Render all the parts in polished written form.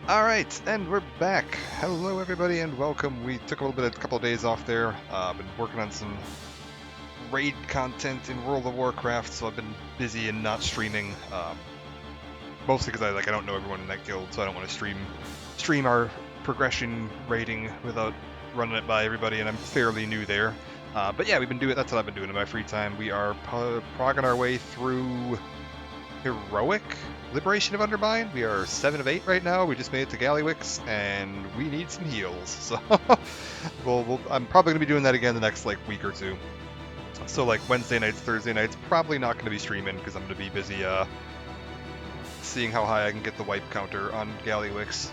Alright, and we're back. Hello everybody and welcome. We took a couple of days off there. Been working on some raid content in World of Warcraft, so I've been busy and not streaming. Mostly because I don't know everyone in that guild, so I don't want to stream our progression rating without running it by everybody, and I'm fairly new there. But yeah, that's what I've been doing in my free time. We are progging our way through Heroic Liberation of Undermine. We are 7 of 8 right now. We just made it to Gallywix, and we need some heals. So, I'm probably going to be doing that again the next week or two. So Wednesday nights, Thursday nights, probably not going to be streaming because I'm going to be busy seeing how high I can get the wipe counter on Gallywix.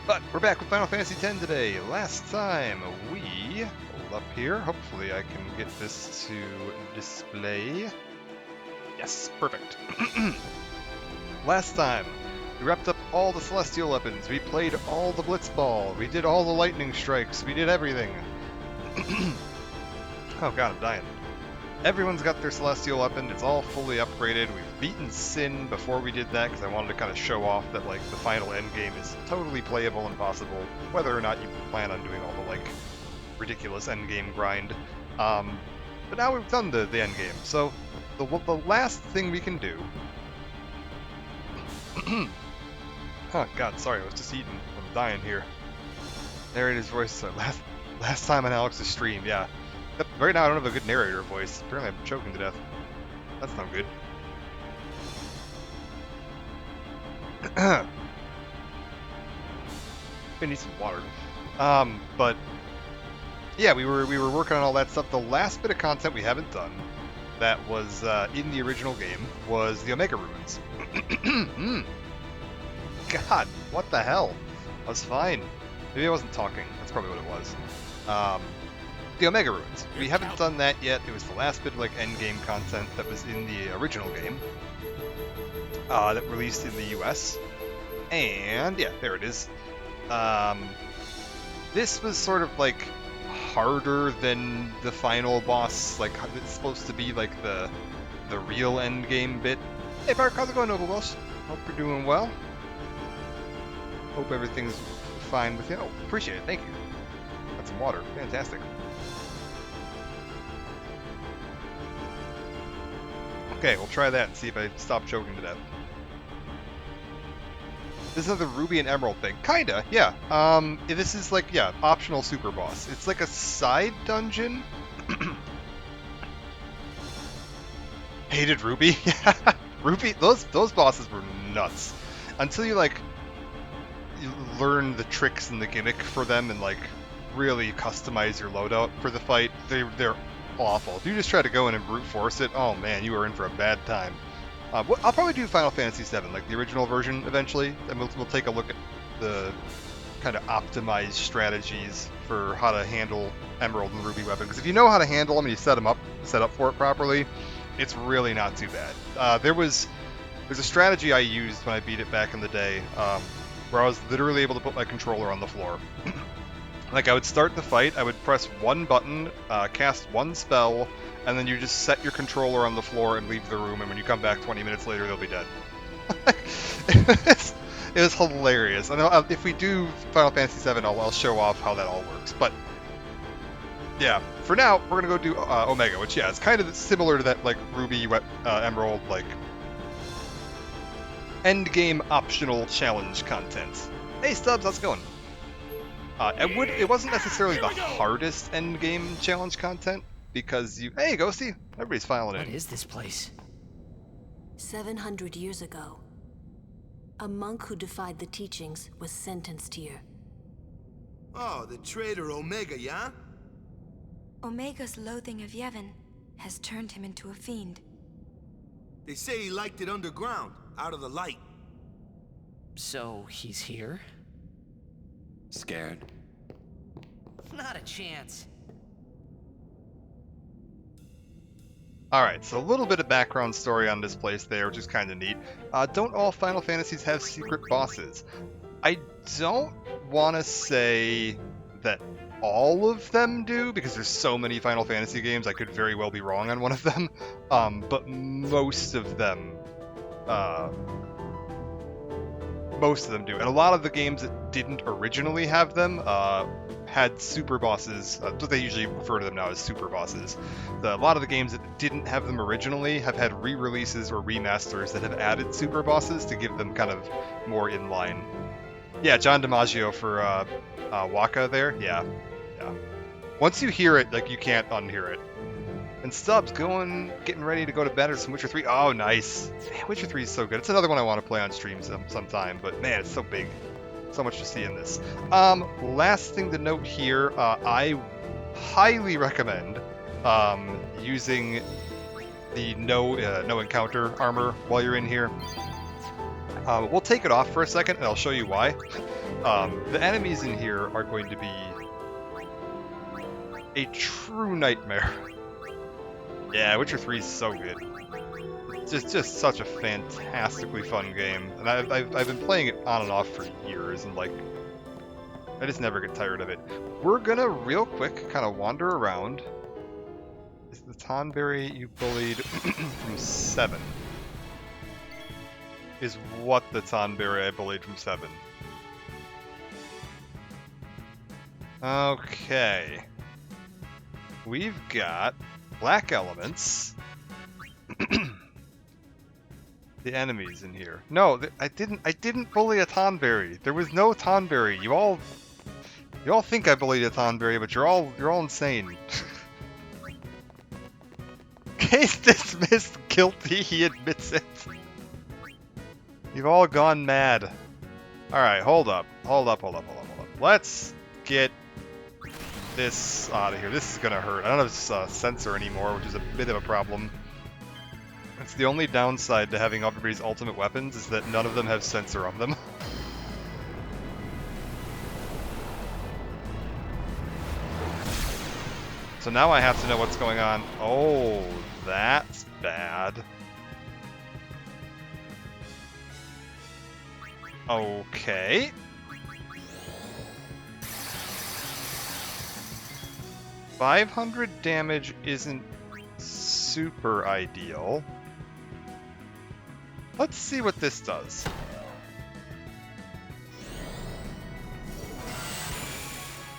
But we're back with Final Fantasy X today. Last time we hold up here. Hopefully I can get this to display. Yes, perfect. Last time, we wrapped up all the Celestial Weapons, we played all the Blitzball, we did all the Lightning Strikes, we did everything. Oh god, I'm dying. Everyone's got their Celestial Weapon, it's all fully upgraded, we've beaten Sin before we did that, because I wanted to kind of show off that the final endgame is totally playable and possible, whether or not you plan on doing all the ridiculous endgame grind. But now we've done the endgame, so the last thing we can do... Oh god, sorry, I was just eating. I'm dying here. Narrator's voice, last time on Alex's stream, yeah. Yep, right now I don't have a good narrator voice. Apparently I'm choking to death. That's not good. I need some water. But yeah, we were working on all that stuff. The last bit of content we haven't done that was in the original game was the Omega Ruins. God, what the hell? I was fine. Maybe I wasn't talking. That's probably what it was. The Omega Ruins. We haven't done that yet. It was the last bit of endgame content that was in the original game. That released in the US. And yeah, there it is. This was sort of harder than the final boss. It's supposed to be the real endgame bit. Hey Park, how's it going, Noble Welsh? Hope you're doing well. Hope everything's fine with you. Oh, appreciate it. Thank you. Got some water. Fantastic. Okay, we'll try that and see if I stop choking to death. This is the Ruby and Emerald thing. Kinda, yeah. This is optional super boss. It's like a side dungeon. Hated Ruby? Yeah. Ruby, those bosses were nuts. Until you you learn the tricks and the gimmick for them and really customize your loadout for the fight, they're awful. If you just try to go in and brute force it, oh man, you are in for a bad time. I'll probably do Final Fantasy VII, the original version, eventually, and we'll take a look at the kind of optimized strategies for how to handle Emerald and Ruby weapons. Because if you know how to handle them and you set up for it properly, it's really not too bad. There's a strategy I used when I beat it back in the day, where I was literally able to put my controller on the floor. I would start the fight, I would press one button, cast one spell, and then you just set your controller on the floor and leave the room, and when you come back 20 minutes later, they'll be dead. It was hilarious. I know if we do Final Fantasy VII, I'll show off how that all works. But yeah, for now, we're gonna go do Omega, which yeah, is kind of similar to that Ruby, Emerald, end game optional challenge content. Hey Stubbs, how's it going? It wasn't necessarily the hardest end game challenge content because hey Ghosty, everybody's filing in. What is this place? 700 years ago, a monk who defied the teachings was sentenced here. Oh, the traitor Omega, yeah? Omega's loathing of Yevon has turned him into a fiend. They say he liked it underground, out of the light. So, he's here? Scared? Not a chance. Alright, so a little bit of background story on this place there, which is kind of neat. Don't all Final Fantasies have secret bosses? I don't want to say that all of them do, because there's so many Final Fantasy games, I could very well be wrong on one of them. But most of them most of them do. And a lot of the games that didn't originally have them had super bosses. That's what they usually refer to them now as super bosses. A lot of the games that didn't have them originally have had re-releases or remasters that have added super bosses to give them kind of more in line. Yeah, John DiMaggio for Waka there. Yeah. Once you hear it, like, you can't unhear it. And Stubbs getting ready to go to bed or some Witcher 3. Oh, nice. Man, Witcher 3 is so good. It's another one I want to play on stream sometime, but man, it's so big. So much to see in this. Last thing to note here, I highly recommend using the no encounter armor while you're in here. We'll take it off for a second, and I'll show you why. The enemies in here are going to be a true nightmare. Yeah, Witcher 3 is so good. It's just such a fantastically fun game, and I've been playing it on and off for years, and like, I just never get tired of it. We're gonna real quick kind of wander around. Is the Tonberry you bullied from 7? Is what the Tonberry I bullied from 7? Okay. We've got black elements. The enemies in here. No, I didn't bully a Tonberry. There was no Tonberry. You all think I bullied a Tonberry, but you're all insane. Case dismissed. Guilty. He admits it. You've all gone mad. All right, hold up. Let's get this out of here. This is gonna hurt. I don't have this sensor anymore, which is a bit of a problem. It's the only downside to having everybody's ultimate weapons is that none of them have sensor on them. So now I have to know what's going on. Oh, that's bad. Okay. $500 damage isn't super ideal. Let's see what this does.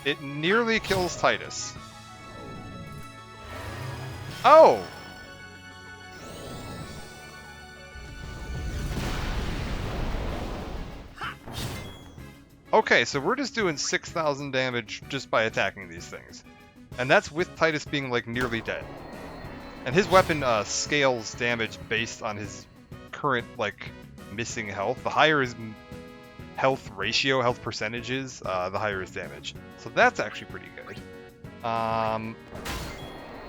It nearly kills Titus. Oh! Okay, so we're just doing 6,000 damage just by attacking these things. And that's with Titus being, like, nearly dead. And his weapon scales damage based on his current, like, missing health. The higher his health ratio, health percentage is, the higher his damage. So that's actually pretty good.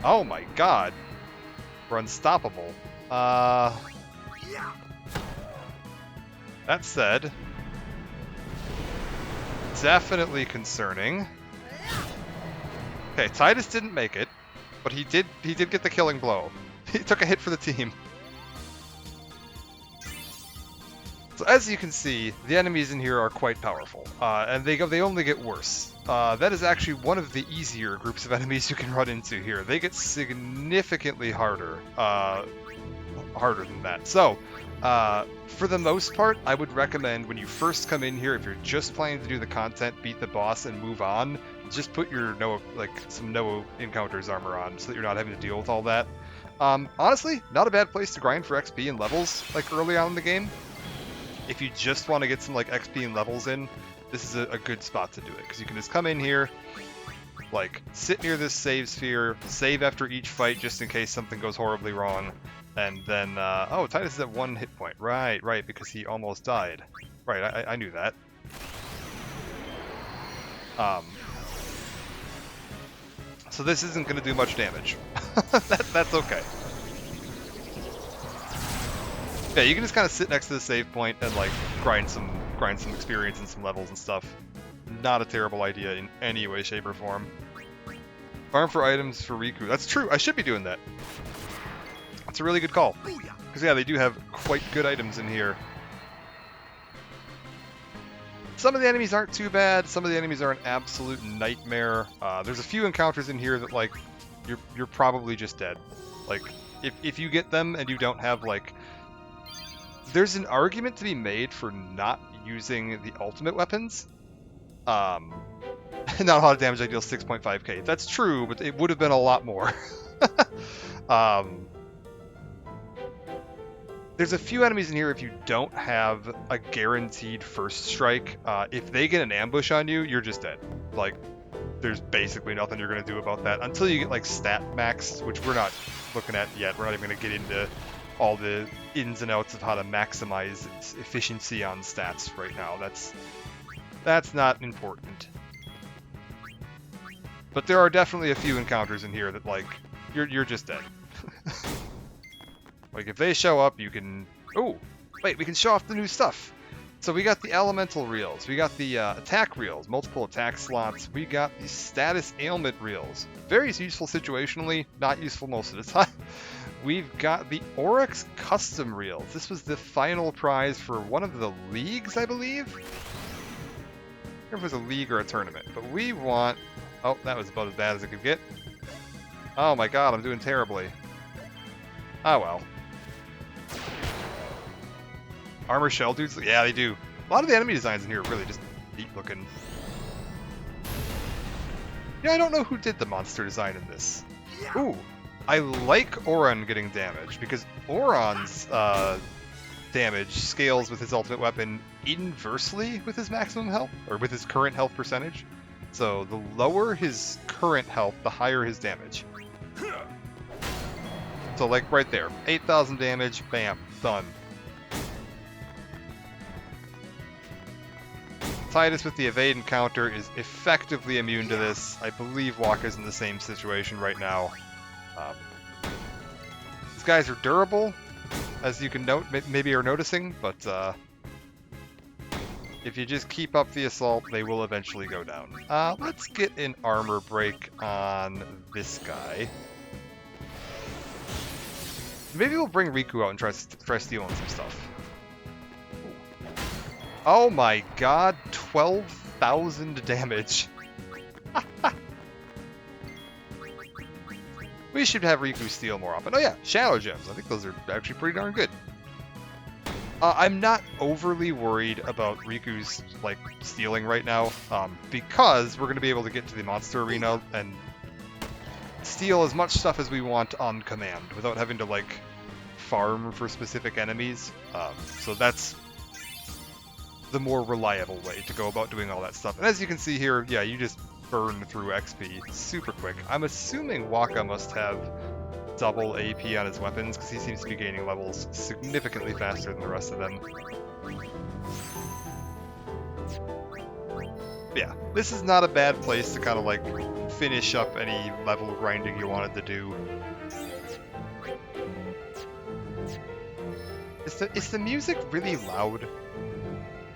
Oh my god. We're unstoppable. That said, definitely concerning. Okay, Titus didn't make it, but he did get the killing blow. He took a hit for the team. So as you can see, the enemies in here are quite powerful, and they only get worse. That is actually one of the easier groups of enemies you can run into here. They get significantly harder than that. So, for the most part, I would recommend when you first come in here, if you're just planning to do the content, beat the boss, and move on, just put your some no encounters armor on, so that you're not having to deal with all that. Honestly, not a bad place to grind for XP and levels, like early on in the game. If you just want to get some like XP and levels in, this is a good spot to do it, because you can just come in here, like, sit near this save sphere, save after each fight just in case something goes horribly wrong, and then, oh, Titus is at 1 hit point. Right, because he almost died. Right, I knew that. So this isn't going to do much damage. That's okay. Yeah, you can just kind of sit next to the save point and, like, grind some experience and some levels and stuff. Not a terrible idea in any way, shape, or form. Farm for items for Riku. That's true, I should be doing that. That's a really good call. Because, yeah, they do have quite good items in here. Some of the enemies aren't too bad. Some of the enemies are an absolute nightmare. There's a few encounters in here that, like, you're probably just dead. Like, if you get them and you don't have, like... There's an argument to be made for not using the ultimate weapons. Not a lot of damage, I deal 6.5k. That's true, but it would have been a lot more. There's a few enemies in here if you don't have a guaranteed first strike. If they get an ambush on you, you're just dead. Like, there's basically nothing you're going to do about that until you get like stat max, which we're not looking at yet. We're not even going to get into all the ins and outs of how to maximize its efficiency on stats right now. That's not important. But there are definitely a few encounters in here that like you're just dead. Like if they show up, you can. Oh, wait, we can show off the new stuff. So we got the elemental reels, we got the attack reels, multiple attack slots, we got the status ailment reels. Very useful situationally, not useful most of the time. We've got the Oryx custom reels. This was the final prize for one of the leagues, I believe. I don't know if it was a league or a tournament, but we want. Oh, that was about as bad as it could get. Oh my god, I'm doing terribly. Oh well. Armor shell dudes? Yeah, they do. A lot of the enemy designs in here are really just neat looking. Yeah, I don't know who did the monster design in this. Ooh, I like Auron getting damage because Auron's damage scales with his ultimate weapon inversely with his maximum health, or with his current health percentage. So the lower his current health, the higher his damage. So like right there, 8,000 damage, bam, done. Tidus with the evade and counter is effectively immune to this. I believe Wakka's in the same situation right now. These guys are durable, as you can note, maybe are noticing, but if you just keep up the assault, they will eventually go down. Let's get an armor break on this guy. Maybe we'll bring Riku out and try stealing some stuff. Oh my god, 12,000 damage. We should have Riku steal more often. Oh yeah, Shadow Gems. I think those are actually pretty darn good. I'm not overly worried about Riku's like stealing right now, because we're going to be able to get to the monster arena and steal as much stuff as we want on command without having to like farm for specific enemies. So that's the more reliable way to go about doing all that stuff. And as you can see here, yeah, you just burn through XP super quick. I'm assuming Wakka must have double AP on his weapons because he seems to be gaining levels significantly faster than the rest of them. Yeah, this is not a bad place to kind of like finish up any level grinding you wanted to do. Is the music really loud?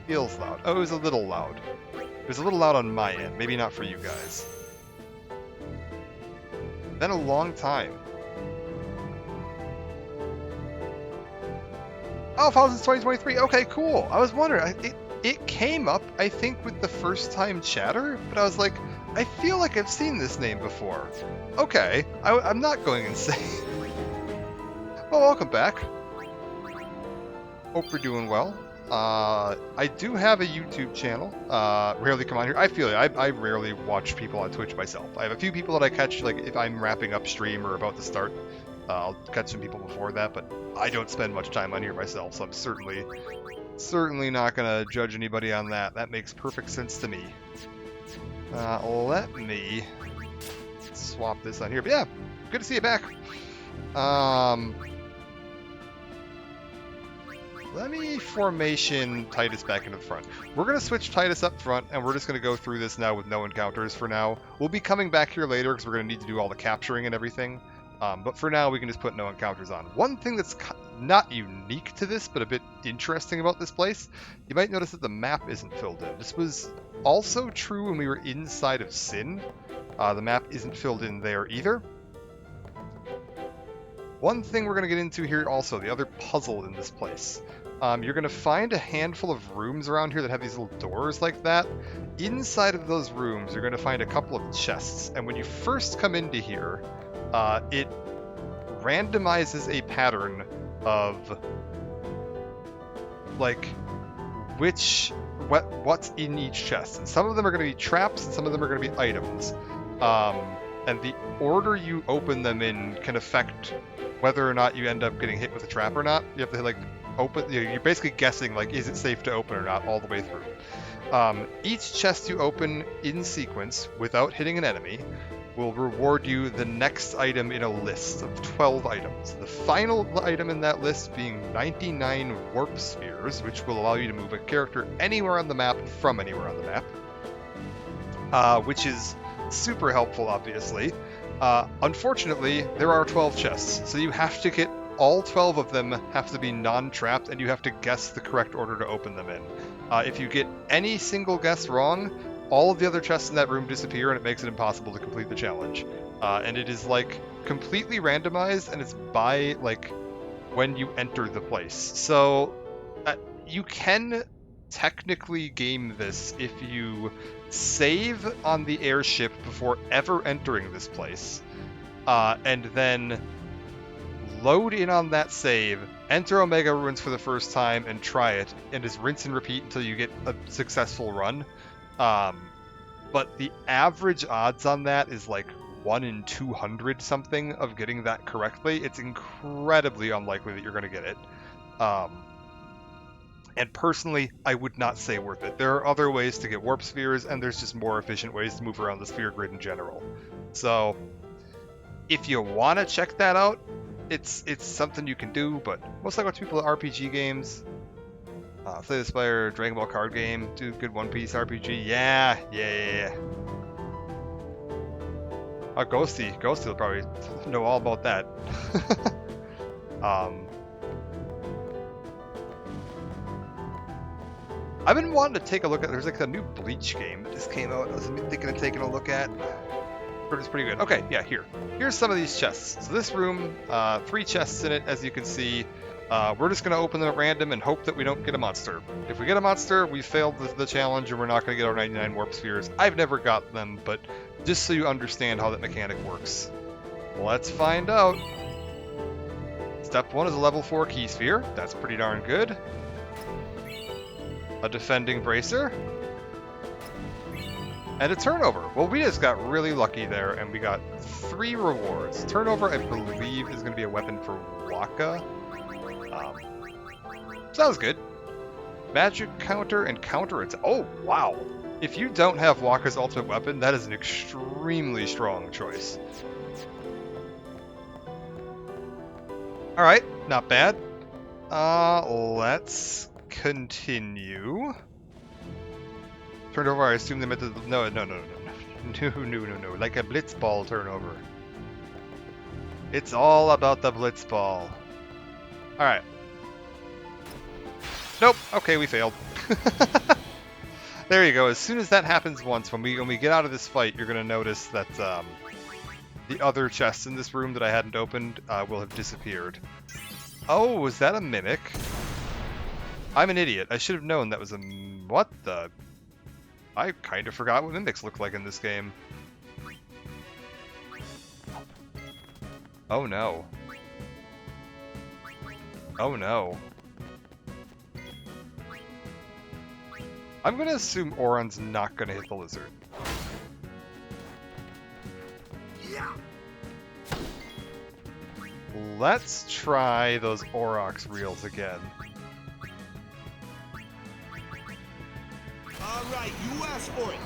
Feels loud. Oh, it was a little loud. It was a little loud on my end. Maybe not for you guys. Been a long time. Oh, Fallout since 2023. Okay, cool. I was wondering. It came up, I think, with the first time chatter, but I was like, I feel like I've seen this name before. Okay, I'm not going insane. Well, welcome back. Hope you're doing well. I do have a YouTube channel. Rarely come on here. I feel it. I rarely watch people on Twitch myself. I have a few people that I catch, like if I'm wrapping up stream or about to start. I'll catch some people before that, but I don't spend much time on here myself, so I'm certainly not gonna judge anybody on that. That makes perfect sense to me. Let me swap this on here. But yeah, good to see you back. Let me formation Tidus back into the front. We're going to switch Tidus up front, and we're just going to go through this now with no encounters for now. We'll be coming back here later because we're going to need to do all the capturing and everything. But for now, we can just put no encounters on. One thing that's not unique to this, but a bit interesting about this place, you might notice that the map isn't filled in. This was also true when we were inside of Sin. The map isn't filled in there either. One thing we're going to get into here also, the other puzzle in this place. You're going to find a handful of rooms around here that have these little doors like that. Inside of those rooms, you're going to find a couple of chests. And when you first come into here, it randomizes a pattern of, like, what's in each chest. And some of them are going to be traps, and some of them are going to be items. And the order you open them in can affect whether or not you end up getting hit with a trap or not. You have to like open. You're basically guessing like, is it safe to open or not all the way through. Each chest you open in sequence without hitting an enemy will reward you the next item in a list of 12 items. The final item in that list being 99 warp spheres, which will allow you to move a character anywhere on the map from anywhere on the map, which is super helpful, obviously. Unfortunately, there are 12 chests, so you have to get all 12 of them have to be non-trapped, and you have to guess the correct order to open them in. If you get any single guess wrong, all of the other chests in that room disappear, and it makes it impossible to complete the challenge. And it is like completely randomized, and it's by like when you enter the place. So you can technically game this if you save on the airship before ever entering this place, and then load in on that save, enter Omega Ruins for the first time, and try it, and just rinse and repeat until you get a successful run. But the average odds on that is like 1 in 200 something of getting that correctly. It's incredibly unlikely that you're going to get it. And personally, I would not say worth it. There are other ways to get warp spheres, and there's just more efficient ways to move around the sphere grid in general. So, if you want to check that out, it's something you can do, but most likely to people at RPG games, Slay the Spire, Dragon Ball card game, do good One Piece RPG, yeah. Ghosty will probably know all about that. I've been wanting to take a look at, there's like a new Bleach game that just came out. I was thinking of taking a look at. It's pretty good. Okay, yeah, here's some of these chests. So this room, 3 chests in it, as you can see. We're just going to open them at random and hope that we don't get a monster. If we get a monster, we failed the challenge and we're not going to get our 99 warp spheres. I've never got them, but just so you understand how that mechanic works. Let's find out. Step 1 is a level 4 key sphere. That's pretty darn good. A defending bracer. And a turnover. Well, we just got really lucky there, and we got 3 rewards. Turnover, I believe, is going to be a weapon for Wakka. Sounds good. Magic counter and counter attack. Oh, wow. If you don't have Wakka's ultimate weapon, that is an extremely strong choice. Alright, not bad. Let's continue. Turnover, I assume they meant to... No. Like a blitzball turnover. It's all about the blitzball. Alright. Nope. Okay, we failed. There you go. As soon as that happens once, when we get out of this fight, you're going to notice that the other chests in this room that I hadn't opened will have disappeared. Oh, was that a mimic? I'm an idiot. I should have known that was a... What the... I kind of forgot what mimics look like in this game. Oh no. Oh no. I'm gonna assume Auron's not gonna hit the lizard. Yeah. Let's try those Aurochs reels again. All right, you asked for it.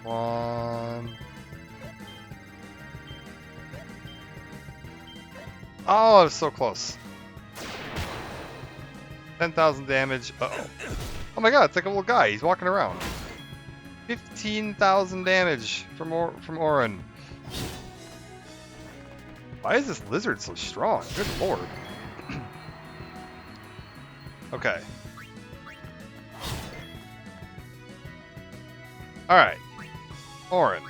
One. Oh, I was so close. 10,000 damage. Uh-oh. Oh my god, it's like a little guy. He's walking around. 15,000 damage from Auron. Why is this lizard so strong? Good lord. Okay. Alright. Auron.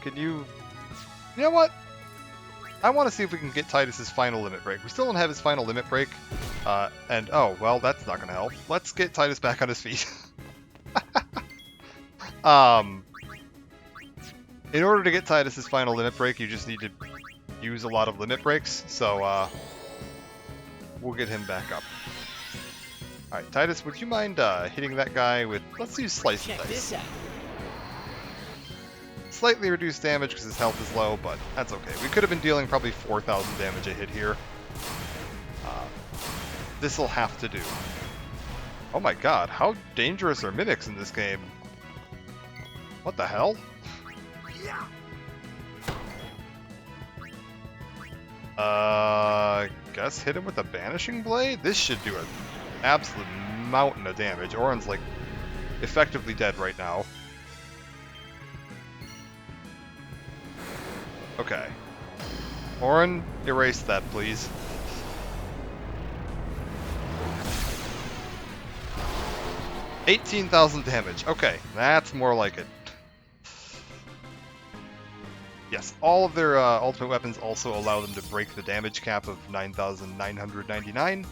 Can you... You know what? I want to see if we can get Tidus's final limit break. We still don't have his final limit break. And, oh, well, that's not going to help. Let's get Tidus back on his feet. In order to get Tidus's final limit break, you just need to use a lot of limit breaks. So, we'll get him back up. Alright, Titus, would you mind hitting that guy with... Let's use Slice and Check Dice. this out. Slightly reduced damage because his health is low, but that's okay. We could have been dealing probably 4,000 damage a hit here. This'll have to do. Oh my god, how dangerous are mimics in this game? What the hell? Guess hit him with a Banishing Blade? This should do an absolute mountain of damage. Orin's like effectively dead right now. Okay. Orin, erase that, please. $18,000 damage. Okay, that's more like it. Yes, all of their ultimate weapons also allow them to break the damage cap of 9,999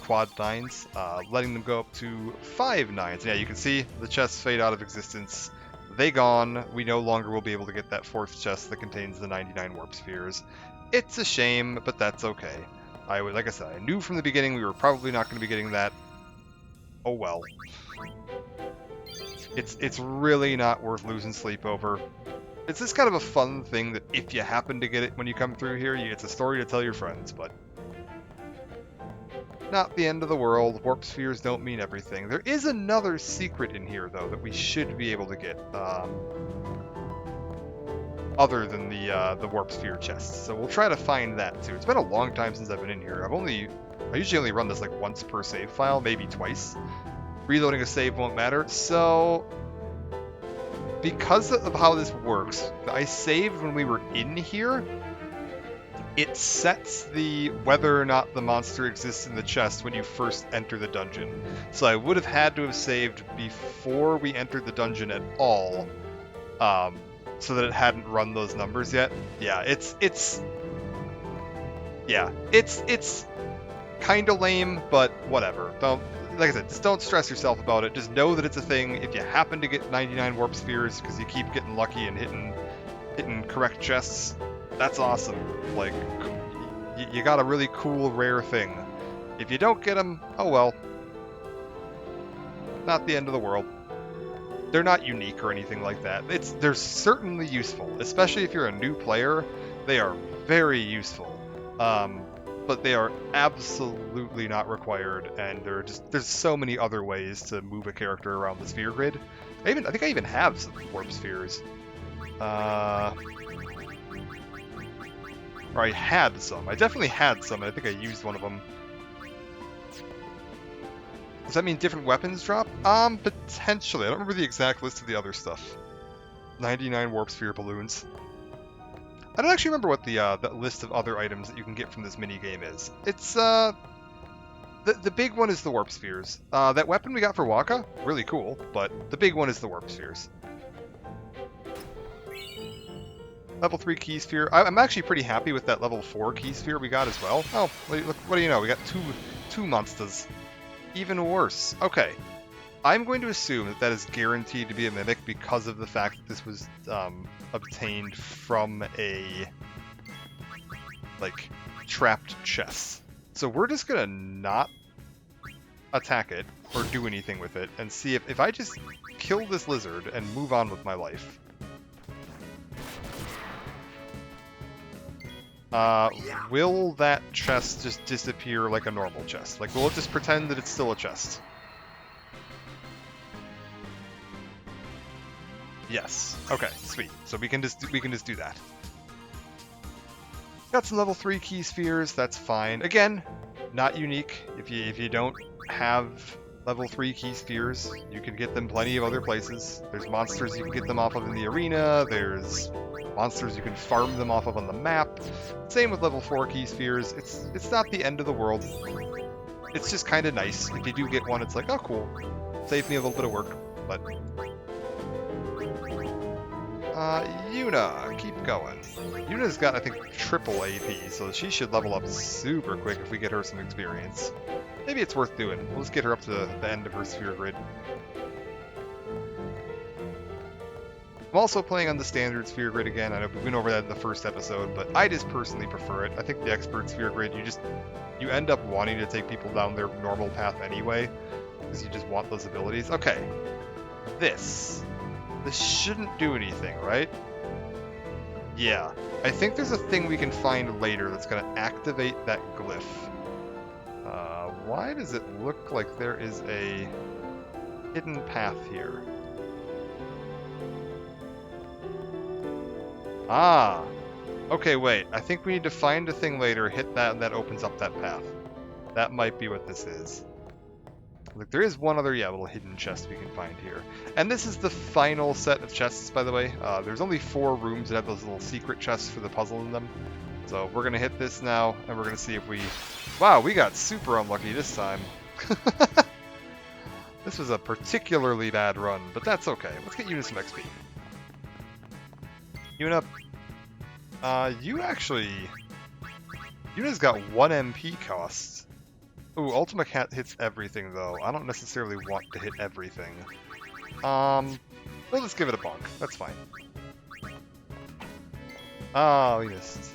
quad 9s, letting them go up to 5 9s. Yeah, you can see the chests fade out of existence. They gone. We no longer will be able to get that 4th chest that contains the 99 warp spheres. It's a shame, but that's okay. Like I said, I knew from the beginning we were probably not going to be getting that. Oh well. It's really not worth losing sleep over. It's just kind of a fun thing that if you happen to get it when you come through here, it's a story to tell your friends, but not the end of the world. Warp spheres don't mean everything. There is another secret in here, though, that we should be able to get, other than the warp sphere chest. So we'll try to find that, too. It's been a long time since I've been in here. I usually only run this like once per save file, maybe twice. Reloading a save won't matter, so because of how this works, I saved when we were in here. It sets the whether or not the monster exists in the chest when you first enter the dungeon. So I would have had to have saved before we entered the dungeon at all, so that it hadn't run those numbers yet. Yeah, it's kind of lame, but whatever. Like I said, just don't stress yourself about it. Just know that it's a thing. If you happen to get 99 warp spheres because you keep getting lucky and hitting correct chests, that's awesome. Like, you got a really cool, rare thing. If you don't get them, oh well. Not the end of the world. They're not unique or anything like that. They're certainly useful, especially if you're a new player. They are very useful. But they are absolutely not required, and there's so many other ways to move a character around the sphere grid. I think I even have some warp spheres. Or I had some. I definitely had some, and I think I used one of them. Does that mean different weapons drop? Potentially. I don't remember the exact list of the other stuff. 99 warp sphere balloons. I don't actually remember what the list of other items that you can get from this minigame is. It's, the big one is the warp spheres. That weapon we got for Waka, really cool, but the big one is the warp spheres. Level 3 key sphere. I'm actually pretty happy with that level 4 key sphere we got as well. Oh, look, what do you know? We got two monsters. Even worse. Okay. I'm going to assume that is guaranteed to be a mimic because of the fact that this was obtained from a trapped chest. So we're just gonna not attack it or do anything with it and see if I just kill this lizard and move on with my life. Will that chest just disappear like a normal chest? Like, will it just pretend that it's still a chest? Yes. Okay, sweet. So we can just do that. Got some level 3 key spheres, that's fine. Again, not unique. If you don't have level 3 key spheres, you can get them plenty of other places. There's monsters you can get them off of in the arena, there's monsters you can farm them off of on the map. Same with level 4 key spheres. It's not the end of the world. It's just kind of nice. If you do get one, it's like, oh cool. Saved me a little bit of work, but Yuna, keep going. Yuna's got, I think, triple AP, so she should level up super quick if we get her some experience. Maybe it's worth doing. We'll just get her up to the end of her sphere grid. I'm also playing on the standard sphere grid again. I know we went over that in the first episode, but I just personally prefer it. I think the expert sphere grid, you end up wanting to take people down their normal path anyway, because you just want those abilities. Okay, this shouldn't do anything, right? Yeah, I think there's a thing we can find later that's going to activate that glyph. Why does it look like there is a hidden path here? Ah! Okay, wait. I think we need to find a thing later, hit that, and that opens up that path. That might be what this is. Look, there is one other, little hidden chest we can find here. And this is the final set of chests, by the way. There's only 4 rooms that have those little secret chests for the puzzle in them. So we're going to hit this now, and we're going to see if we... Wow, we got super unlucky this time. This was a particularly bad run, but that's okay. Let's get Yuna some XP. Yuna, Yuna's got 1 MP costs. Ooh, Ultima Cat hits everything, though. I don't necessarily want to hit everything. We'll just give it a bonk. That's fine. Oh, we missed.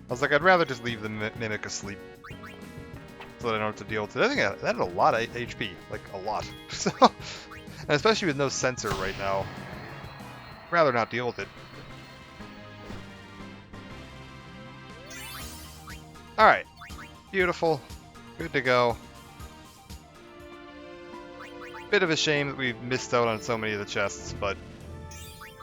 I was like, I'd rather just leave the Mimic asleep so that I don't have to deal with it. I think that had a lot of HP. Like, a lot. So, and especially with no sensor right now. Rather not deal with it. Alright. Beautiful. Good to go. Bit of a shame that we've missed out on so many of the chests, but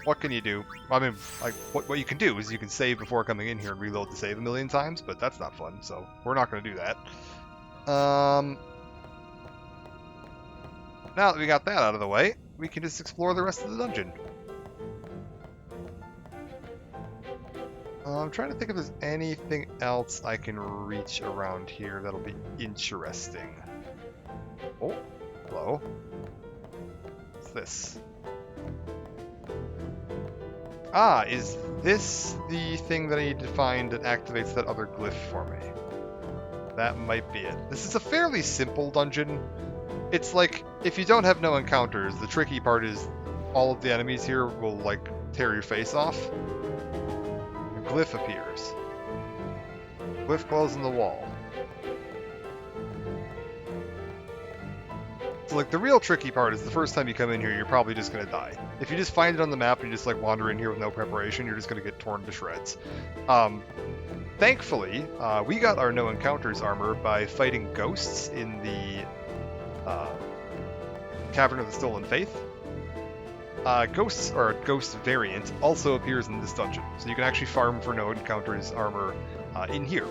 what can you do? I mean, like, what you can do is you can save before coming in here and reload the save a million times, but that's not fun, so we're not going to do that. Now that we got that out of the way, we can just explore the rest of the dungeon. I'm trying to think if there's anything else I can reach around here that'll be interesting. Oh, hello. What's this? Ah, is this the thing that I need to find that activates that other glyph for me? That might be it. This is a fairly simple dungeon. It's like, if you don't have no encounters, the tricky part is all of the enemies here will, like, tear your face off. A glyph appears. Glyph glows in the wall. So, like, the real tricky part is the first time you come in here, you're probably just going to die. If you just find it on the map and you just, like, wander in here with no preparation, you're just going to get torn to shreds. Thankfully, we got our no encounters armor by fighting ghosts in the Cavern of the Stolen Faith. Ghosts, or a ghost variant, also appears in this dungeon, so you can actually farm for no encounters armor in here.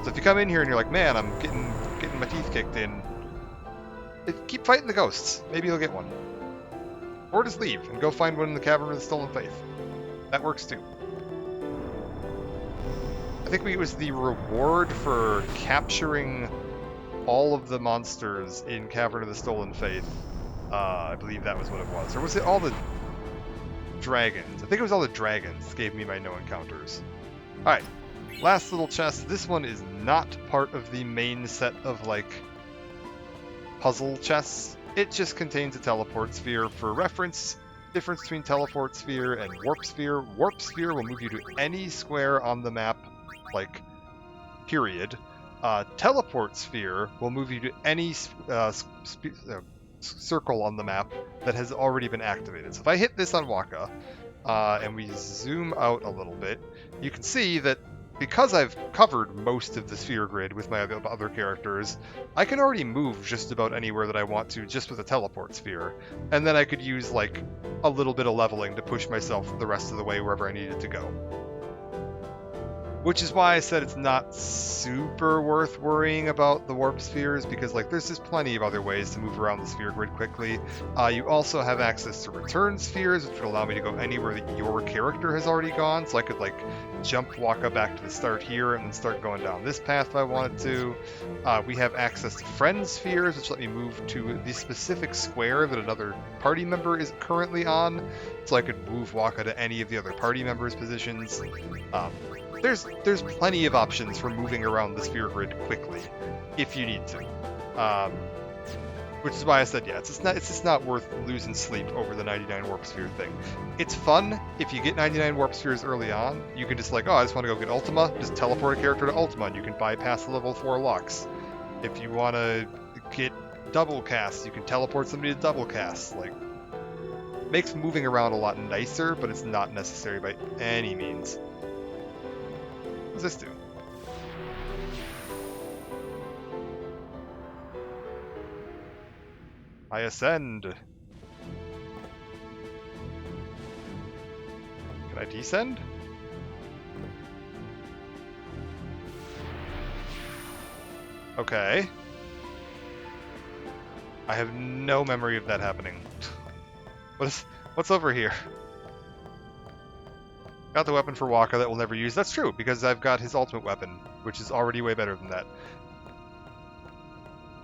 So if you come in here and you're like, man, I'm getting my teeth kicked in, keep fighting the ghosts. Maybe you'll get one. Or just leave and go find one in the Cavern of the Stolen Faith. That works too. I think it was the reward for capturing all of the monsters in Cavern of the Stolen Faith. I believe that was what it was. Or was it all the dragons? I think it was all the dragons that gave me my no encounters. Alright, last little chest. This one is not part of the main set of, like, puzzle chests. It just contains a teleport sphere. For reference, difference between teleport sphere and warp sphere. Warp sphere will move you to any square on the map, like, period. Teleport sphere will move you to any circle on the map that has already been activated. So if I hit this on Wakka, and we zoom out a little bit, you can see that because I've covered most of the sphere grid with my other characters, I can already move just about anywhere that I want to just with a teleport sphere. And then I could use, like, a little bit of leveling to push myself the rest of the way wherever I needed to go. Which is why I said it's not super worth worrying about the warp spheres, because, like, there's just plenty of other ways to move around the sphere grid quickly. You also have access to return spheres, which would allow me to go anywhere that your character has already gone, so I could, like, jump Wakka back to the start here and then start going down this path if I wanted to. We have access to friend spheres, which let me move to the specific square that another party member is currently on, so I could move Wakka to any of the other party members' positions. there's plenty of options for moving around the sphere grid quickly, if you need to. Which is why I said, yeah, it's just not worth losing sleep over the 99 warp sphere thing. It's fun if you get 99 warp spheres early on. You can just like, oh, I just want to go get Ultima, just teleport a character to Ultima, and you can bypass the level 4 locks. If you want to get double cast, you can teleport somebody to double cast. Like, makes moving around a lot nicer, but it's not necessary by any means. What does this do? I ascend. Can I descend? Okay. I have no memory of that happening. What's over here? Got the weapon for Wakka that we'll never use. That's true, because I've got his ultimate weapon, which is already way better than that.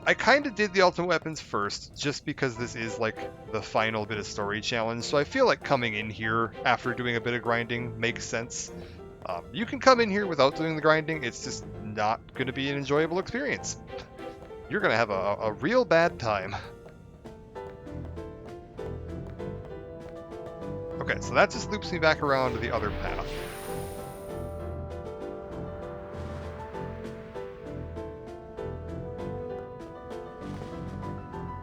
I kind of did the ultimate weapons first, just because this is like the final bit of story challenge, so I feel like coming in here after doing a bit of grinding makes sense. You can come in here without doing the grinding, it's just not going to be an enjoyable experience. You're going to have a real bad time. Okay, so that just loops me back around to the other path.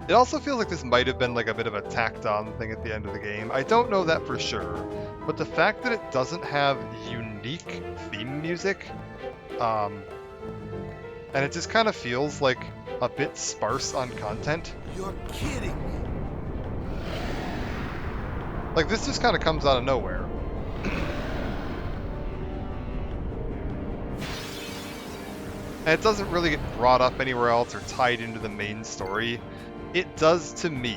It also feels like this might have been like a bit of a tacked on thing at the end of the game. I don't know that for sure, but the fact that it doesn't have unique theme music, and it just kind of feels like a bit sparse on content. You're kidding me. Like, this just kind of comes out of nowhere. And it doesn't really get brought up anywhere else or tied into the main story. It does, to me,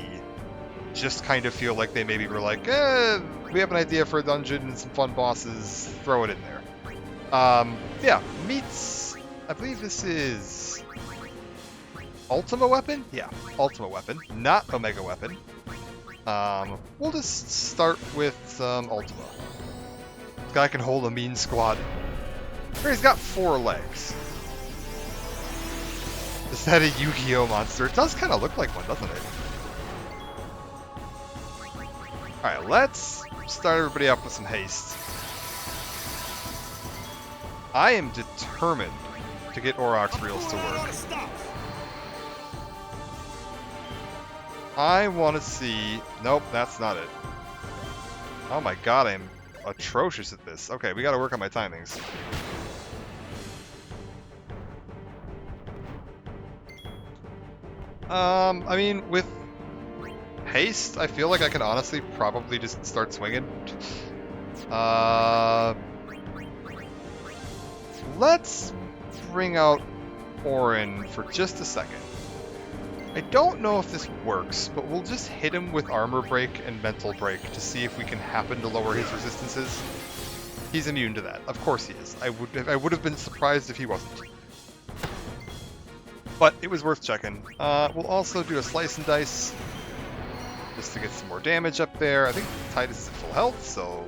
just kind of feel like they maybe were like, we have an idea for a dungeon and some fun bosses, throw it in there. Yeah, meets, I believe this is Ultima weapon? Yeah, Ultima weapon, not Omega weapon. We'll just start with Ultima. This guy can hold a mean squad. Here, he's got 4 legs. Is that a Yu-Gi-Oh monster? It does kind of look like one, doesn't it? Alright, let's start everybody up with some haste. I am determined to get Aurochs reels to work. I want to see... Nope, that's not it. Oh my god, I'm atrocious at this. Okay, we gotta work on my timings. I mean, with haste, I feel like I can honestly probably just start swinging. Let's bring out Auron for just a second. I don't know if this works, but we'll just hit him with Armor Break and Mental Break to see if we can happen to lower his resistances. He's immune to that. Of course he is. I would have been surprised if he wasn't. But it was worth checking. We'll also do a Slice and Dice just to get some more damage up there. I think Tidus is at full health, so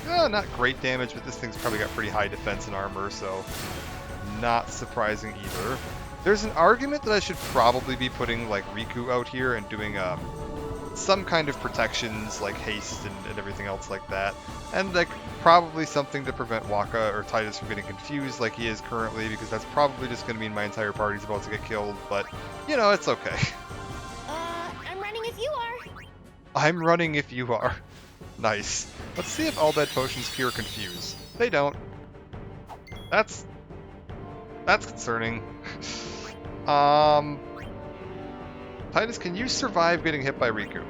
not great damage, but this thing's probably got pretty high defense and armor, so not surprising either. There's an argument that I should probably be putting like Riku out here and doing some kind of protections like haste and everything else like that. And like probably something to prevent Wakka or Tidus from getting confused like he is currently, because that's probably just going to mean my entire party's about to get killed, but you know, it's okay. I'm running if you are. I'm running if you are. Nice. Let's see if All Bad Potions cure Confuse. They don't. That's concerning. Tidus, can you survive getting hit by Riku?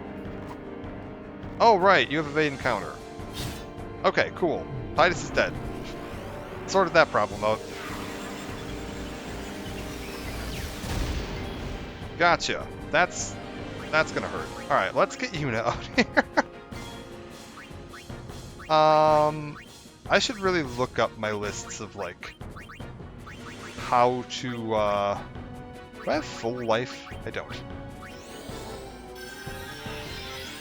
Oh, right, you have evade and counter. Okay, cool. Tidus is dead. Sorted that problem out. Gotcha. That's gonna hurt. Alright, let's get Yuna out here. I should really look up my lists of, like, how to, do I have full life? I don't.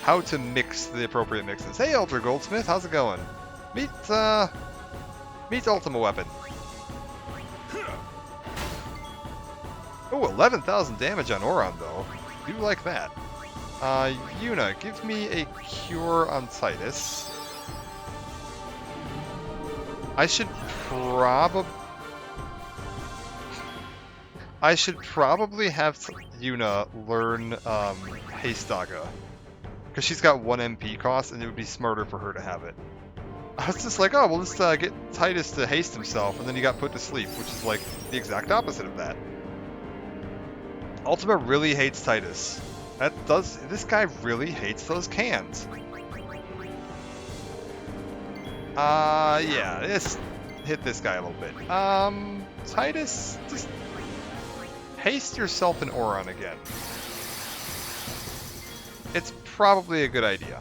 How to mix the appropriate mixes. Hey, Elder Goldsmith, how's it going? Meet Meet Ultima Weapon. Oh, 11,000 damage on Auron, though. Do like that. Yuna, give me a cure on Titus. I should probably have Yuna learn Haste Daga. Because she's got 1 MP cost, and it would be smarter for her to have it. I was just like, oh, well, let's get Titus to haste himself, and then he got put to sleep, which is like the exact opposite of that. Ultima really hates Titus. This guy really hates those cans. Yeah, let's hit this guy a little bit. Titus, just haste yourself in Auron again. It's probably a good idea.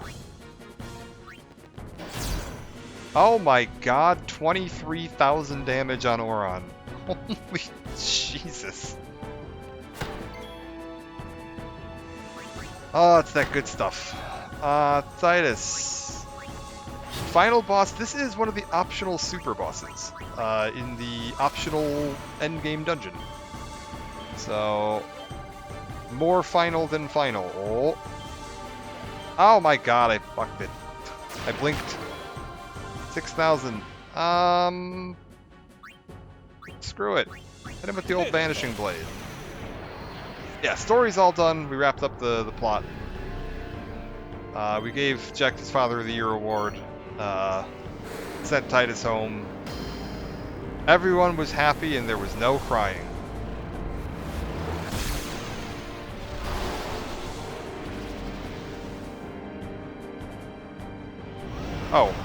Oh my god, 23,000 damage on Auron. Holy Jesus. Oh, it's that good stuff. Titus. Final boss. This is one of the optional super bosses in the optional endgame dungeon. So, more final than final. Oh my god, I fucked it. I blinked. 6,000. Screw it. Hit him with the old Vanishing Blade. Yeah, story's all done. We wrapped up the plot. We gave Jack his Father of the Year award. Sent Titus home. Everyone was happy and there was no crying. Oh.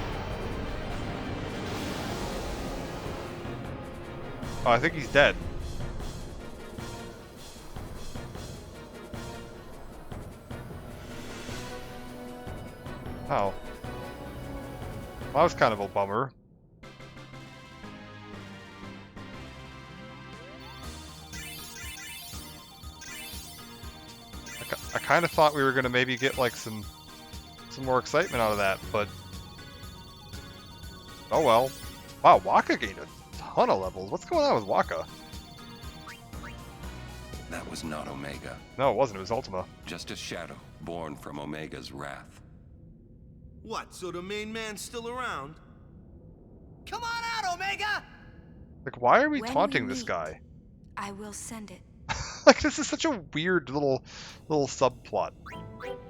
Oh, I think he's dead. Oh. Well, that was kind of a bummer. I kind of thought we were going to maybe get like some more excitement out of that, but oh well. Wow, Wakka gained a ton of levels. What's going on with Wakka? That was not Omega. No, it wasn't. It was Ultima. Just a shadow born from Omega's wrath. What, so the main man's still around? Come on out, Omega! Like, why are we When taunting we this meet, guy? I will send it. Like, this is such a weird little subplot.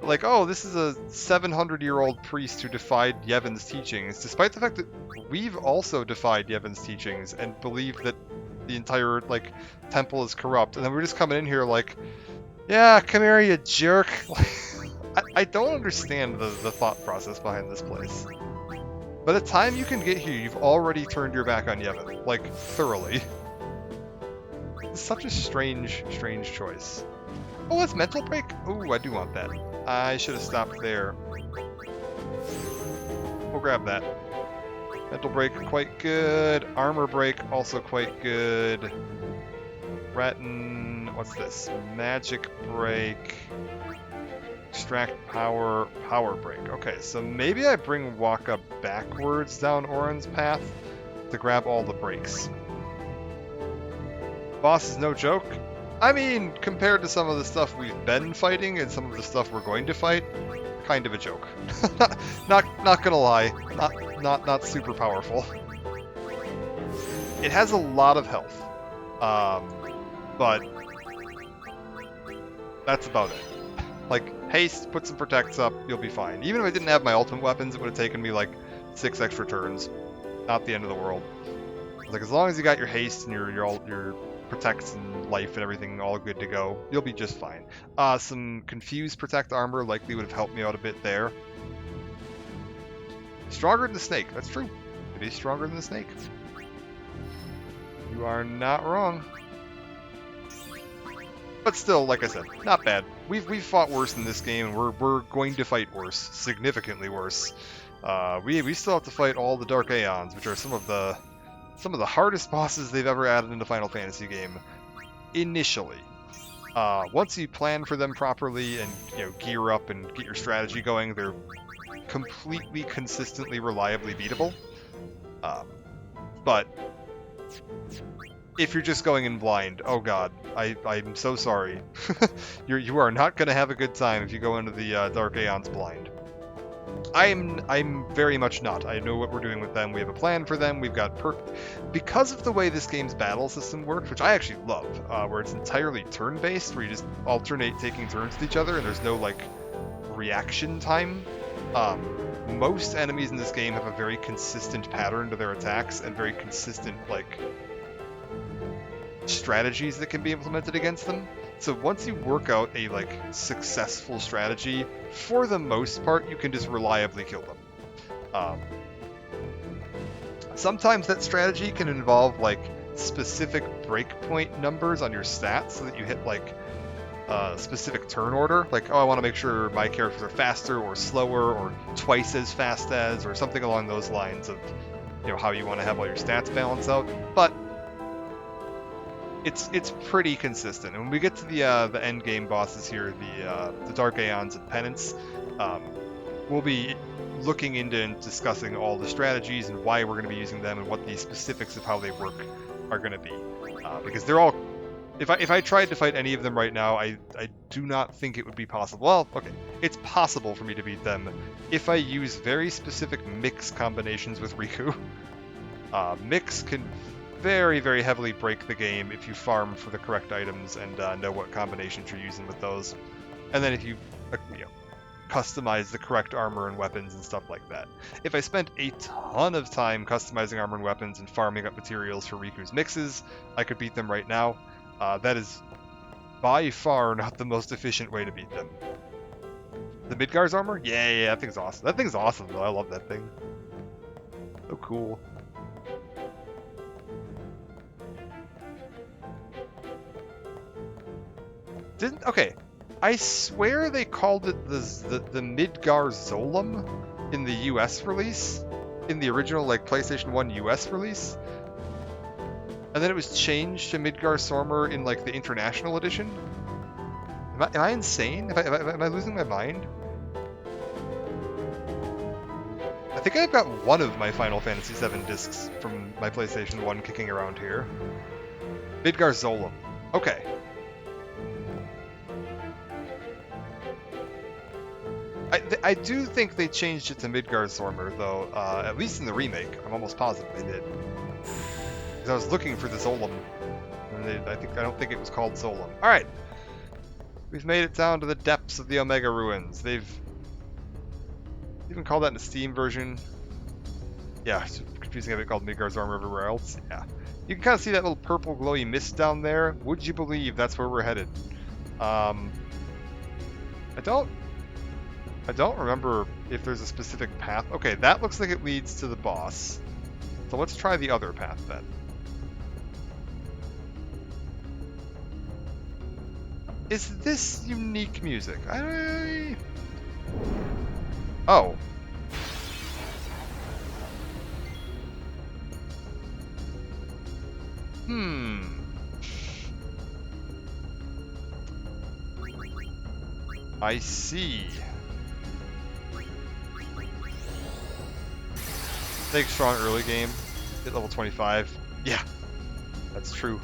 Like, oh, this is a 700-year-old priest who defied Yevon's teachings, despite the fact that we've also defied Yevon's teachings and believe that the entire, like, temple is corrupt. And then we're just coming in here like, yeah, come here, you jerk. I don't understand the thought process behind this place. By the time you can get here, you've already turned your back on Yevon, like, thoroughly. It's such a strange choice. Oh, that's Mental Break? Ooh, I do want that. I should have stopped there. We'll grab that. Mental Break, quite good. Armor Break, also quite good. Rattan, what's this? Magic Break. Extract Power, Power Break. Okay, so maybe I bring Wakka backwards down Auron's path to grab all the breaks. Boss is no joke. I mean, compared to some of the stuff we've been fighting and some of the stuff we're going to fight, kind of a joke. not gonna lie, not super powerful. It has a lot of health, but that's about it. Like, haste, put some protects up, you'll be fine. Even if I didn't have my ultimate weapons, it would have taken me like 6 extra turns. Not the end of the world. Like, as long as you got your haste and your protects and life and everything all good to go, you'll be just fine. Some confused protect armor likely would have helped me out a bit there. Stronger than the snake, that's true. It is stronger than the snake. You are not wrong. But still, like I said, not bad. We've fought worse in this game, and we're going to fight worse, significantly worse. We still have to fight all the Dark Aeons, which are some of the hardest bosses they've ever added into Final Fantasy game. Initially, once you plan for them properly and gear up and get your strategy going, they're completely, consistently, reliably beatable. but if you're just going in blind, oh god, I'm so sorry. You are not going to have a good time if you go into the Dark Aeons blind. I'm very much not. I know what we're doing with them. We have a plan for them. We've got because of the way this game's battle system works, which I actually love, where it's entirely turn-based, where you just alternate taking turns with each other, and there's no like reaction time. Most enemies in this game have a very consistent pattern to their attacks and very consistent like strategies that can be implemented against them. So once you work out a like successful strategy, for the most part, you can just reliably kill them. Sometimes that strategy can involve like specific breakpoint numbers on your stats so that you hit like a specific turn order. Like, oh, I want to make sure my characters are faster or slower or twice as fast as, or something along those lines of, you know, how you want to have all your stats balance out. But it's pretty consistent. And when we get to the end game bosses here, the Dark Aeons and Penance, we'll be looking into and discussing all the strategies and why we're going to be using them and what the specifics of how they work are going to be. Because they're all... If I tried to fight any of them right now, I do not think it would be possible. Well, okay, it's possible for me to beat them if I use very specific mix combinations with Riku. Mix can very, very heavily break the game if you farm for the correct items and know what combinations you're using with those. And then if you, customize the correct armor and weapons and stuff like that. If I spent a ton of time customizing armor and weapons and farming up materials for Riku's mixes, I could beat them right now. That is by far not the most efficient way to beat them. The Midgar's armor? Yeah, that thing's awesome. That thing's awesome, though. I love that thing. So cool. Okay, I swear they called it the Midgar Zolom in the US release, in the original like PlayStation 1 US release, and then it was changed to Midgar Sormer in like the international edition. Am I insane? Am I losing my mind? I think I've got one of my Final Fantasy VII discs from my PlayStation 1 kicking around here. Midgar Zolom. Okay. I do think they changed it to Midgar Sormer, though, at least in the remake. I'm almost positive they did. Because I was looking for the Zolom, and I don't think it was called Zolom. Alright! We've made it down to the depths of the Omega Ruins. They've even called that in the Steam version. Yeah, it's confusing having it called Midgar Sormer everywhere else. Yeah. You can kind of see that little purple glowy mist down there. Would you believe that's where we're headed? I don't remember if there's a specific path. Okay, that looks like it leads to the boss. So let's try the other path then. Is this unique music? Oh. I see. Take strong early game, hit level 25. Yeah, that's true.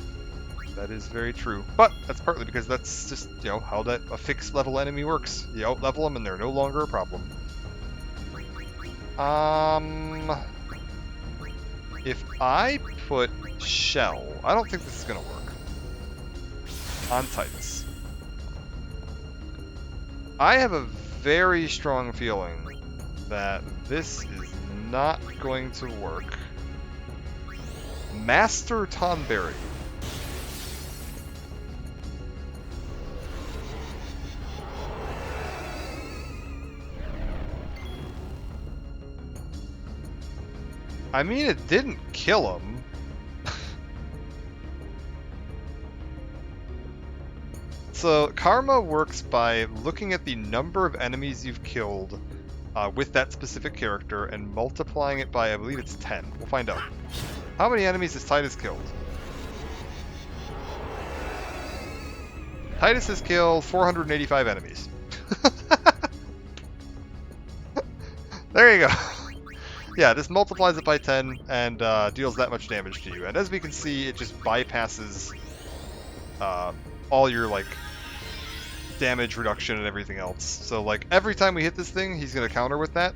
That is very true. But that's partly because that's just, how a fixed level enemy works. You out-level them and they're no longer a problem. If I put Shell, I don't think this is gonna work. On Titus. I have a very strong feeling that this is not going to work. Master Tonberry. I mean, it didn't kill him. So, Karma works by looking at the number of enemies you've killed with that specific character and multiplying it by, I believe it's 10. We'll find out. How many enemies has Titus killed? Titus has killed 485 enemies. There you go. Yeah, this multiplies it by 10 and deals that much damage to you. And as we can see, it just bypasses all your, like, damage reduction and everything else. So, like, every time we hit this thing, he's going to counter with that.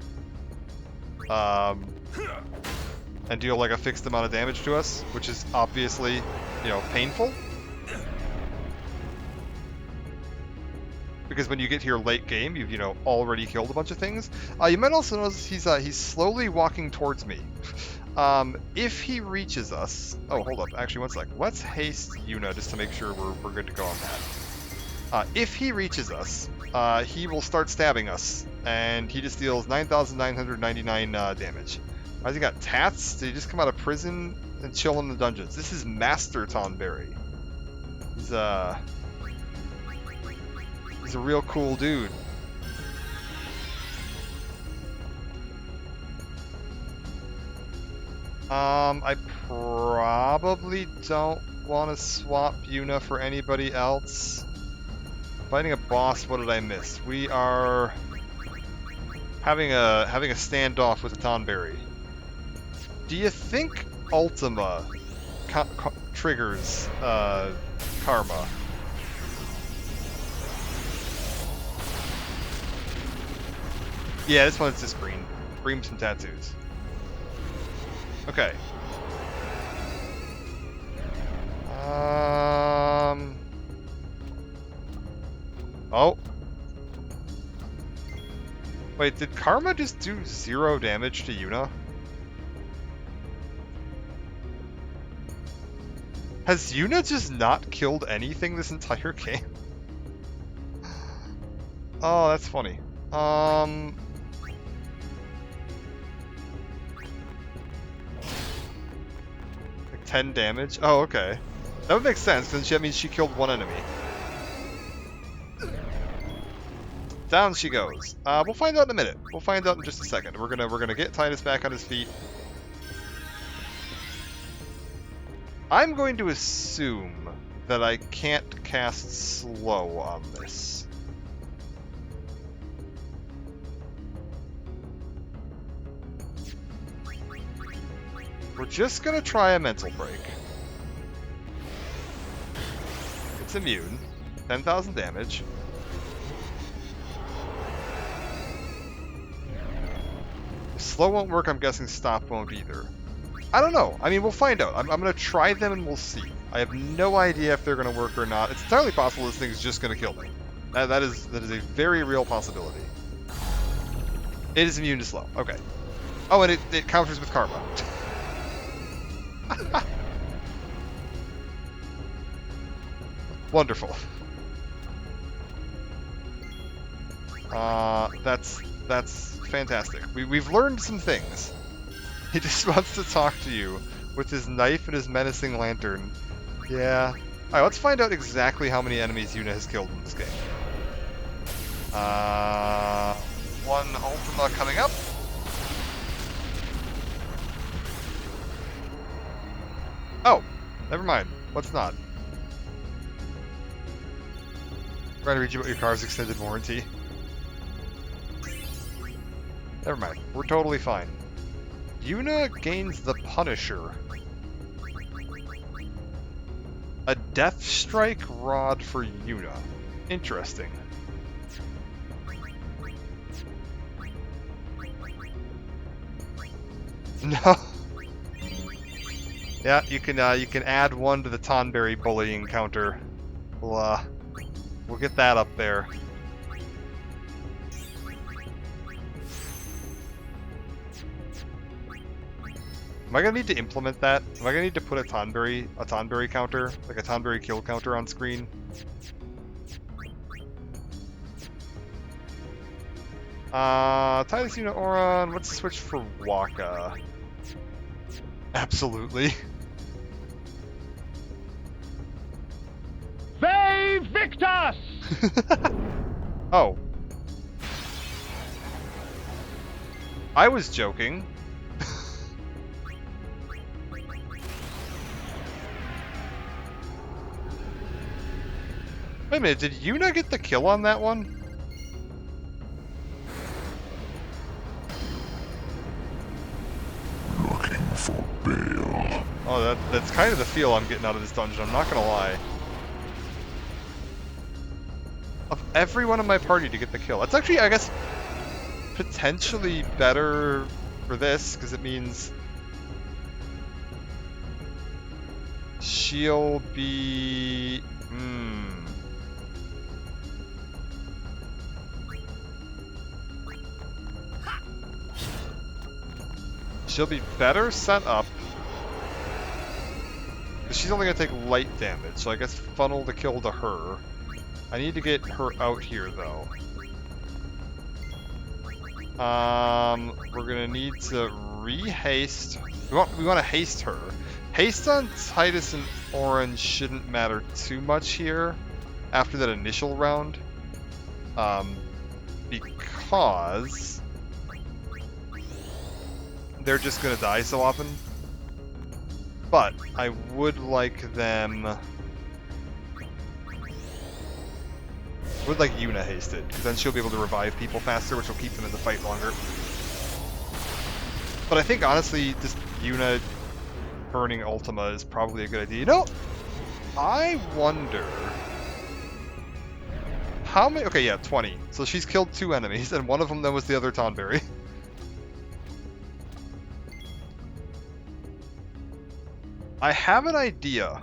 And deal, like, a fixed amount of damage to us, which is obviously, you know, painful. Because when you get here late game, you've, you know, already killed a bunch of things. You might also notice he's slowly walking towards me. If he reaches us... Oh, hold up. Actually, one sec. Let's haste Yuna just to make sure we're good to go on that. If he reaches us, he will start stabbing us. And he just deals 9,999 damage. Has he got tats? Did he just come out of prison and chill in the dungeons? This is Master Tonberry. He's a real cool dude. I probably don't want to swap Yuna for anybody else. Fighting a boss, what did I miss? We are having a standoff with the Tonberry. Do you think Ultima triggers Karma? Yeah, this one's just green. Green some tattoos. Okay. Oh. Wait, did Karma just do 0 damage to Yuna? Has Yuna just not killed anything this entire game? Oh, that's funny. Like 10 damage? Oh, okay. That would make sense, because that means she killed one enemy. Down she goes. We'll find out in a minute. We'll find out in just a second. We're gonna get Tidus back on his feet. I'm going to assume that I can't cast slow on this. We're just gonna try a mental break. It's immune. 10,000 damage. If slow won't work, I'm guessing stop won't either. I don't know. I mean, we'll find out. I'm gonna try them and we'll see. I have no idea if they're gonna work or not. It's entirely possible this thing's just gonna kill me. That is a very real possibility. It is immune to slow. Okay. Oh, and it counters with Karma. Wonderful. That's fantastic. We've learned some things. He just wants to talk to you with his knife and his menacing lantern. Yeah. Alright, let's find out exactly how many enemies Yuna has killed in this game. One Ultima coming up. Oh, never mind. Let's not. Trying to read you about your car's extended warranty. Never mind. We're totally fine. Yuna gains the Punisher. A Death Strike rod for Yuna. Interesting. No. Yeah, you can add one to the Tonberry bullying counter. We'll get that up there. Am I gonna need to implement that? Am I gonna need to put a Tonberry counter, like a Tonberry kill counter on screen? Tidus, Yuna, Auron. Let's switch for Wakka. Absolutely. They Victus! Oh. I was joking. Wait a minute, did Yuna get the kill on that one? Oh, that's kind of the feel I'm getting out of this dungeon, I'm not gonna lie. Of everyone in my party to get the kill. That's actually, I guess, potentially better for this, because it means she'll be... She'll be better set up. Because she's only going to take light damage, so I guess funnel the kill to her. I need to get her out here, though. We're going to need to re-haste. We want to haste her. Haste on Tidus and Auron shouldn't matter too much here after that initial round. Because they're just going to die so often. But I would like them... I would like Yuna hasted, because then she'll be able to revive people faster, which will keep them in the fight longer. But I think, honestly, just Yuna burning Ultima is probably a good idea. You know, I wonder... How many... Okay, yeah, 20. So she's killed 2 enemies, and one of them then was the other Tonberry. I have an idea.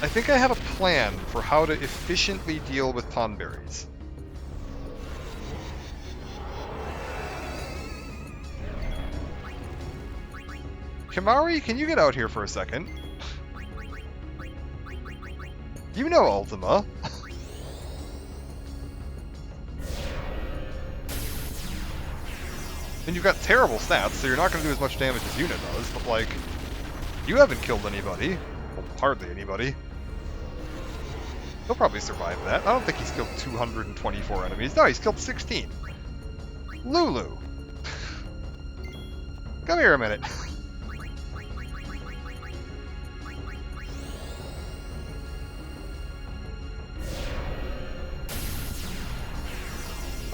I think I have a plan for how to efficiently deal with Tonberries. Kimahri, can you get out here for a second? You know Ultima. And you've got terrible stats, so you're not going to do as much damage as Yuna does, but like, you haven't killed anybody. Well, hardly anybody. He'll probably survive that. I don't think he's killed 224 enemies. No, he's killed 16. Lulu. Come here a minute.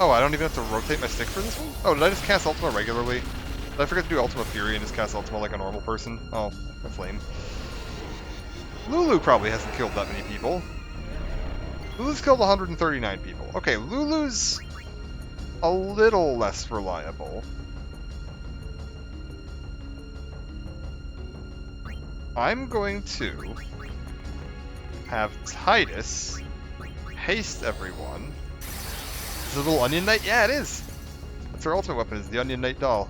Oh, I don't even have to rotate my stick for this one? Oh, did I just cast Ultima regularly? Did I forget to do Ultima Fury and just cast Ultima like a normal person? Oh, that's lame. Lulu probably hasn't killed that many people. Lulu's killed 139 people. Okay, Lulu's a little less reliable. I'm going to have Tidus haste everyone. Is it a little Onion Knight? Yeah, it is! That's her ultimate weapon, is the Onion Knight doll.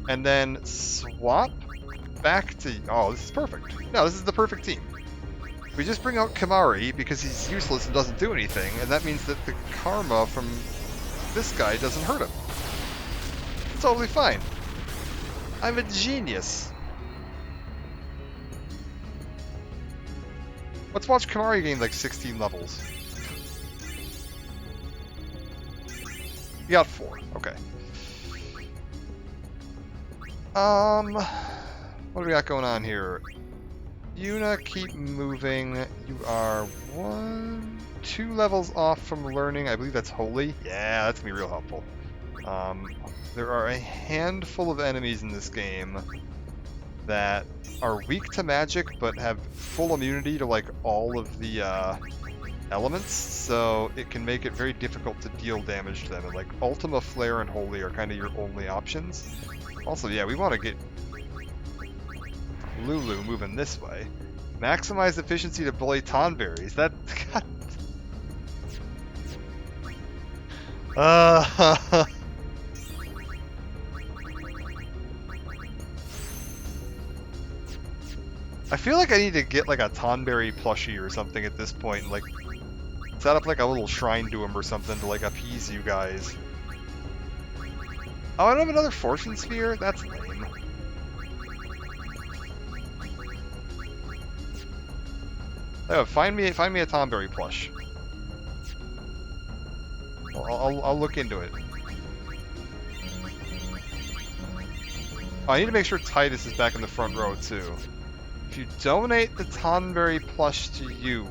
And then swap back to... Oh, this is perfect. No, this is the perfect team. We just bring out Kimahri because he's useless and doesn't do anything, and that means that the karma from this guy doesn't hurt him. It's totally fine. I'm a genius. Let's watch Kimahri gain like 16 levels. You got 4. Okay. What do we got going on here? Yuna, keep moving. You are 2 levels off from learning. I believe that's Holy. Yeah, that's gonna be real helpful. There are a handful of enemies in this game that are weak to magic, but have full immunity to like all of the elements, so it can make it very difficult to deal damage to them. And like Ultima, Flare, and Holy are kind of your only options. Also, yeah, we want to get Lulu moving this way. Maximize efficiency to bully Tonberries. That... God. I feel like I need to get like a Tonberry plushie or something at this point, and like set up like a little shrine to him or something to like appease you guys. Oh, I don't have another fortune sphere? That's lame. Oh, find me a Tonberry plush. I'll look into it. Oh, I need to make sure Tidus is back in the front row too. If you donate the Tonberry plush to you,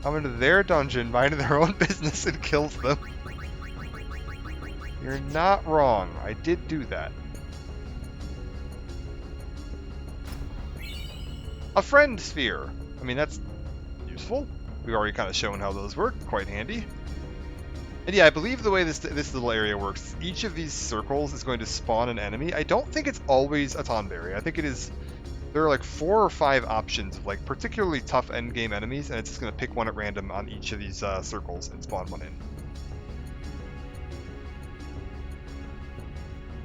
come into their dungeon, minding their own business, and kills them. You're not wrong. I did do that. A friend sphere. I mean, that's useful. We've already kind of shown how those work. Quite handy. And yeah, I believe the way this little area works, each of these circles is going to spawn an enemy. I don't think it's always a Tonberry. I think it is... There are like 4 or 5 options of like particularly tough endgame enemies, and it's just going to pick one at random on each of these circles and spawn one in.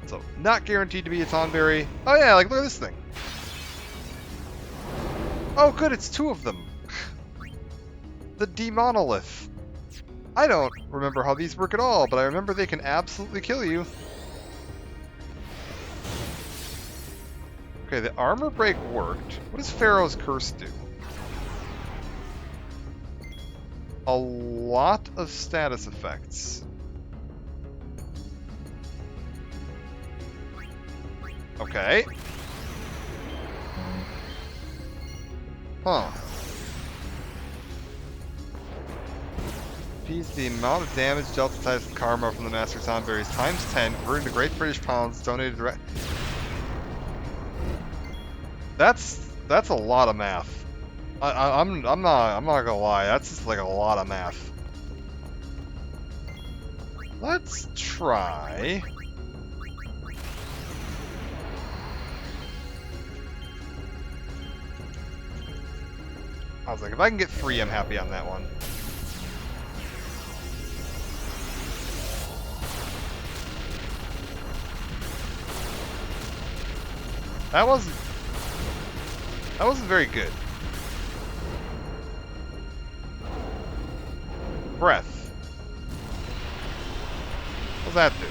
So, not guaranteed to be a Tonberry. Oh yeah, like look at this thing. Oh good, it's 2 of them. The Demonolith. I don't remember how these work at all, but I remember they can absolutely kill you. Okay, the armor break worked. What does Pharaoh's Curse do? A lot of status effects. Okay. Huh. The amount of damage dealt to types of karma from the Master Tonberries times 10, converting to Great British Pounds, donated direct. That's a lot of math. I'm not gonna lie. That's just like a lot of math. Let's try. I was like, if I can get 3, I'm happy on that one. That wasn't very good. Breath. What's that do?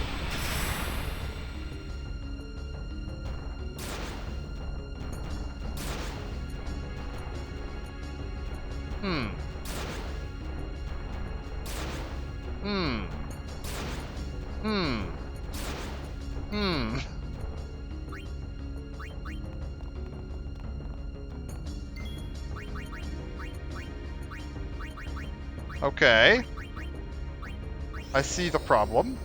Okay. I see the problem.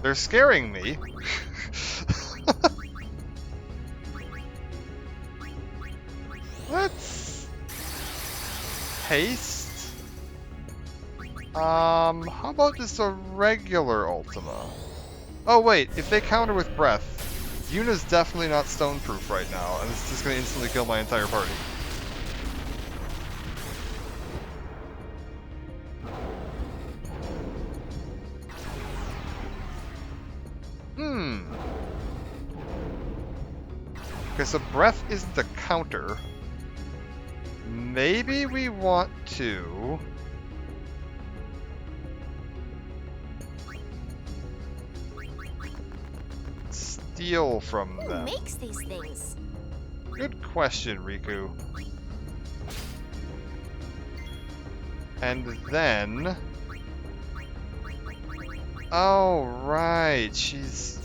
They're scaring me. Let's haste. How about just a regular Ultima? Oh wait, if they counter with breath, Yuna's definitely not stone-proof right now, and it's just going to instantly kill my entire party. Okay, so breath isn't a counter. Maybe we want to... steal from them. Who makes these things? Good question, Riku. And then... Oh, right, she's...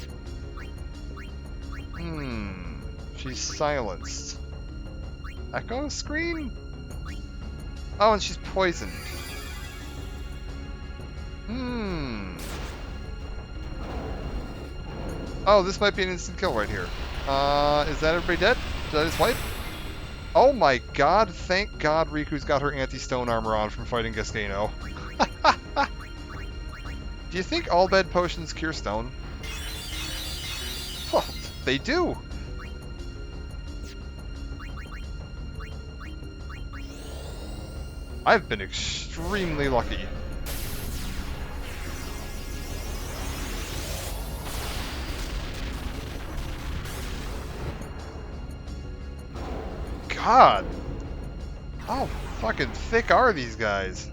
She's silenced. Echo screen? Oh, and she's poisoned. Oh, this might be an instant kill right here. Is that everybody dead? Did I just wipe? Oh my god, thank god Riku's got her anti-stone armor on from fighting Gascano. Do you think all bed potions cure stone? Well, they do! I've been extremely lucky. God! How fucking thick are these guys?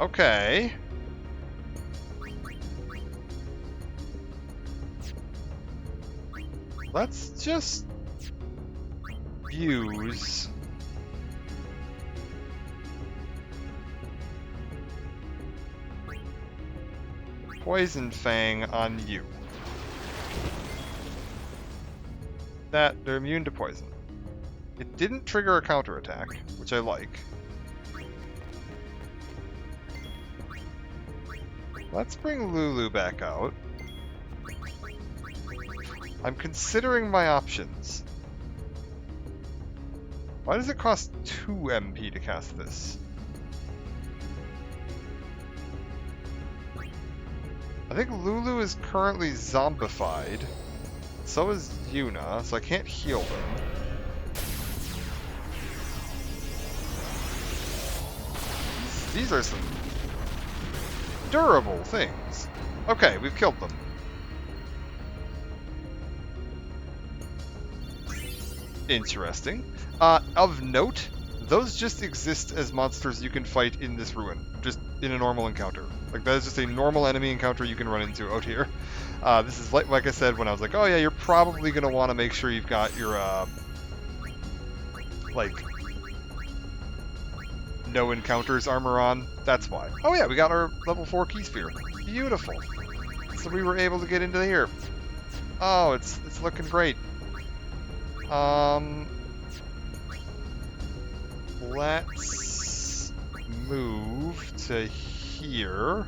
Okay. Let's just use... Poison Fang on you. That, they're immune to poison. It didn't trigger a counterattack, which I like. Let's bring Lulu back out. I'm considering my options. Why does it cost 2 MP to cast this? I think Lulu is currently zombified. So is Yuna, so I can't heal them. These are some durable things. Okay, we've killed them. Interesting. Of note, those just exist as monsters you can fight in this ruin, just in a normal encounter. Like, that is just a normal enemy encounter you can run into out here. This is like I said when I was like, oh yeah, you're probably going to want to make sure you've got your, like, no encounters armor on. That's why. Oh yeah, we got our level 4 key sphere. Beautiful. So we were able to get into here. Oh, it's looking great. Let's move to here.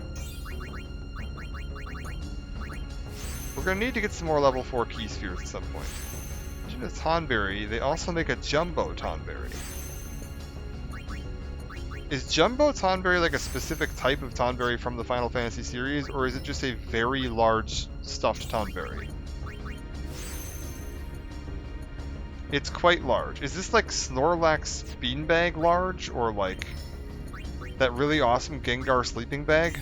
We're gonna need to get some more level 4 key spheres at some point. Mention a Tonberry, they also make a Jumbo Tonberry. Is Jumbo Tonberry like a specific type of Tonberry from the Final Fantasy series, or is it just a very large stuffed Tonberry? It's quite large. Is this like Snorlax beanbag large, or like that really awesome Gengar sleeping bag?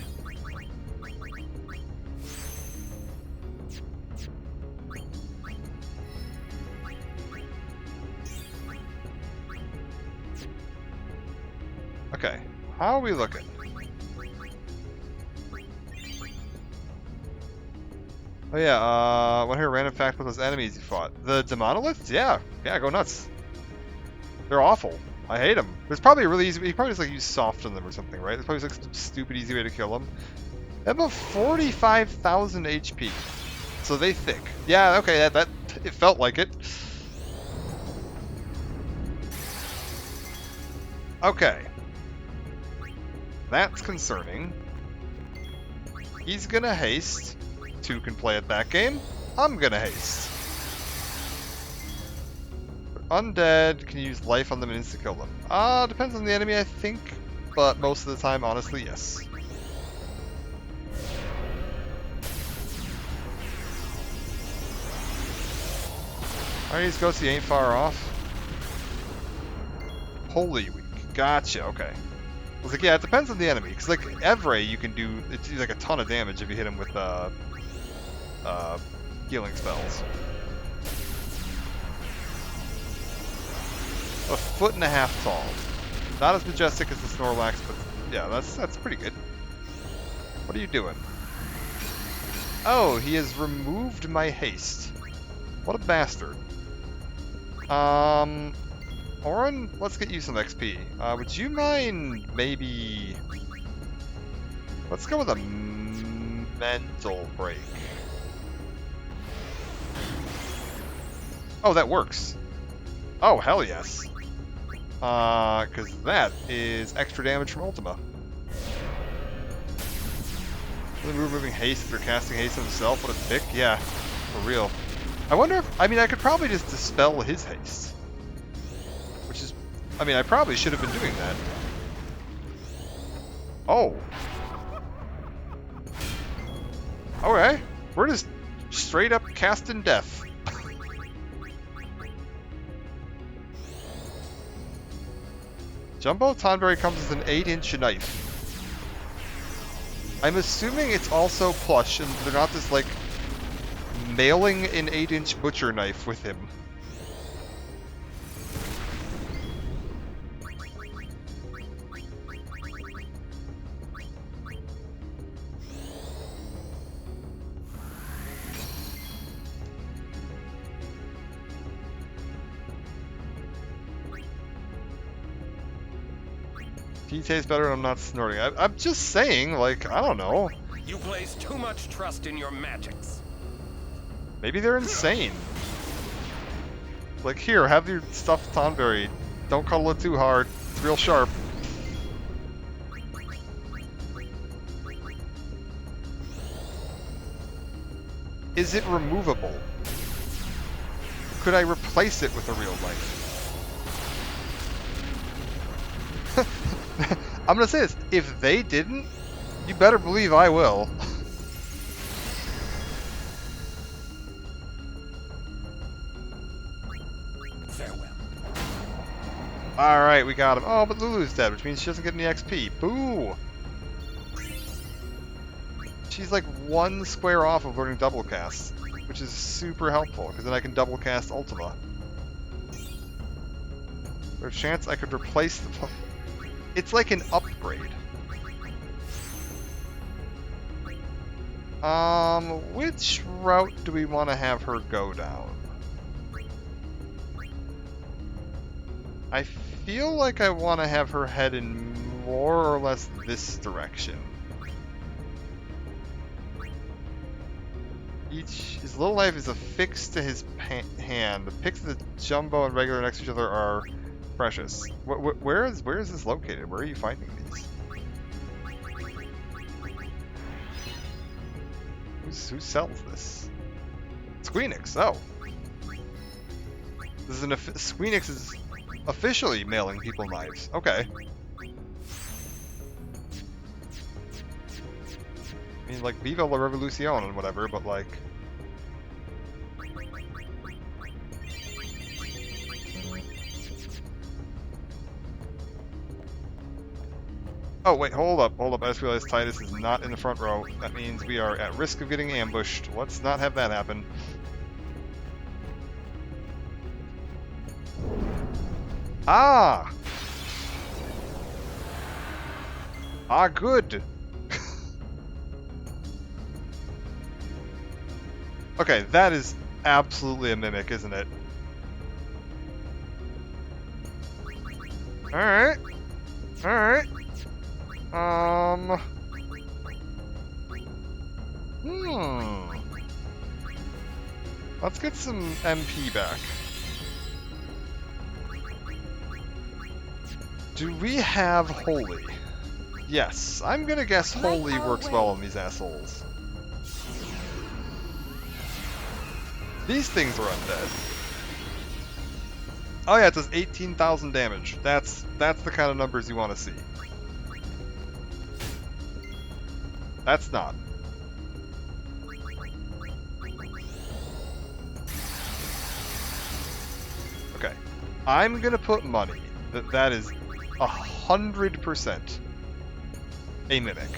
Okay, how are we looking? Oh yeah, want to hear a random fact about those enemies you fought? The Demonoliths? Yeah, go nuts. They're awful. I hate them. There's probably a really easy, you probably just like use soft on them or something, right? There's probably like some stupid easy way to kill them. They have about 45,000 HP. So they thick. Yeah, okay, that it felt like it. Okay. That's concerning. He's gonna haste. 2 can play at that game. I'm gonna haste. Undead can use life on them and insta-kill them. Depends on the enemy, I think. But most of the time, honestly, yes. Alright, he's Ghosty ain't far off. Holy weak. Gotcha, okay. I was like, yeah, it depends on the enemy. Because, like, Evray, you can do, it's like a ton of damage if you hit him with, healing spells. A 1.5 feet tall. Not as majestic as the Snorlax, but yeah, that's pretty good. What are you doing? Oh, he has removed my haste. What a bastard. Auron, let's get you some XP. Would you mind maybe... Let's go with a mental break. Oh, that works. Oh, hell yes. Because that is extra damage from Ultima. Really removing haste if they're casting haste on himself. What a pick. Yeah, for real. I wonder if... I mean, I could probably just dispel his haste. Which is... I mean, I probably should have been doing that. Oh. Okay. We're just straight up casting death. Jumbo Tonberry comes with an 8-inch knife. I'm assuming it's also plush, and they're not just, like, mailing an 8-inch butcher knife with him. He tastes better and I'm not snorting. I'm just saying, like, I don't know. You place too much trust in your magics. Maybe they're insane. Like, here, have your stuffed Tonberry. Don't cuddle it too hard. It's real sharp. Is it removable? Could I replace it with a real life? I'm gonna say this. If they didn't, you better believe I will. Farewell. Alright, we got him. Oh, but Lulu's dead, which means she doesn't get any XP. Boo! She's like one square off of learning double cast, which is super helpful, because then I can double cast Ultima. There's a chance I could replace the... It's like an upgrade. Which route do we want to have her go down? I feel like I want to have her head in more or less this direction. His little knife is affixed to his hand. The pics of the jumbo and regular next to each other are precious. Where is this located? Where are you finding these? Who sells this? Squeenix. Oh, this is Squeenix is officially mailing people knives. Okay. I mean, like, Viva la Revolucion and whatever, but like... Oh, wait, hold up. I just realized Titus is not in the front row. That means we are at risk of getting ambushed. Let's not have that happen. Ah! Ah, good! Okay, that is absolutely a mimic, isn't it? Alright. Alright. Let's get some MP back. Do we have Holy? Yes, I'm gonna guess Holy works well on these assholes. These things are undead. Oh yeah, it does 18,000 damage. That's the kind of numbers you want to see. That's not. Okay. I'm gonna put money that is 100% a mimic.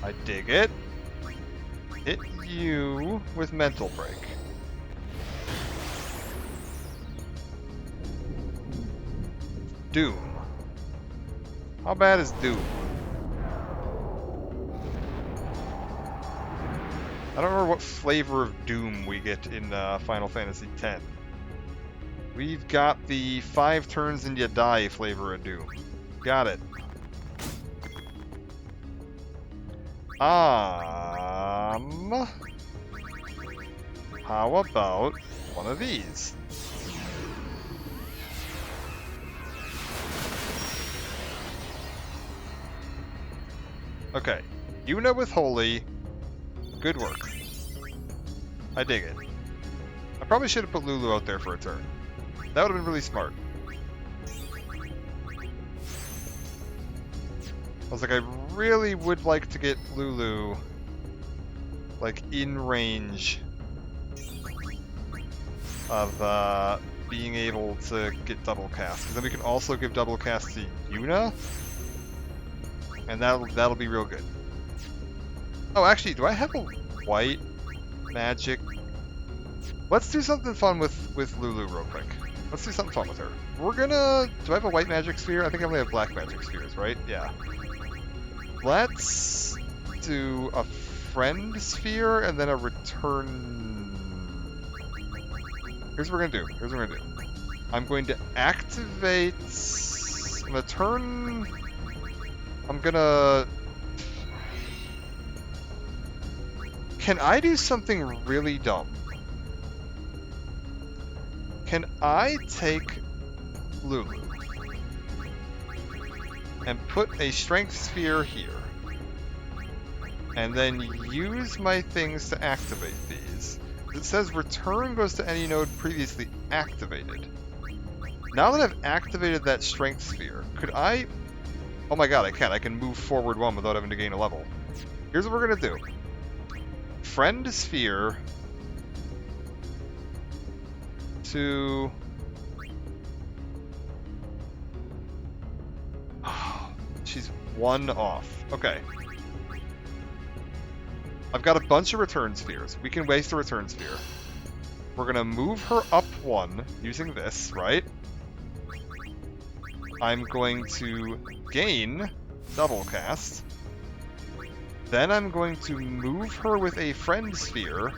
I dig it. Hit you with Mental Break. Doom. How bad is Doom? I don't remember what flavor of Doom we get in Final Fantasy X. We've got the 5 turns and you die flavor of Doom. Got it. How about one of these? Okay, Yuna with Holy, good work. I dig it. I probably should have put Lulu out there for a turn. That would have been really smart. I was like, I really would like to get Lulu, like, in range of being able to get double cast. Because then we can also give double cast to Yuna, and that'll be real good. Oh, actually, do I have a white magic? Let's do something fun with Lulu real quick. Let's do something fun with her. We're gonna... Do I have a white magic sphere? I think I only have black magic spheres, right? Yeah. Let's do a friend sphere and then a return... Here's what we're gonna do. I'm going to activate... I'm gonna turn... I'm gonna... Can I do something really dumb? Can I take Lulu and put a strength sphere here, and then use my things to activate these? It says return goes to any node previously activated. Now that I've activated that strength sphere, could I... Oh my god, I can. I can move forward one without having to gain a level. Here's what we're gonna do. Friend sphere to... She's one off. Okay. I've got a bunch of return spheres. We can waste a return sphere. We're gonna move her up one using this, right? I'm going to gain double cast. Then I'm going to move her with a friend sphere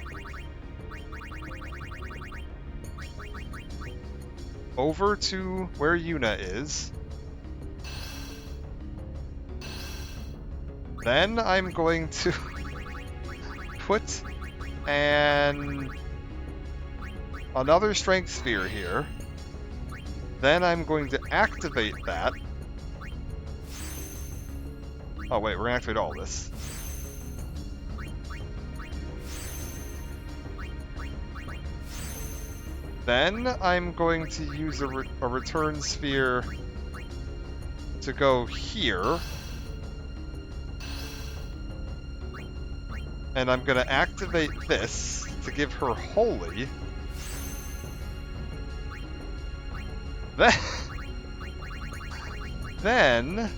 over to where Yuna is. Then I'm going to put another strength sphere here. Then I'm going to activate that. Oh wait, we're gonna activate all this. Then I'm going to use a return sphere to go here. And I'm going to activate this to give her Holy. Then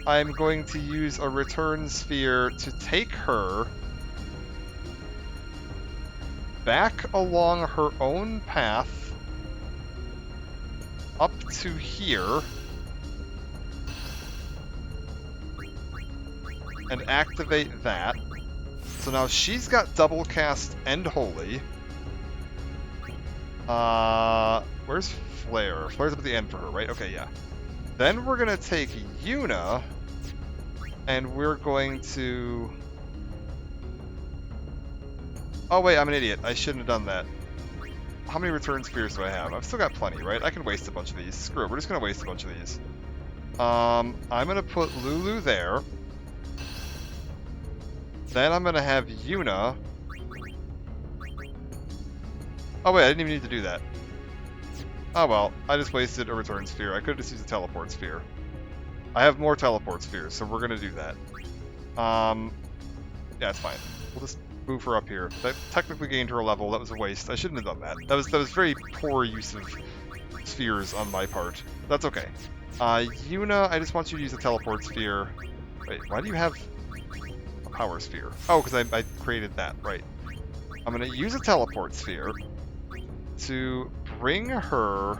I'm going to use a return sphere to take her back along her own path up to here and activate that. So now she's got double cast and Holy. Where's Flare? Flare's up at the end for her, right? Okay, yeah. Then we're gonna take Yuna and we're going to... Oh wait, I'm an idiot. I shouldn't have done that. How many return spheres do I have? I've still got plenty, right? I can waste a bunch of these. Screw it, we're just gonna waste a bunch of these. I'm gonna put Lulu there. Then I'm gonna have Yuna. Oh wait, I didn't even need to do that. Oh well, I just wasted a return sphere. I could have just used a teleport sphere. I have more teleport spheres, so we're gonna do that. Yeah, it's fine. We'll just move her up here. That technically gained her a level. That was a waste. I shouldn't have done that. That was very poor use of spheres on my part. That's okay. Yuna, I just want you to use a teleport sphere. Wait, why do you have a power sphere? Oh, because I created that, right. I'm going to use a teleport sphere to bring her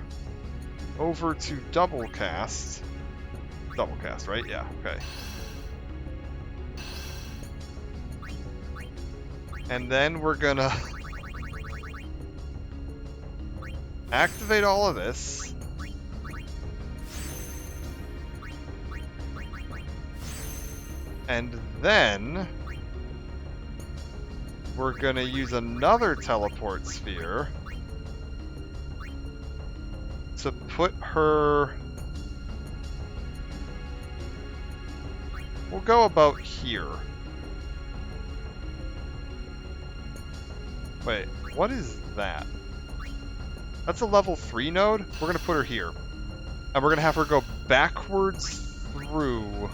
over to double cast. Double cast, right? Yeah, okay. And then we're gonna activate all of this. And then we're gonna use another teleport sphere to put her... We'll go about here. Wait, what is that? That's a level 3 node? We're gonna put her here. And we're gonna have her go backwards through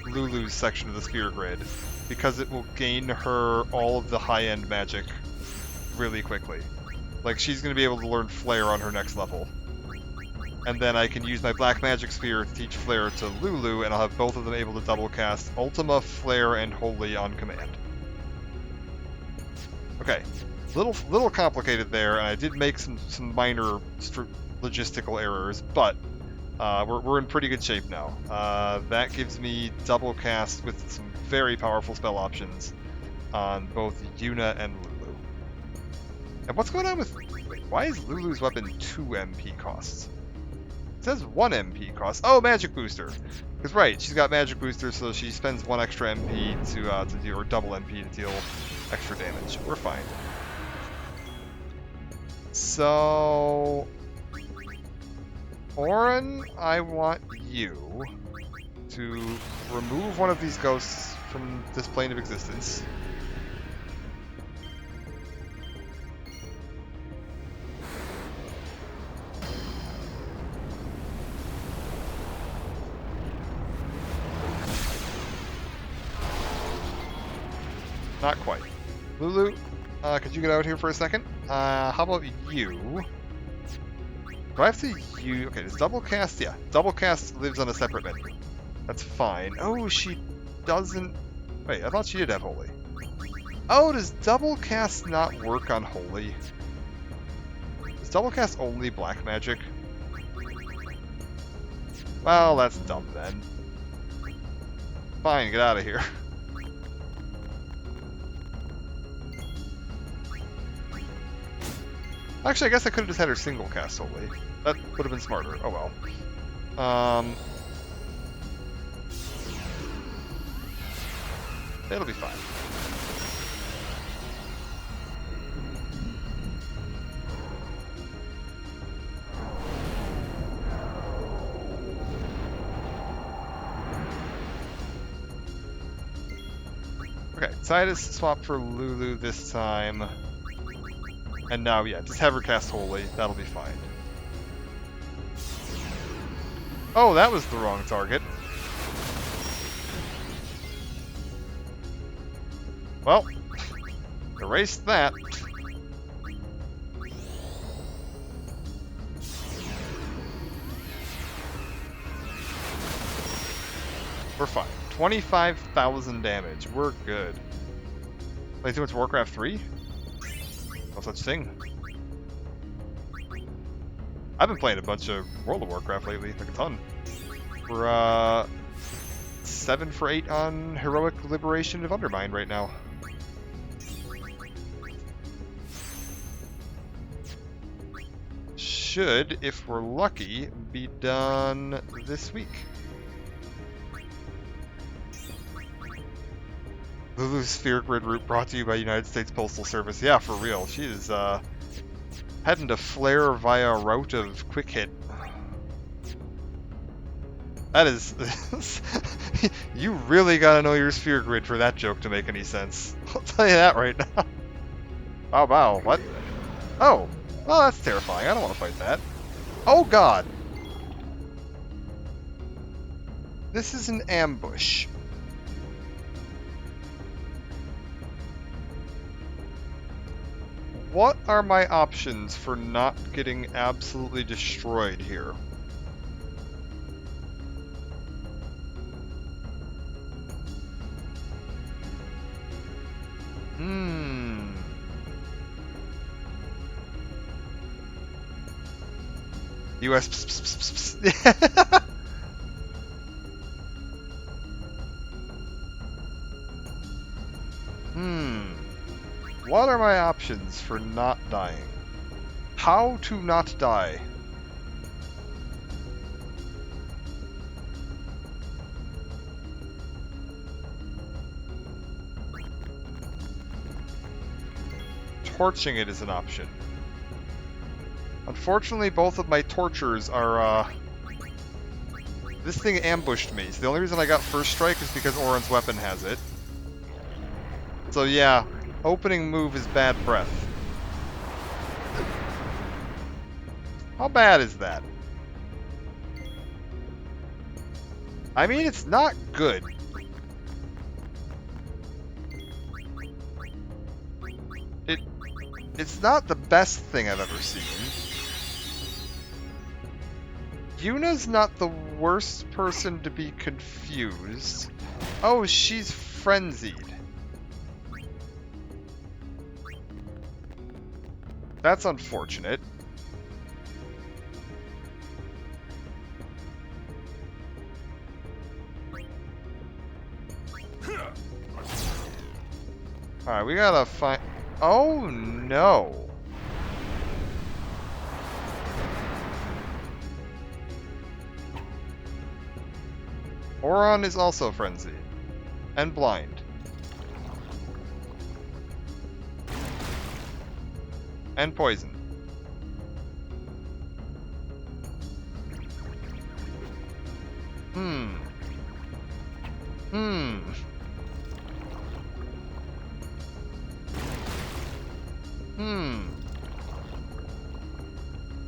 Lulu's section of the sphere grid, because it will gain her all of the high-end magic really quickly. Like, she's gonna be able to learn Flare on her next level. And then I can use my Black Magic Sphere to teach Flare to Lulu, and I'll have both of them able to double cast Ultima, Flare, and Holy on command. Okay, little complicated there, and I did make some minor logistical errors, but we're in pretty good shape now. That gives me double cast with some very powerful spell options. on both Yuna and Lulu. And what's going on with... Why is Lulu's weapon 2 MP costs? It says 1 MP cost. Oh, magic booster. Because right, she's got magic booster, so she spends 1 extra MP to deal, or double MP to deal extra damage. We're fine. So, Auron, I want you to remove one of these ghosts from this plane of existence. Not quite. Lulu, could you get out here for a second? How about you? Do I have to use... Okay, does double cast? Yeah, double cast lives on a separate menu. That's fine. Oh, she doesn't... Wait, I thought she did have Holy. Oh, does double cast not work on Holy? Is double cast only black magic? Well, that's dumb then. Fine, get out of here. Actually, I guess I could have just had her single cast Holy. That would have been smarter. Oh well. It'll be fine. Okay, Tidus swapped for Lulu this time. And now, yeah, just have her cast Holy. That'll be fine. Oh, that was the wrong target. Well, erase that. We're fine. 25,000 damage. We're good. Play too much Warcraft 3? No such thing. I've been playing a bunch of World of Warcraft lately, like a ton. We're 7 for 8 on Heroic Liberation of Undermine right now. Should, if we're lucky, be done this week. Lulu's Sphere Grid route brought to you by United States Postal Service. Yeah, for real. She is heading to Flare via route of Quick Hit. That is... You really gotta know your Sphere Grid for that joke to make any sense. I'll tell you that right now. Wow, wow, what? Oh, well, that's terrifying. I don't want to fight that. Oh, God. This is an ambush. What are my options for not getting absolutely destroyed here? US. What are my options for not dying? How to not die? Torching it is an option. Unfortunately, both of my tortures are, This thing ambushed me, so the only reason I got first strike is because Auron's weapon has it. So yeah, opening move is bad breath. How bad is that? I mean, it's not good. It's not the best thing I've ever seen. Yuna's not the worst person to be confused. Oh, she's frenzied. That's unfortunate. Alright, we gotta find... Oh, no. Auron is also frenzied. And blind. And poison.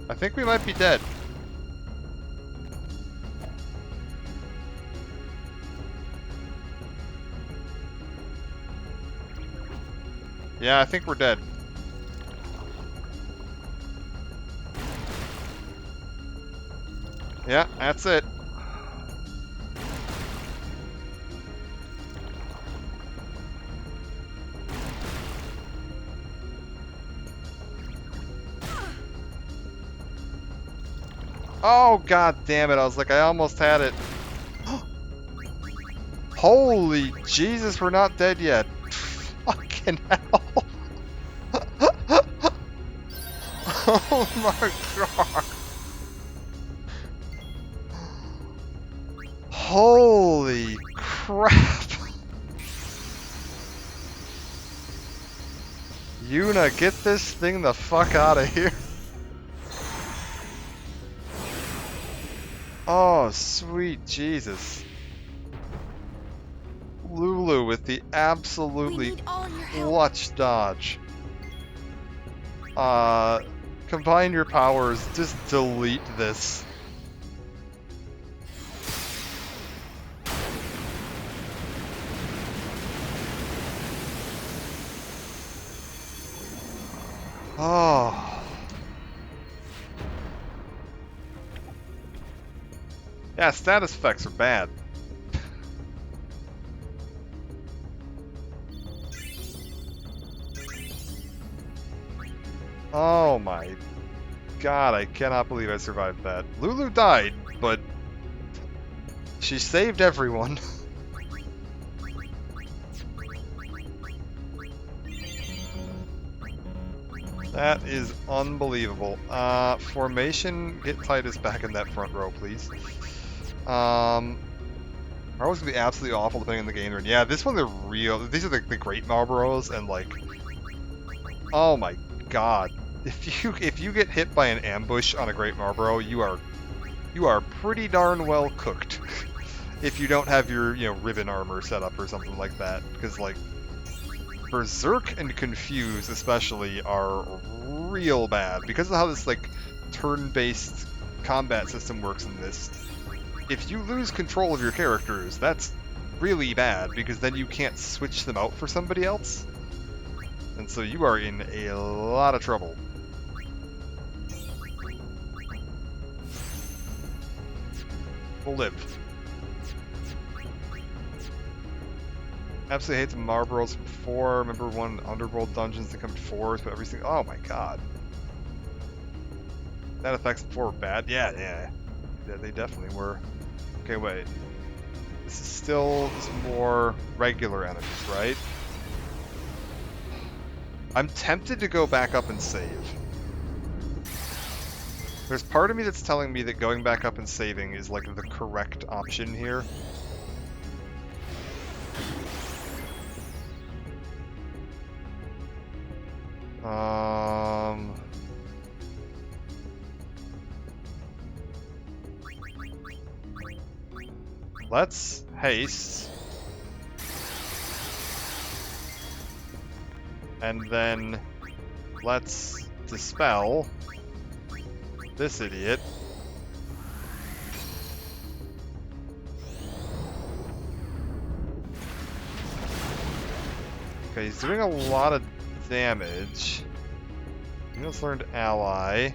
I think we might be dead. Yeah, I think we're dead. Yeah, that's it. Oh, god damn it. I was like, I almost had it. Holy Jesus, we're not dead yet. Fucking hell. Oh my god. Holy crap. Yuna, get this thing the fuck out of here. Oh, sweet Jesus. Lulu with the absolutely clutch dodge. Combine your powers, just delete this. Oh. Yeah, status effects are bad. Oh my god, I cannot believe I survived that. Lulu died, but she saved everyone. That is unbelievable. Formation, get Titus back in that front row, please. Marlboros gonna be absolutely awful depending on the game. Yeah, this one these are the great Marlboros, and like, oh my god, if you get hit by an ambush on a great Marlboro, you are pretty darn well cooked. If you don't have your ribbon armor set up or something like that, because like Berserk and Confuse especially are real bad because of how this like turn-based combat system works in this. If you lose control of your characters, that's really bad, because then you can't switch them out for somebody else. And so you are in a lot of trouble. We'll live. Absolutely hate the Marlboros from 4. Remember one Underworld Dungeons that come to 4s, but everything. Oh my god. That effects before were bad? Yeah, they definitely were. Okay, wait. This is still just more regular enemies, right? I'm tempted to go back up and save. There's part of me that's telling me that going back up and saving is like the correct option here. Let's haste. And then let's dispel this idiot. Okay, he's doing a lot of damage. He just learned ally.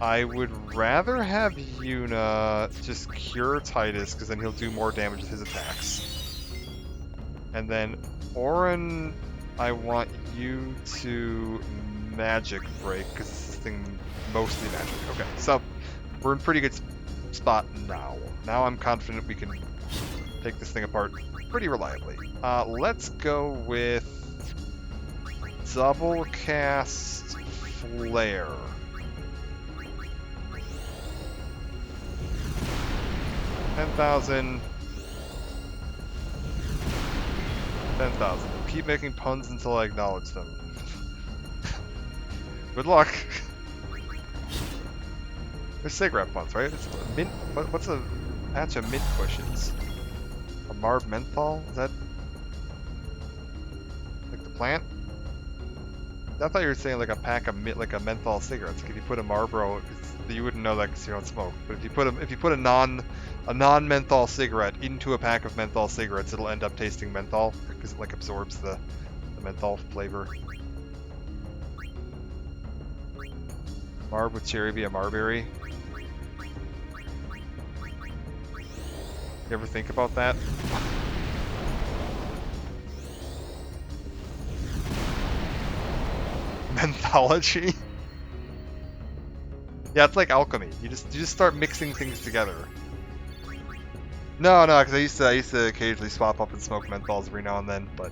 I would rather have Yuna just cure Titus, because then he'll do more damage with his attacks. And then Auron, I want you to magic break, because this thing mostly magic. Okay, so we're in pretty good spot now. Now I'm confident we can take this thing apart. pretty reliably. Let's go with double cast flare. 10,000. 10,000. Keep making puns until I acknowledge them. Good luck. There's cigarette puns, right? It's mint. What's a patch of mint bushes? A Marb menthol? Is that like the plant? I thought you were saying like a pack of like a menthol cigarettes. Like if you put a Marlboro, you wouldn't know that because you don't smoke. But if you put a non-menthol cigarette into a pack of menthol cigarettes, it'll end up tasting menthol because it like absorbs the menthol flavor. Marb with cherry be a Marberry. You ever think about that? Menthology? Yeah, it's like alchemy. You just start mixing things together. No, because I used to occasionally swap up and smoke menthols every now and then, but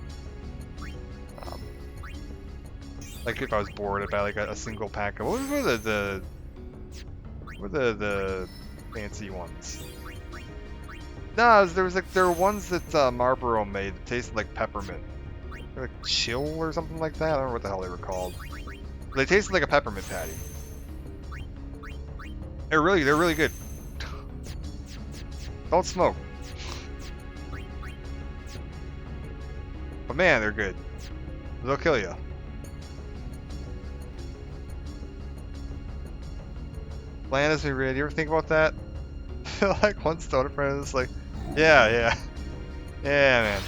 like if I was bored, I'd buy like a single pack of what were the fancy ones? No, there were ones that Marlboro made that tasted like peppermint. They're like chill or something like that. I don't know what the hell they were called. They tasted like a peppermint patty. They're really good. Don't smoke. But man, they're good. They'll kill you. Plan is ready. You ever think about that? I feel like one stoner friend is like, yeah, man,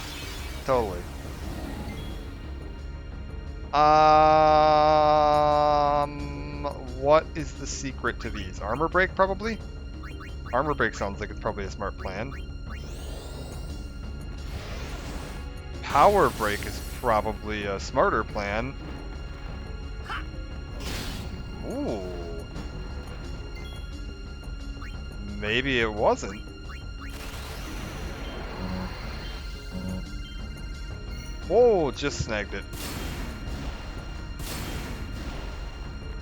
totally. What is the secret to these? Armor break, probably? Armor break sounds like it's probably a smart plan. Power break is probably a smarter plan. Ooh. Maybe it wasn't. Whoa, just snagged it.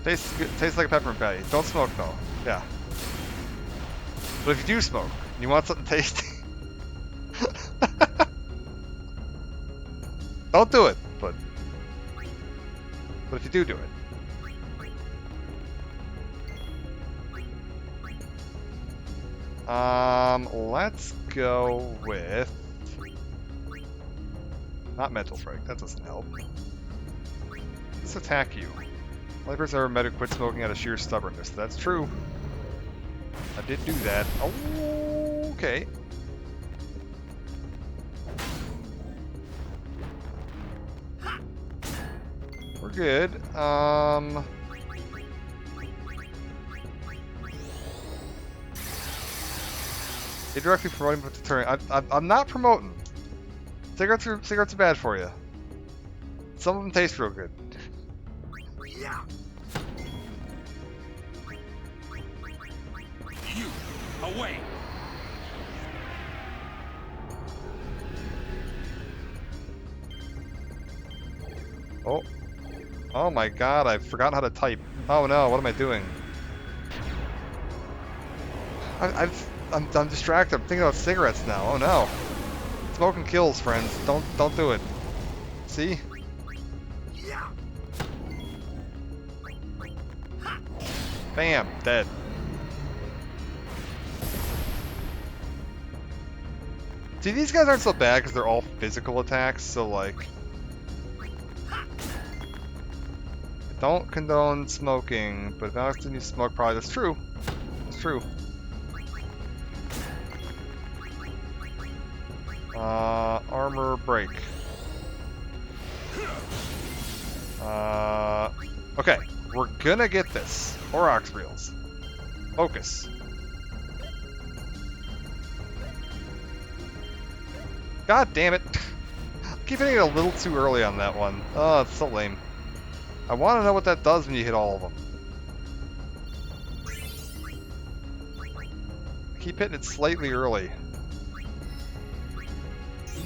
Tastes like a peppermint patty. Don't smoke though. Yeah. But if you do smoke, and you want something tasty, don't do it. But if you do it. Let's go with not mental break. That doesn't help. Let's attack you. Only person I ever met who quit smoking out of sheer stubbornness. That's true. I did do that. Oh, okay. We're good. You're directly promoting but deterring. I'm not promoting. Cigarettes are bad for you. Some of them taste real good. Yeah. You, away! Oh. Oh my god, I've forgotten how to type. Oh no, what am I doing? I'm distracted. I'm thinking about cigarettes now. Oh no. Smoking kills, friends. Don't do it. See? Yeah. Bam, dead. See, these guys aren't so bad because they're all physical attacks, so like... I don't condone smoking, but if Alex didn't smoke, probably that's true. That's true. Armor break. Okay, we're gonna get this. Aurochs reels. Focus. God damn it. I keep hitting it a little too early on that one. Oh, it's so lame. I want to know what that does when you hit all of them. I keep hitting it slightly early.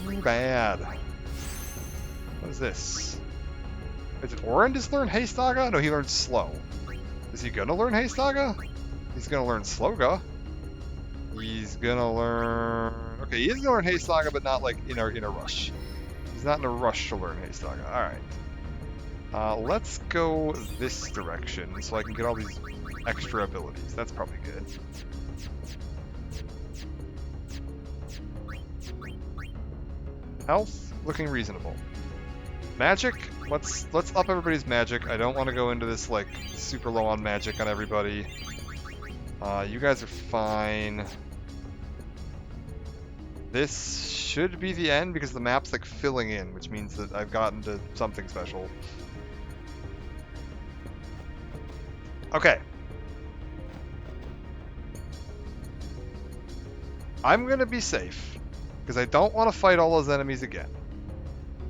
Too bad. What is this? Is it Orin just learn Hastaga? No, he learns Slow. Is he gonna learn Hastaga? He's gonna learn Sloga. He's gonna learn... Okay, he is gonna learn Hastaga, but not like in a rush. He's not in a rush to learn Hastaga. Alright. Let's go this direction so I can get all these extra abilities. That's probably good. Health, looking reasonable. Magic, let's up everybody's magic. I don't want to go into this like super low on magic on everybody. You guys are fine. This should be the end because the map's like filling in, which means that I've gotten to something special. Okay. I'm gonna be safe because I don't want to fight all those enemies again.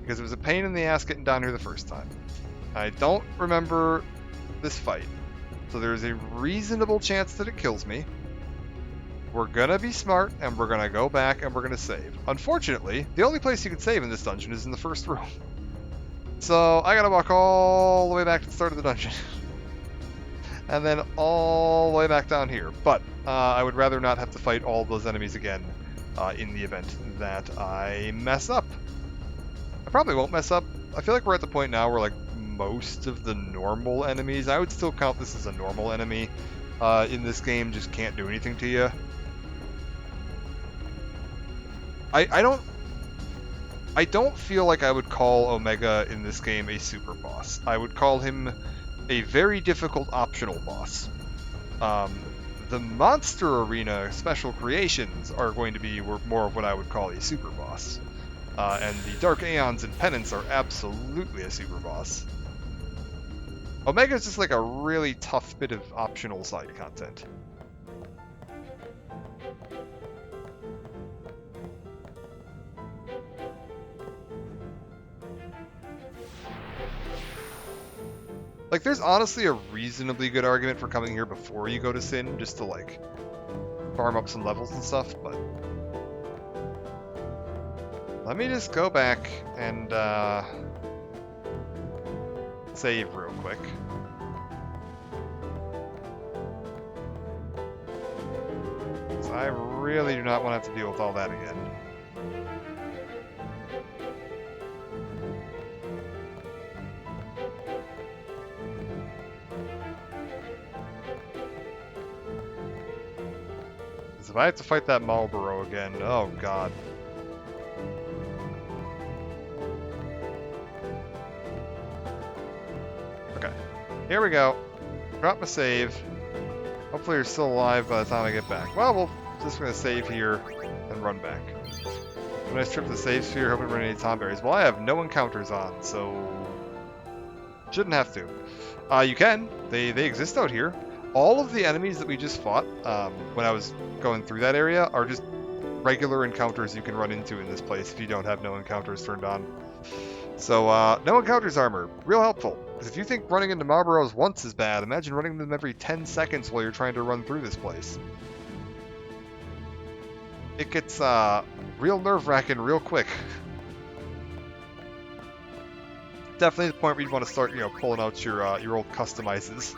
Because it was a pain in the ass getting down here the first time. I don't remember this fight. So there's a reasonable chance that it kills me. We're gonna be smart, and we're gonna go back, and we're gonna save. Unfortunately, the only place you can save in this dungeon is in the first room. So I gotta walk all the way back to the start of the dungeon. And then all the way back down here. But I would rather not have to fight all of those enemies again in the event that I mess up. I probably won't mess up. I feel like we're at the point now where like most of the normal enemies, I would still count this as a normal enemy in this game, just can't do anything to you. I don't feel like I would call Omega in this game a super boss. I would call him a very difficult optional boss. The Monster Arena special creations are going to be more of what I would call a super boss. And the Dark Aeons and Penance are absolutely a super boss. Omega is just like a really tough bit of optional side content. Like, there's honestly a reasonably good argument for coming here before you go to Sin, just to, like, farm up some levels and stuff, but... Let me just go back and, save real quick. So I really do not want to have to deal with all that again. If I have to fight that Marlboro again, oh god. Okay, here we go. Drop my save. Hopefully you're still alive by the time I get back. Well, we're just going to save here and run back. When I strip the save sphere, hoping to run any tomberries. Well, I have no encounters on, so... Shouldn't have to. You can. They exist out here. All of the enemies that we just fought when I was going through that area are just regular encounters you can run into in this place if you don't have no encounters turned on. So, no encounters armor. Real helpful. Because if you think running into Marlboros once is bad, imagine running them every 10 seconds while you're trying to run through this place. It gets real nerve-wracking real quick. Definitely the point where you want to start, pulling out your old customizes.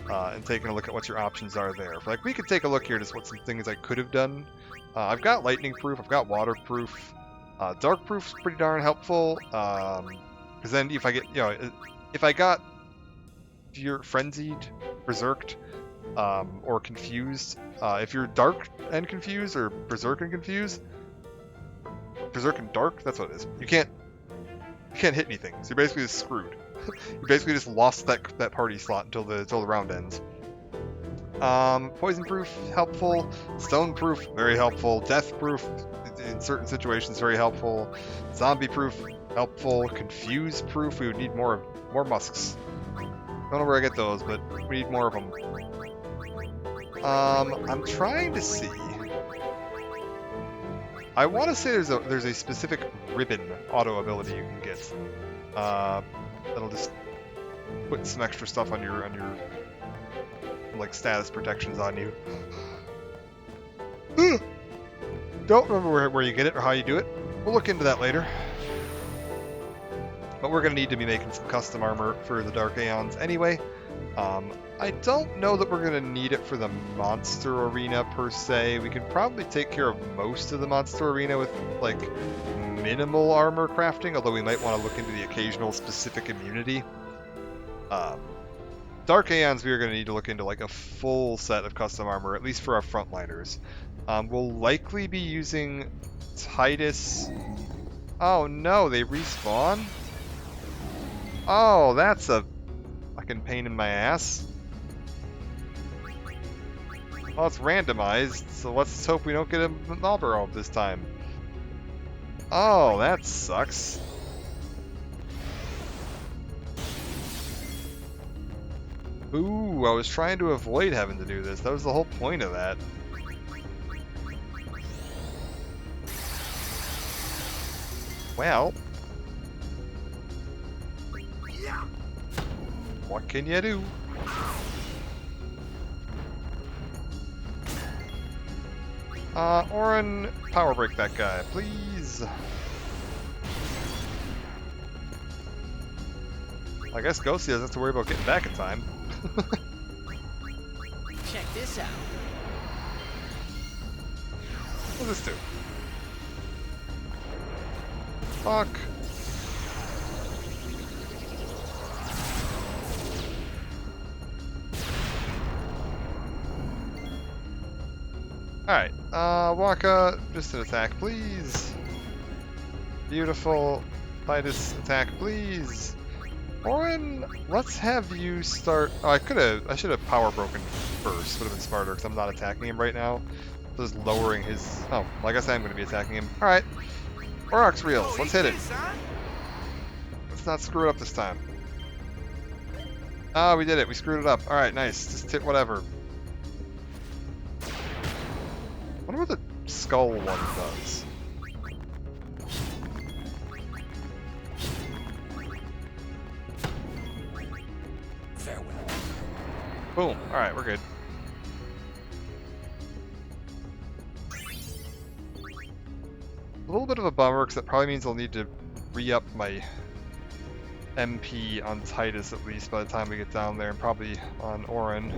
And taking a look at what your options are there. Like, we could take a look here just what some things I could have done. I've got lightning proof, I've got waterproof. Dark proof's pretty darn helpful. Because then if I get, if I got frenzied, berserked, or confused, if you're dark and confused, or berserk and confused, berserk and dark, that's what it is. You can't hit anything, so you're basically just screwed. You basically just lost that party slot until the round ends. Poison proof, helpful. Stone proof, very helpful. Death proof, in certain situations, very helpful. Zombie proof, helpful. Confuse proof, we would need more musks. Don't know where I get those, but we need more of them. I'm trying to see. I want to say there's a specific ribbon auto ability you can get. That'll just put some extra stuff on your like status protections on you. Don't remember where you get it or how you do it. We'll look into that later. But we're going to need to be making some custom armor for the Dark Aeons anyway. I don't know that we're going to need it for the monster arena per se. We can probably take care of most of the monster arena with like minimal armor crafting, although we might want to look into the occasional specific immunity. Dark Aeons, we are going to need to look into like a full set of custom armor, at least for our frontliners. We'll likely be using Titus. Oh no, they respawn? Oh, that's a fucking pain in my ass. Well, it's randomized, so let's hope we don't get a Marlboro this time. Oh, that sucks. Ooh, I was trying to avoid having to do this. That was the whole point of that. Well, what can you do? Orin, power break that guy, please. I guess Ghosty doesn't have to worry about getting back in time. Check this out. What's this do? Fuck. Alright, Waka, just an attack, please. Beautiful. Titus, attack, please. Orin, let's have you start. Oh, I should have power broken first. Would have been smarter because I'm not attacking him right now. Just lowering his. Oh, well, I guess I am going to be attacking him. All right, Aurochs Reels, let's hit it. Let's not screw it up this time. Oh, we did it. We screwed it up. All right, nice. Just hit whatever. I wonder what the skull one does. Farewell. Boom. Alright, we're good. A little bit of a bummer, because that probably means I'll need to re-up my MP on Titus at least by the time we get down there, and probably on Orin.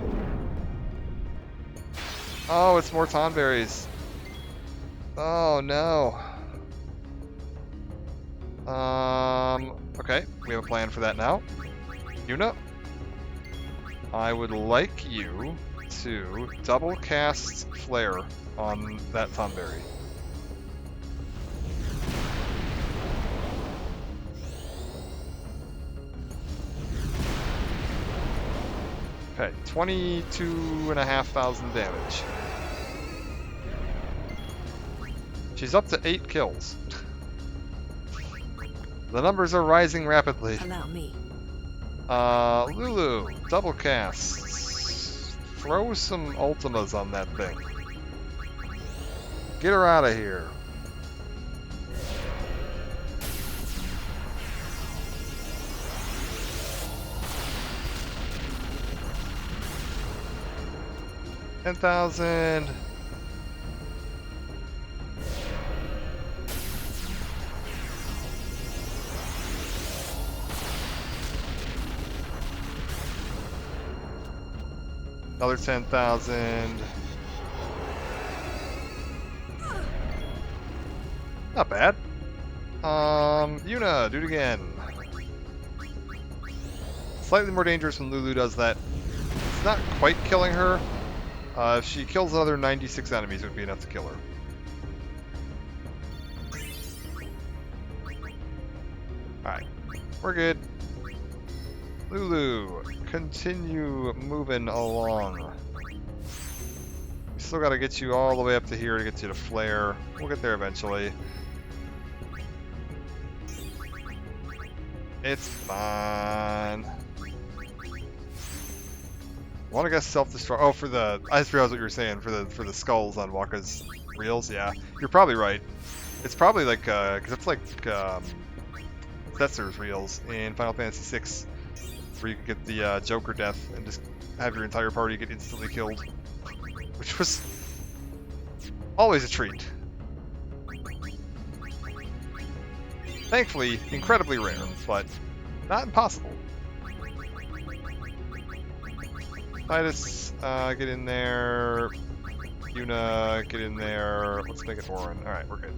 Oh, it's more Tonberries. Oh, no. Okay, we have a plan for that now. Yuna, I would like you to double cast Flare on that Tonberry. Okay, 22,500 damage. She's up to 8 kills. The numbers are rising rapidly. Allow me. Lulu, double cast. Throw some ultimas on that thing. Get her out of here. $10,000. Another 10,000. Not bad. Yuna, do it again. Slightly more dangerous when Lulu does that. It's not quite killing her. If she kills another 96 enemies, it would be enough to kill her. Alright, we're good. Lulu, continue moving along. We still gotta get you all the way up to here to get you to Flare. We'll get there eventually. It's fine. I want to guess self-destruct. Oh, for the. I just realized what you were saying for the skulls on Waka's reels. Yeah, you're probably right. It's probably like because it's like Setzer's reels in Final Fantasy VI, where you can get the Joker death and just have your entire party get instantly killed, which was always a treat. Thankfully, incredibly rare, but not impossible. Titus, get in there. Yuna, get in there. Let's make it Orin. Alright, we're good.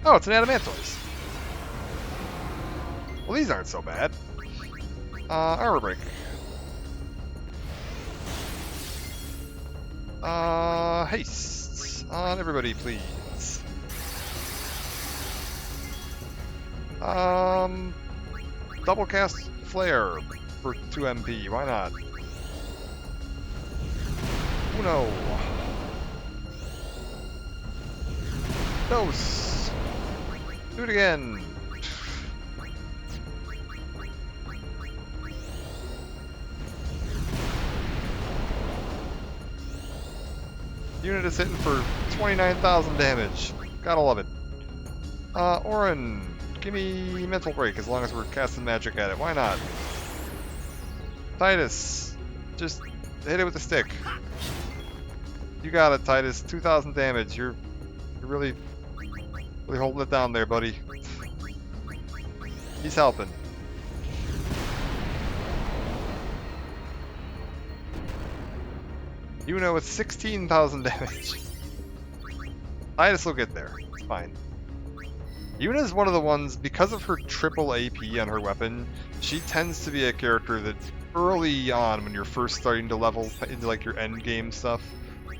Oh, it's an Adamantoise. Well, these aren't so bad. Armor break. Haste. On everybody, please. Double cast flare for 2 MP. Why not? Uno. Dose. Do it again. Unit is hitting for 29,000 damage. Gotta love it. Orin, give me mental break as long as we're casting magic at it. Why not? Titus, just hit it with the stick. You got it, Titus. 2,000 damage. You're really holding it down there, buddy. He's helping. You know it's 16,000 damage. Titus will get there. It's fine. Yuna is one of the ones, because of her triple AP on her weapon, she tends to be a character that early on, when you're first starting to level into like your end game stuff,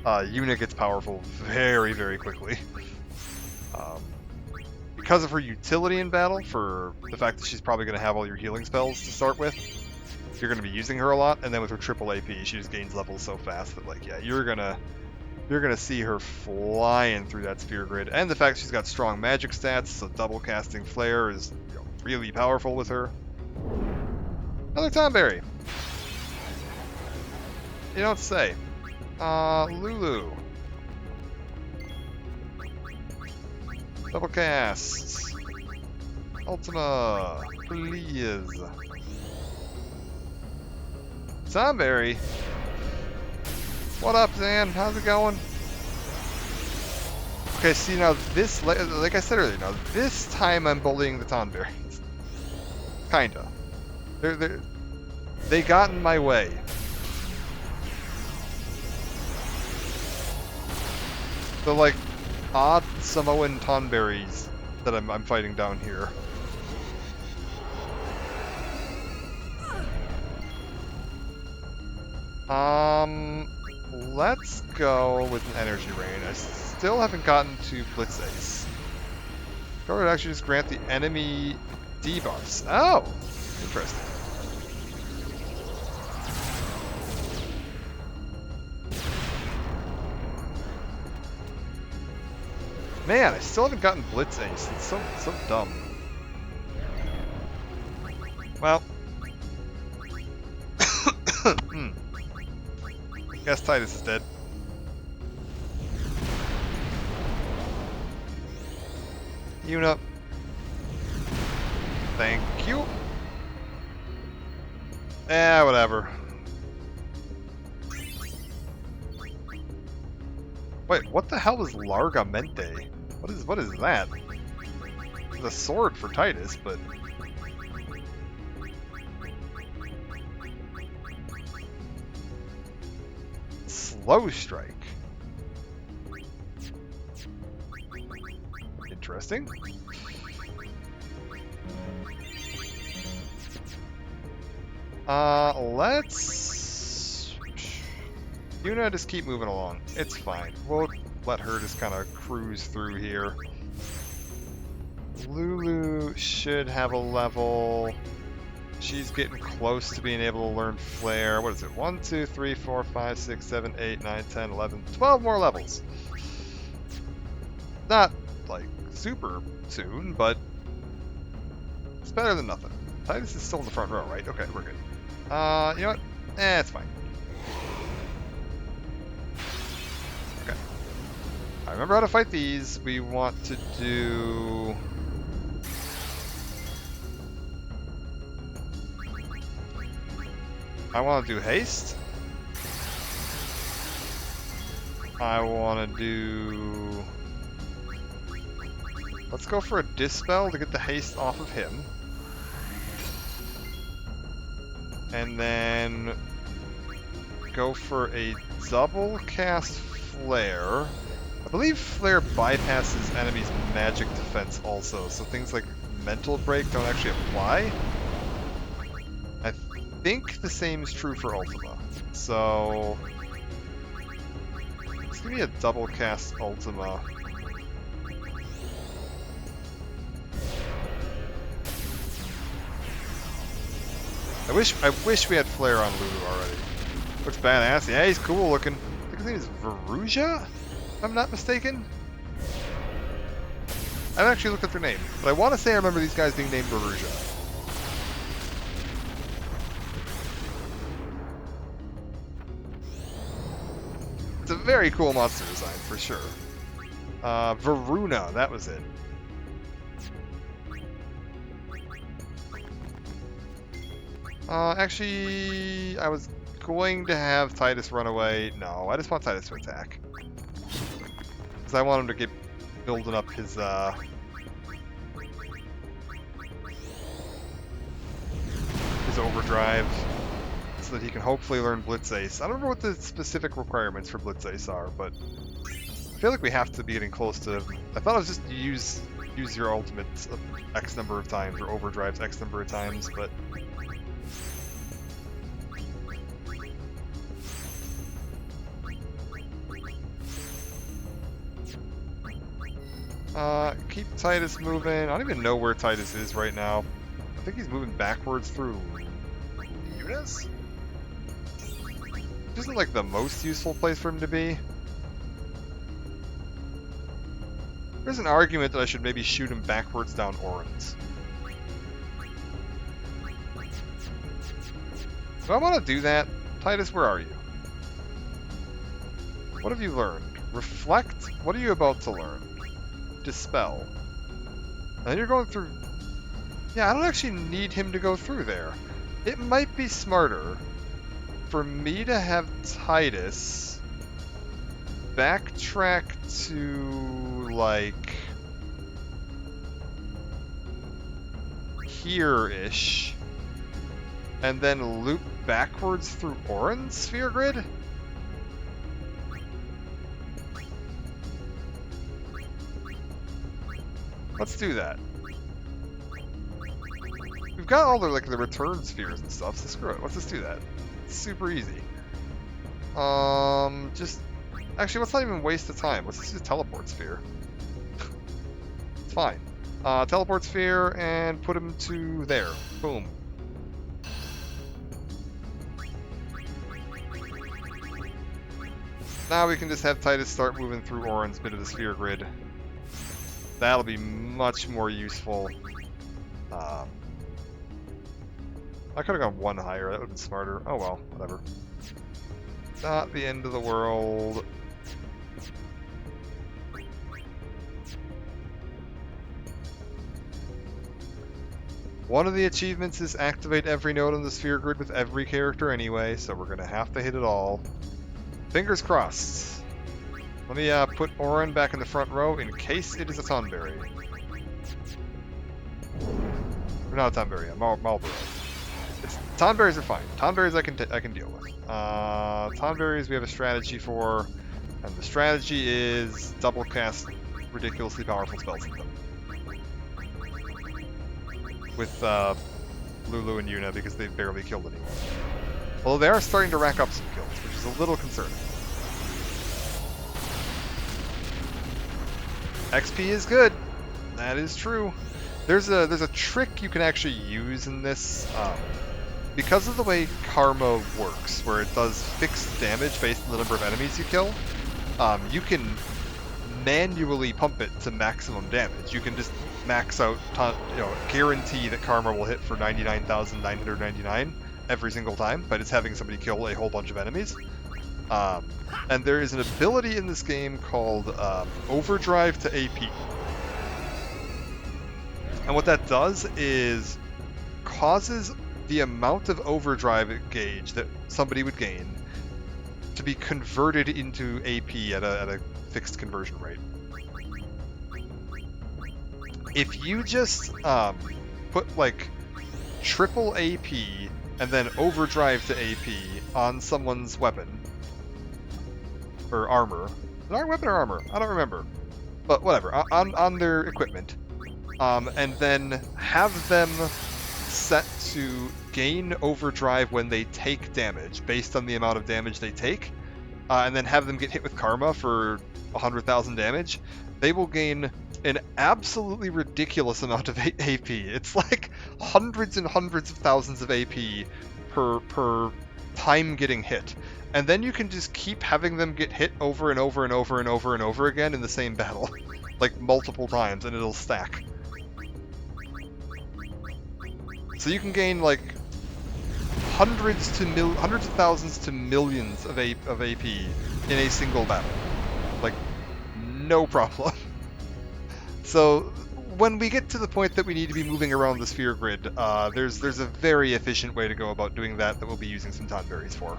Yuna gets powerful very, very quickly. Because of her utility in battle, for the fact that she's probably going to have all your healing spells to start with, you're going to be using her a lot, and then with her triple AP, she just gains levels so fast that, like, yeah, you're gonna see her flying through that sphere grid. And the fact she's got strong magic stats, so double casting flare is really powerful with her. Another Tonberry. You don't say. Lulu. Double cast. Ultima, please. Tonberry. What up, Zan? How's it going? Okay, see now this, like I said earlier, now this time I'm bullying the Tonberries. Kinda. They got in my way. The like odd Samoan Tonberries that I'm fighting down here. Let's go with an energy rain. I still haven't gotten to Blitz Ace. Or would actually just grant the enemy debuffs. Oh, interesting. Man, I still haven't gotten Blitz Ace. It's so dumb. Well. Guess Titus is dead. Yuna. Thank you. Whatever. Wait, what the hell is Largamente? What is that? It's a sword for Titus, but Slow Strike. Interesting. Let's Yuna just keep moving along. It's fine. We'll let her just kind of cruise through here. Lulu should have a level. She's getting close to being able to learn Flare. What is it? 1, 2, 3, 4, 5, 6, 7, 8, 9, 10, 11, 12 more levels. Not, like, super soon, but it's better than nothing. Titus is still in the front row, right? Okay, we're good. You know what? It's fine. Okay. I remember how to fight these. We want to do... I want to do haste. I want to do... Let's go for a Dispel to get the haste off of him. And then go for a double cast Flare. I believe Flare bypasses enemies' magic defense also, so things like Mental Break don't actually apply. I think the same is true for Ultima. So let's give me a double cast Ultima. I wish we had Flare on Lulu already. Looks badass. Yeah, he's cool looking. I think his name is Veruja, if I'm not mistaken. I haven't actually looked at their name, but I want to say I remember these guys being named Veruja. It's a very cool monster design, for sure. Varuna, that was it. Actually, I was going to have Tidus run away. No, I just want Tidus to attack. Because I want him to get building up his overdrive so that he can hopefully learn Blitz Ace. I don't remember what the specific requirements for Blitz Ace are, but I feel like we have to be getting close to... I thought it was just use your ultimate X number of times, or overdrives X number of times, but... keep Tidus moving. I don't even know where Tidus is right now. I think he's moving backwards through Lunas? Which isn't like the most useful place for him to be. There's an argument that I should maybe shoot him backwards down Orin's. Do I want to do that? Tidus, where are you? What have you learned? Reflect? What are you about to learn? Dispel. And then you're going through... Yeah, I don't actually need him to go through there. It might be smarter for me to have Tidus backtrack to, like, here-ish, and then loop backwards through Orin's Sphere Grid? Let's do that. We've got all the the return spheres and stuff, so screw it. Let's just do that. It's super easy. Just actually, let's not even waste the time. Let's just use teleport sphere. It's fine. Teleport sphere and put him to there. Boom. Now we can just have Tidus start moving through Orin's bit of the sphere grid. That'll be much more useful. I could have gone one higher, that would have been smarter. Oh well, whatever. Not the end of the world. One of the achievements is activate every node on the sphere grid with every character anyway, so we're gonna have to hit it all. Fingers crossed. Let me put Orin back in the front row in case it is a Tonberry. Or not a Tonberry, a Marlborough. Tonberries are fine. Tonberries I can deal with. Tonberries we have a strategy for, and the strategy is double cast ridiculously powerful spells at them. With Lulu and Yuna because they've barely killed anyone. Although they are starting to rack up some kills, which is a little concerning. XP is good. That is true. There's a trick you can actually use in this. Because of the way Karma works, where it does fixed damage based on the number of enemies you kill, you can manually pump it to maximum damage. You can just max out, guarantee that Karma will hit for 99,999 every single time by just having somebody kill a whole bunch of enemies. And there is an ability in this game called Overdrive to AP. And what that does is causes the amount of overdrive gauge that somebody would gain to be converted into AP at a fixed conversion rate. If you just put like triple AP and then overdrive to AP on someone's weapon or armor, is it weapon or armor? I don't remember, but whatever, on their equipment, and then have them set to gain overdrive when they take damage based on the amount of damage they take, and then have them get hit with karma for 100,000 damage, they will gain an absolutely ridiculous amount of AP. It's like hundreds and hundreds of thousands of AP per time getting hit. And then you can just keep having them get hit over and over and over and over and over again in the same battle. Like multiple times, and it'll stack. So you can gain like hundreds of thousands to millions of AP in a single battle. Like, no problem. So when we get to the point that we need to be moving around the sphere grid, there's a very efficient way to go about doing that we'll be using some Tonberries for.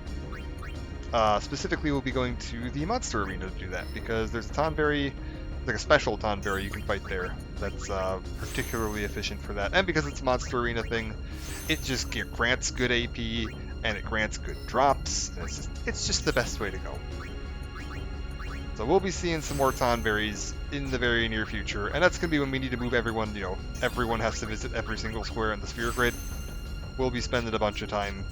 Specifically, we'll be going to the monster arena to do that, because there's a Tonberry, like a special Tonberry you can fight there that's particularly efficient for that. And because it's a monster arena thing, it just grants good AP, and it grants good drops, and it's just the best way to go. So we'll be seeing some more Tonberries in the very near future, and that's going to be when we need to move everyone, everyone has to visit every single square in the sphere grid. We'll be spending a bunch of time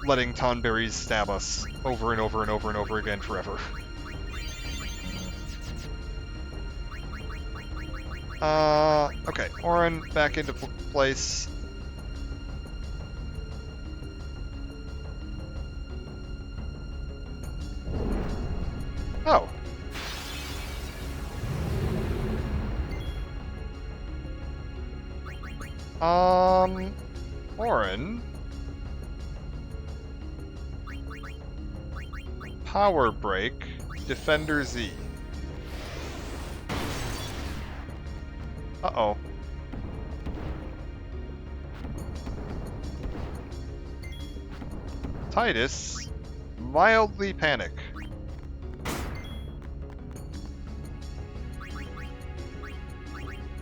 letting Tonberries stab us over and over and over and over again forever. Okay, Auron back into place. Oh. Auron. Power Break, Defender Z. Uh-oh. Tidus, mildly panic.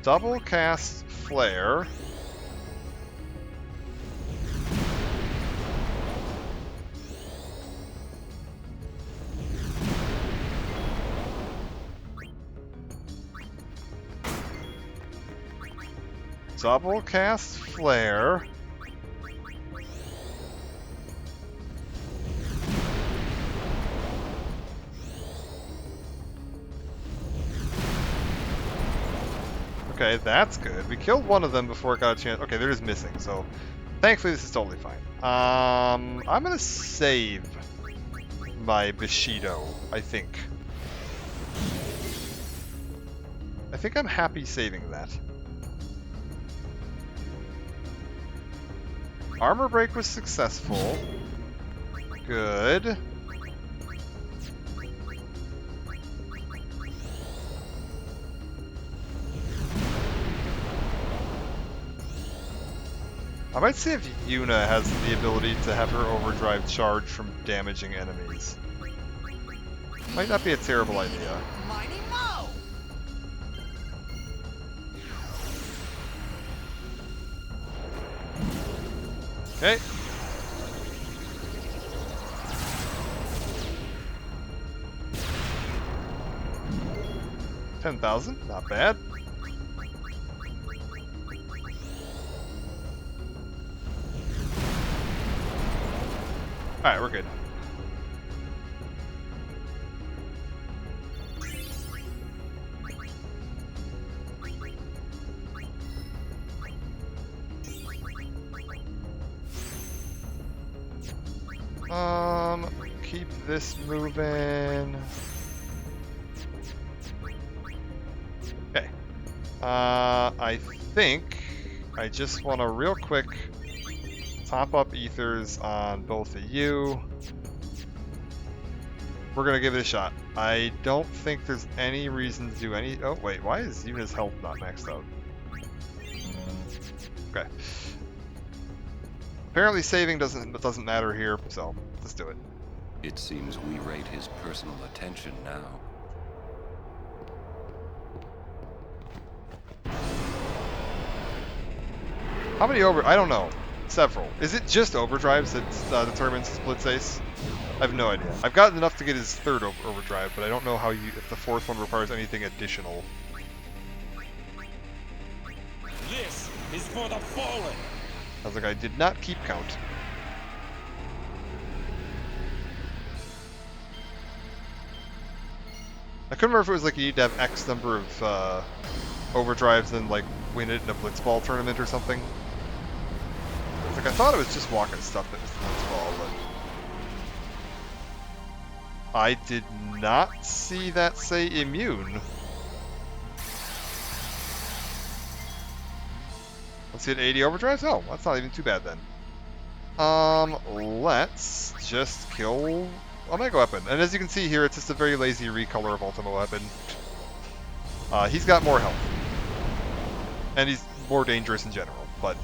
Double cast Flare. Double cast Flare. Okay, that's good. We killed one of them before it got a chance. Okay, they're just missing, so thankfully this is totally fine. I'm gonna save my Bushido, I think. I think I'm happy saving that. Armor break was successful. Good. I might see if Yuna has the ability to have her overdrive charge from damaging enemies. Might not be a terrible idea. Mighty Mo! Okay. $10,000, not bad. Alright, we're good. Keep this moving. Okay. I think I just want to real quick top up ethers on both of you. We're gonna give it a shot. I don't think there's any reason to do any. Oh wait, why is Yuna's health not maxed out? Okay. Apparently saving doesn't matter here, so let's do it. It seems we rate his personal attention now. How many I don't know. Several. Is it just overdrives that determines Split's ace? I have no idea. I've gotten enough to get his third overdrive, but I don't know how if the fourth one requires anything additional. This is for the fallen! I was like, I did not keep count. I couldn't remember if it was like you need to have X number of overdrives and like win it in a blitzball tournament or something. It's like I thought it was just walking stuff that was the blitzball, but I did not see that say immune. Let's hit 80 overdrives? Oh, that's not even too bad then. Let's just kill Omega Weapon. And as you can see here, it's just a very lazy recolor of Ultima Weapon. He's got more health. And he's more dangerous in general, but...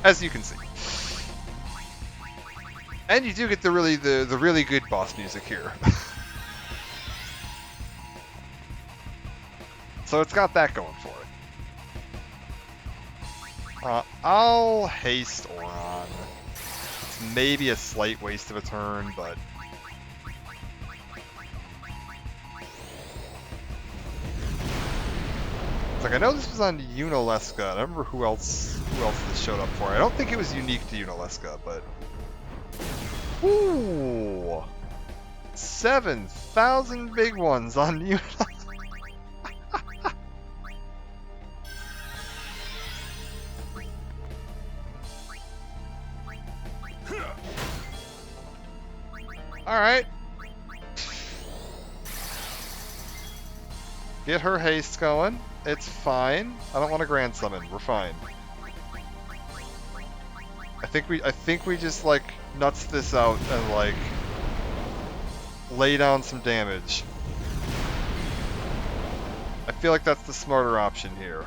as you can see. And you do get the really good boss music here. So it's got that going for it. I'll haste Auron. It's maybe a slight waste of a turn, but... it's like, I know this was on Yunalesca, and I remember who else this showed up for. I don't think it was unique to Yunalesca, but... ooh! 7,000 big ones on Yunalesca. Alright. Get her haste going. It's fine. I don't want to grand summon. We're fine. I think we just like nuts this out and like lay down some damage. I feel like that's the smarter option here.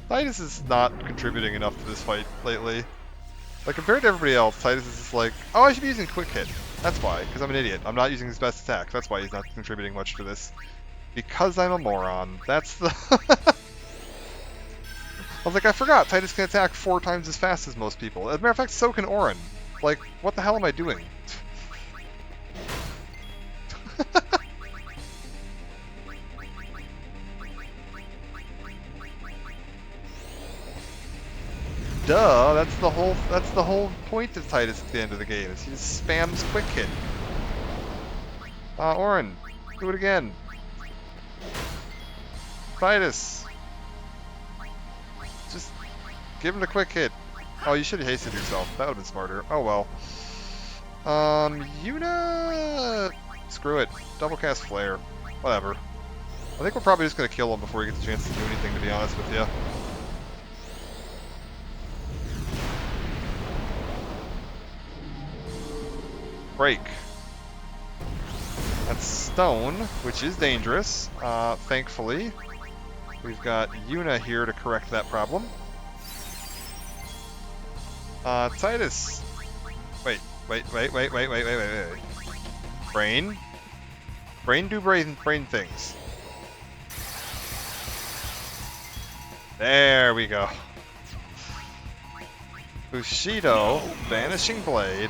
Tidus is not contributing enough to this fight lately. Like, compared to everybody else, Tidus is just like, oh, I should be using Quick Hit. That's why, because I'm an idiot. I'm not using his best attack. That's why he's not contributing much to this. Because I'm a moron. That's the... I was like, I forgot. Tidus can attack 4 times as fast as most people. As a matter of fact, so can Auron. Like, what the hell am I doing? Duh, that's the whole point of Tidus at the end of the game, is he just spams Quick Hit. Auron, do it again. Tidus. Just give him the Quick Hit. Oh, you should have hasted yourself. That would have been smarter. Oh well. Yuna... screw it. Double cast Flare. Whatever. I think we're probably just going to kill him before he gets a chance to do anything, to be honest with you. Break. That's stone, which is dangerous. Thankfully, we've got Yuna here to correct that problem. Tidus. Wait. Brain. Brain do brain things. There we go. Bushido, Vanishing Blade.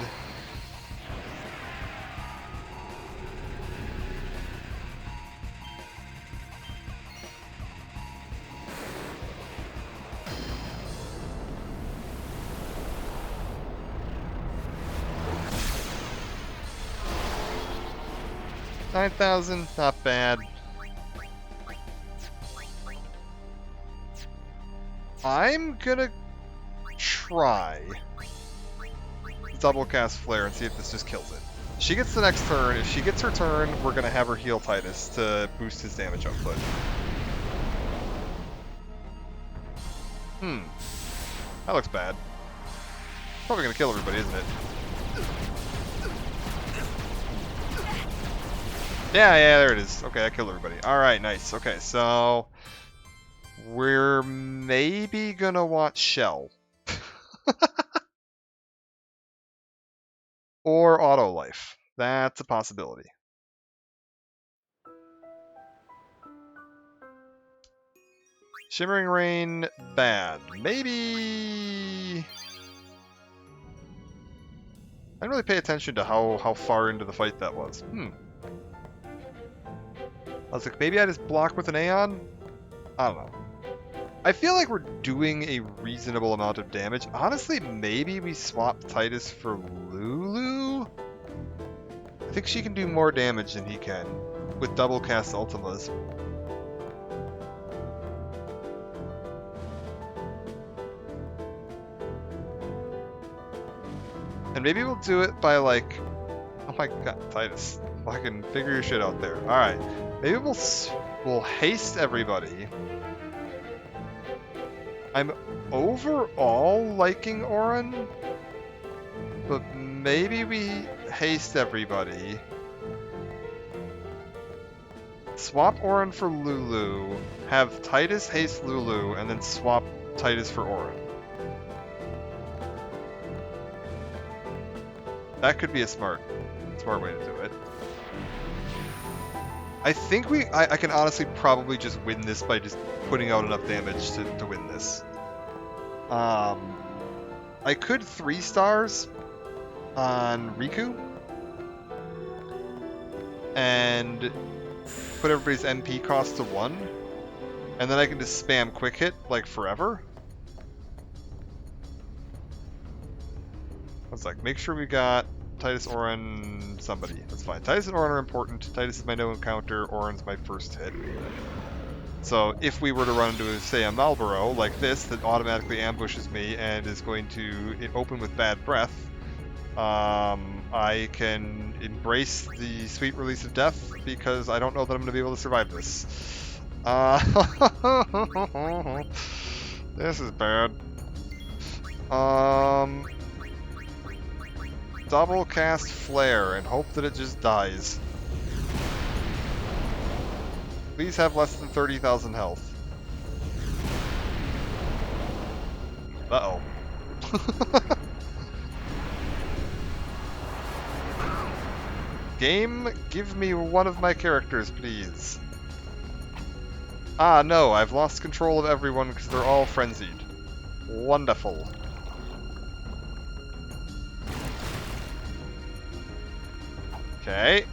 $9,000, not bad. I'm gonna try double cast Flare and see if this just kills it. She gets the next turn. If she gets her turn, we're gonna have her heal Tidus to boost his damage output. That looks bad. Probably gonna kill everybody, isn't it? Yeah, there it is. Okay, I killed everybody. Alright, nice. Okay, so... we're maybe gonna want Shell. Or Auto Life. That's a possibility. Shimmering Rain, bad. Maybe... I didn't really pay attention to how far into the fight that was. I was like, maybe I just block with an Aeon? I don't know. I feel like we're doing a reasonable amount of damage. Honestly, maybe we swap Titus for Lulu? I think she can do more damage than he can with double cast Ultimas. And maybe we'll do it by like... oh my god, Titus. Fucking figure your shit out there. Alright. Maybe we'll haste everybody. I'm overall liking Auron, but maybe we haste everybody. Swap Auron for Lulu, have Titus haste Lulu, and then swap Titus for Auron. That could be a smart way to do it. I think I can honestly probably just win this by just putting out enough damage to win this. I could 3 stars on Riku and put everybody's MP cost to 1, and then I can just spam quick hit like forever. I was like, make sure we got Titus, Auron, somebody. That's fine. Titus and Auron are important. Titus is my no encounter. Auron's my first hit. So if we were to run into, say, a Malboro like this that automatically ambushes me and is going to open with bad breath, I can embrace the sweet release of death because I don't know that I'm going to be able to survive this. This is bad. Double cast Flare and hope that it just dies. Please have less than 30,000 health. Uh-oh. Game, give me one of my characters, please. Ah, no, I've lost control of everyone because they're all frenzied. Wonderful. Okay.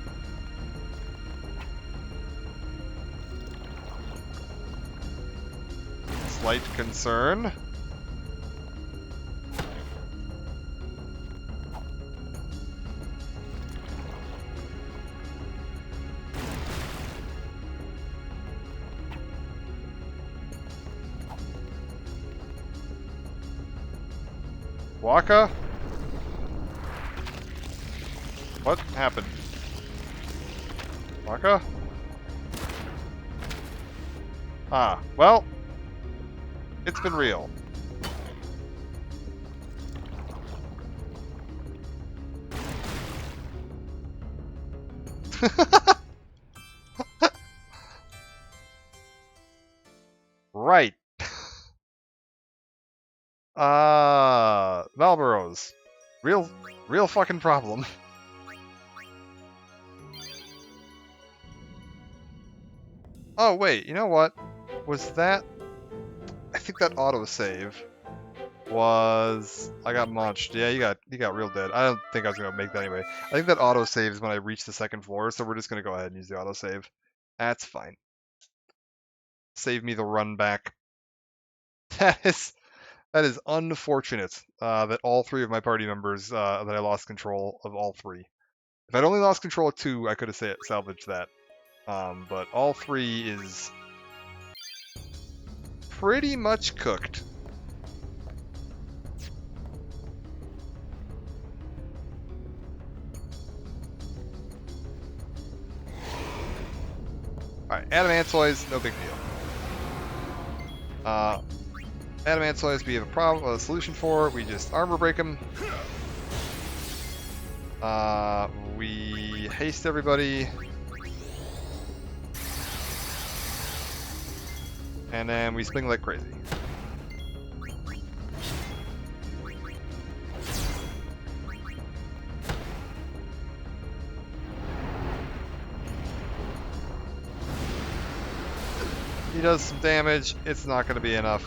Slight concern. Waka? What happened? Waka? Ah, well, it's been real. Right. Malboros. Real fucking problem. Oh wait, you know what? Was that... I think that autosave was... I got munched. Yeah, you got real dead. I don't think I was gonna make that anyway. I think that autosave is when I reach the second floor, so we're just gonna go ahead and use the autosave. That's fine. Save me the run back. That is unfortunate that all 3 of my party members, that I lost control of all 3. If I'd only lost control of 2, I could have salvaged that. But all 3 is pretty much cooked. Alright, Adamantoids, no big deal. Adamantoids, we have a solution for. We just armor break them. We haste everybody. And then we swing like crazy. He does some damage. It's not going to be enough.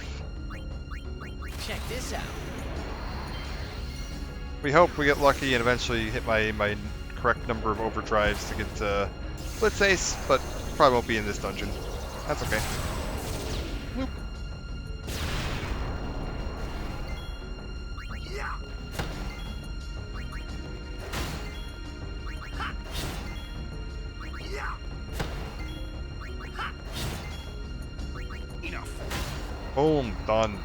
Check this out. We hope we get lucky and eventually hit my correct number of overdrives to get Blitz Ace, but probably won't be in this dungeon. That's okay. Whoop. Boom, done.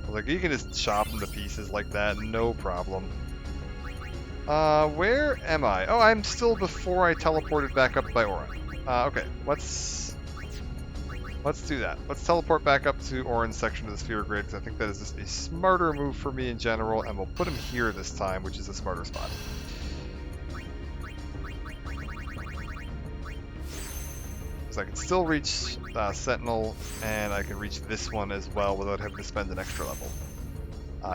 Like, you can just chop them to pieces like that, no problem. Where am I? Oh, I'm still before I teleported back up by Auron. Okay, let's do that. Let's teleport back up to Auron's section of the sphere grid, because I think that is just a smarter move for me in general, and we'll put him here this time, which is a smarter spot. So I can still reach Sentinel, and I can reach this one as well without having to spend an extra level.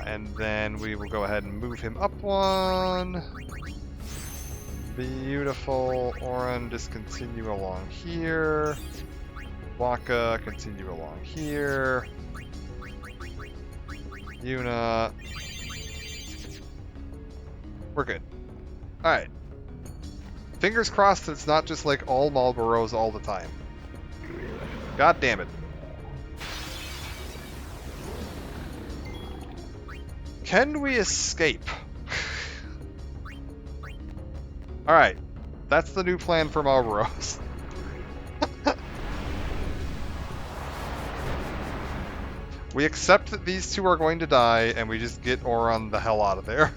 And then we will go ahead and move him up one. Beautiful. Auron, just continue along here. Wakka, continue along here. Yuna. We're good. Alright. Fingers crossed that it's not just like all Marlboros all the time. God damn it. Can we escape? Alright. That's the new plan for Marlboros. We accept that these two are going to die, and we just get Auron the hell out of there.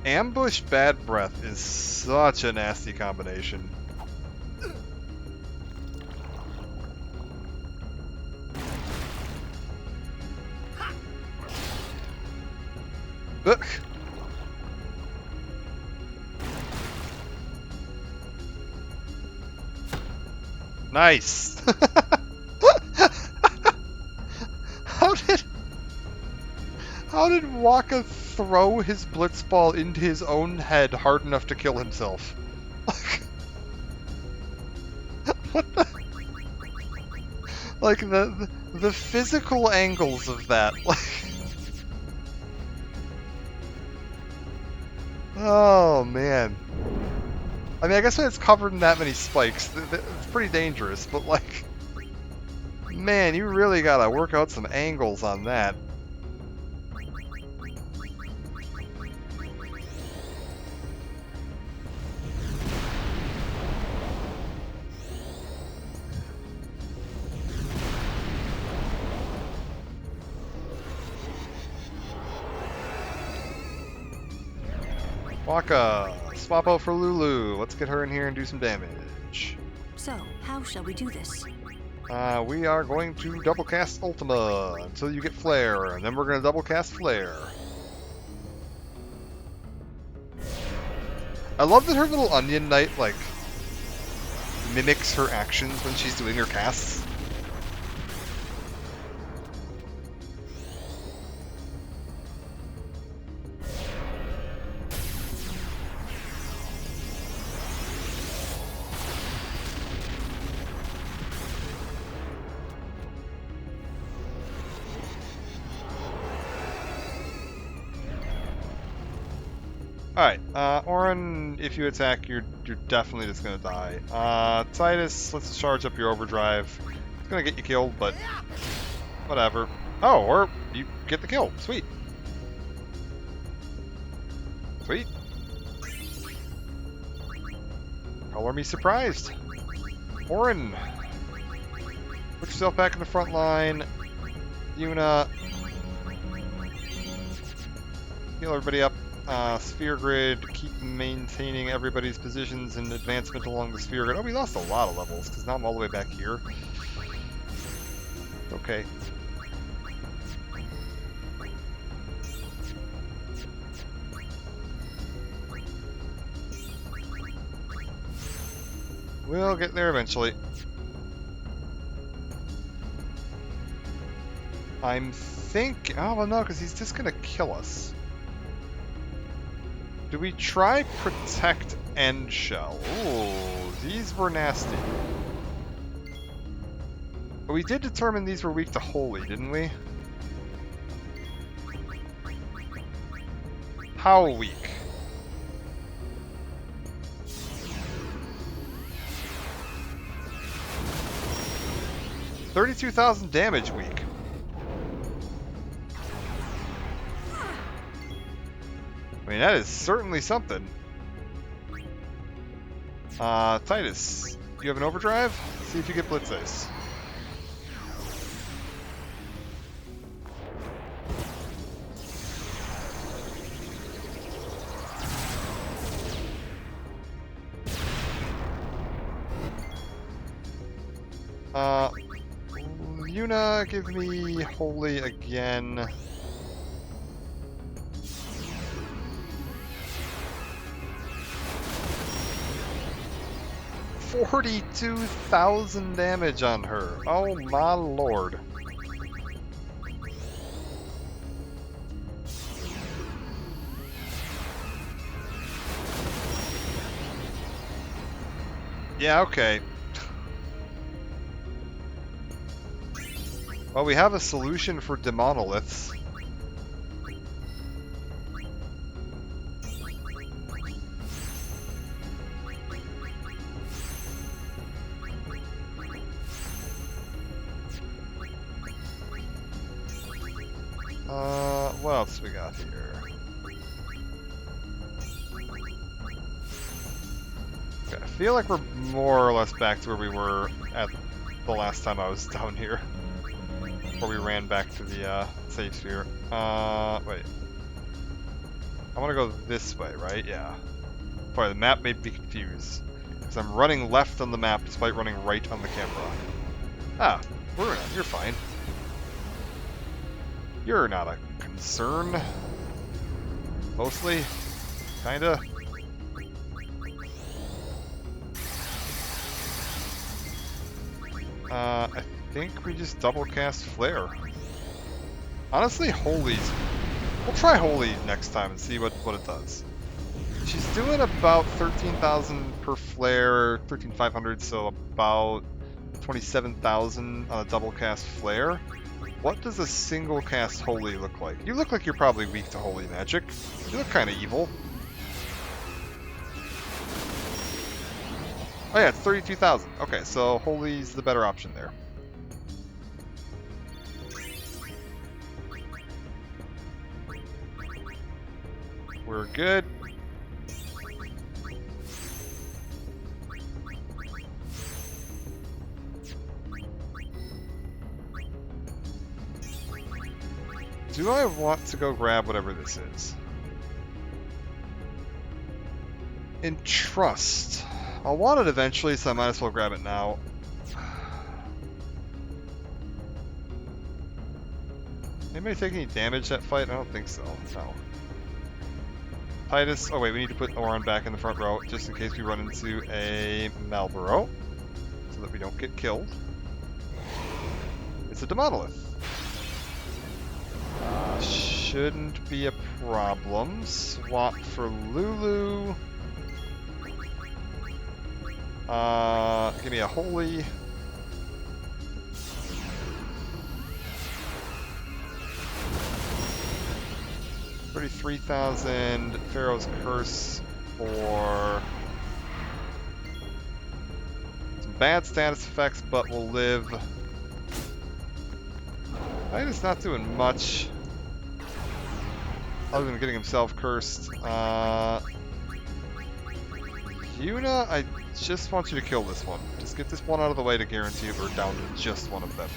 Ambush Bad Breath is such a nasty combination. Ugh. Nice. How did Wakka throw his Blitzball into his own head hard enough to kill himself? What the? Like the physical angles of that. Like, oh man. I mean, I guess when it's covered in that many spikes, it's pretty dangerous. But like, man, you really gotta work out some angles on that. Wakka, swap out for Lulu. Let's get her in here and do some damage. So, how shall we do this? We are going to double cast Ultima until you get Flare, and then we're going to double cast Flare. I love that her little Onion Knight, like, mimics her actions when she's doing her casts. Alright, Auron, if you attack, you're definitely just gonna die. Titus, let's charge up your overdrive. It's gonna get you killed, but whatever. Oh, or you get the kill. Sweet. Sweet. Color me surprised. Auron, put yourself back in the front line. Yuna, heal everybody up. Sphere grid, keep maintaining everybody's positions and advancement along the sphere grid. Oh, we lost a lot of levels, because now I'm all the way back here. Okay. We'll get there eventually. Oh, well, no, because he's just gonna kill us. Do we try Protect End Shell? Ooh, these were nasty. But we did determine these were weak to Holy, didn't we? How weak? $32,000 damage weak. I mean, that is certainly something. Titus, you have an overdrive? See if you get Blitz Ace. Yuna, give me Holy again. $42,000 damage on her. Oh my lord. Yeah, okay. Well, we have a solution for demonoliths. What else we got here? Okay, I feel like we're more or less back to where we were at the last time I was down here. Before we ran back to the safe sphere. Wait. I want to go this way, right? Yeah. Sorry, the map made me confused. Because I'm running left on the map despite running right on the camera. Ah, you're fine. You're not a concern. Mostly. Kinda. I think we just double cast Flare. Honestly, Holy's... We'll try Holy next time and see what it does. She's doing about 13,000 per Flare, 13,500, so about 27,000 on a double cast Flare. What does a single cast Holy look like? You look like you're probably weak to Holy magic. You look kind of evil. Oh yeah, it's 32,000. Okay, so Holy's the better option there. We're good. Do I want to go grab whatever this is? Entrust. I'll want it eventually, so I might as well grab it now. Anybody take any damage that fight? I don't think so. No. Titus. Oh wait, we need to put Oron back in the front row just in case we run into a Malboro, so that we don't get killed. It's a Demonolith. Shouldn't be a problem. Swap for Lulu. Give me a Holy. $33,000 Pharaoh's Curse for some bad status effects, but will live. Titus not doing much other than getting himself cursed. Yuna, I just want you to kill this one. Just get this one out of the way to guarantee we're down to just one of them.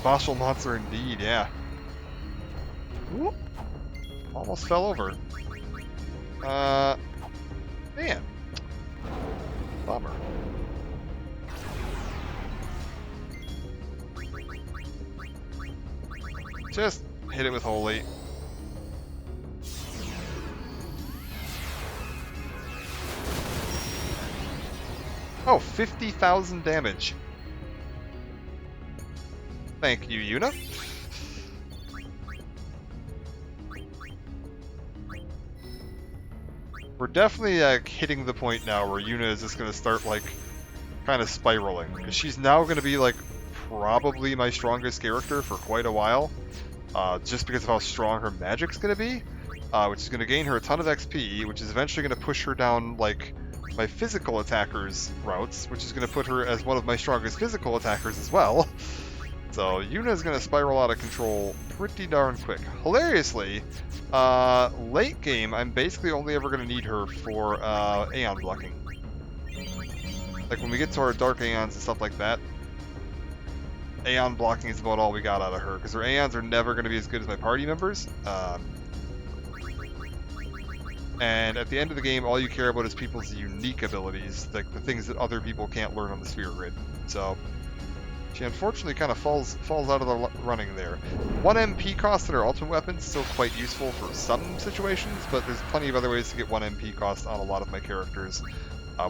Boschel monster indeed, yeah. Whoop. Almost fell over. Man. Bummer. Just hit it with Holy. Oh, 50,000 damage. Thank you, Yuna. We're definitely hitting the point now where Yuna is just going to start like kind of spiraling. Because she's now going to be like probably my strongest character for quite a while. Just because of how strong her magic's going to be. Which is going to gain her a ton of XP, which is eventually going to push her down like my physical attackers routes, which is going to put her as one of my strongest physical attackers as well. So Yuna is going to spiral out of control pretty darn quick. Hilariously, late game, I'm basically only ever going to need her for Aeon blocking. Like when we get to our Dark Aeons and stuff like that, Aeon blocking is about all we got out of her, because her Aeons are never going to be as good as my party members. And at the end of the game, all you care about is people's unique abilities, like the things that other people can't learn on the Sphere Grid. So she unfortunately kind of falls out of the running there. 1 MP cost at her ultimate weapon is still quite useful for some situations, but there's plenty of other ways to get 1 MP cost on a lot of my characters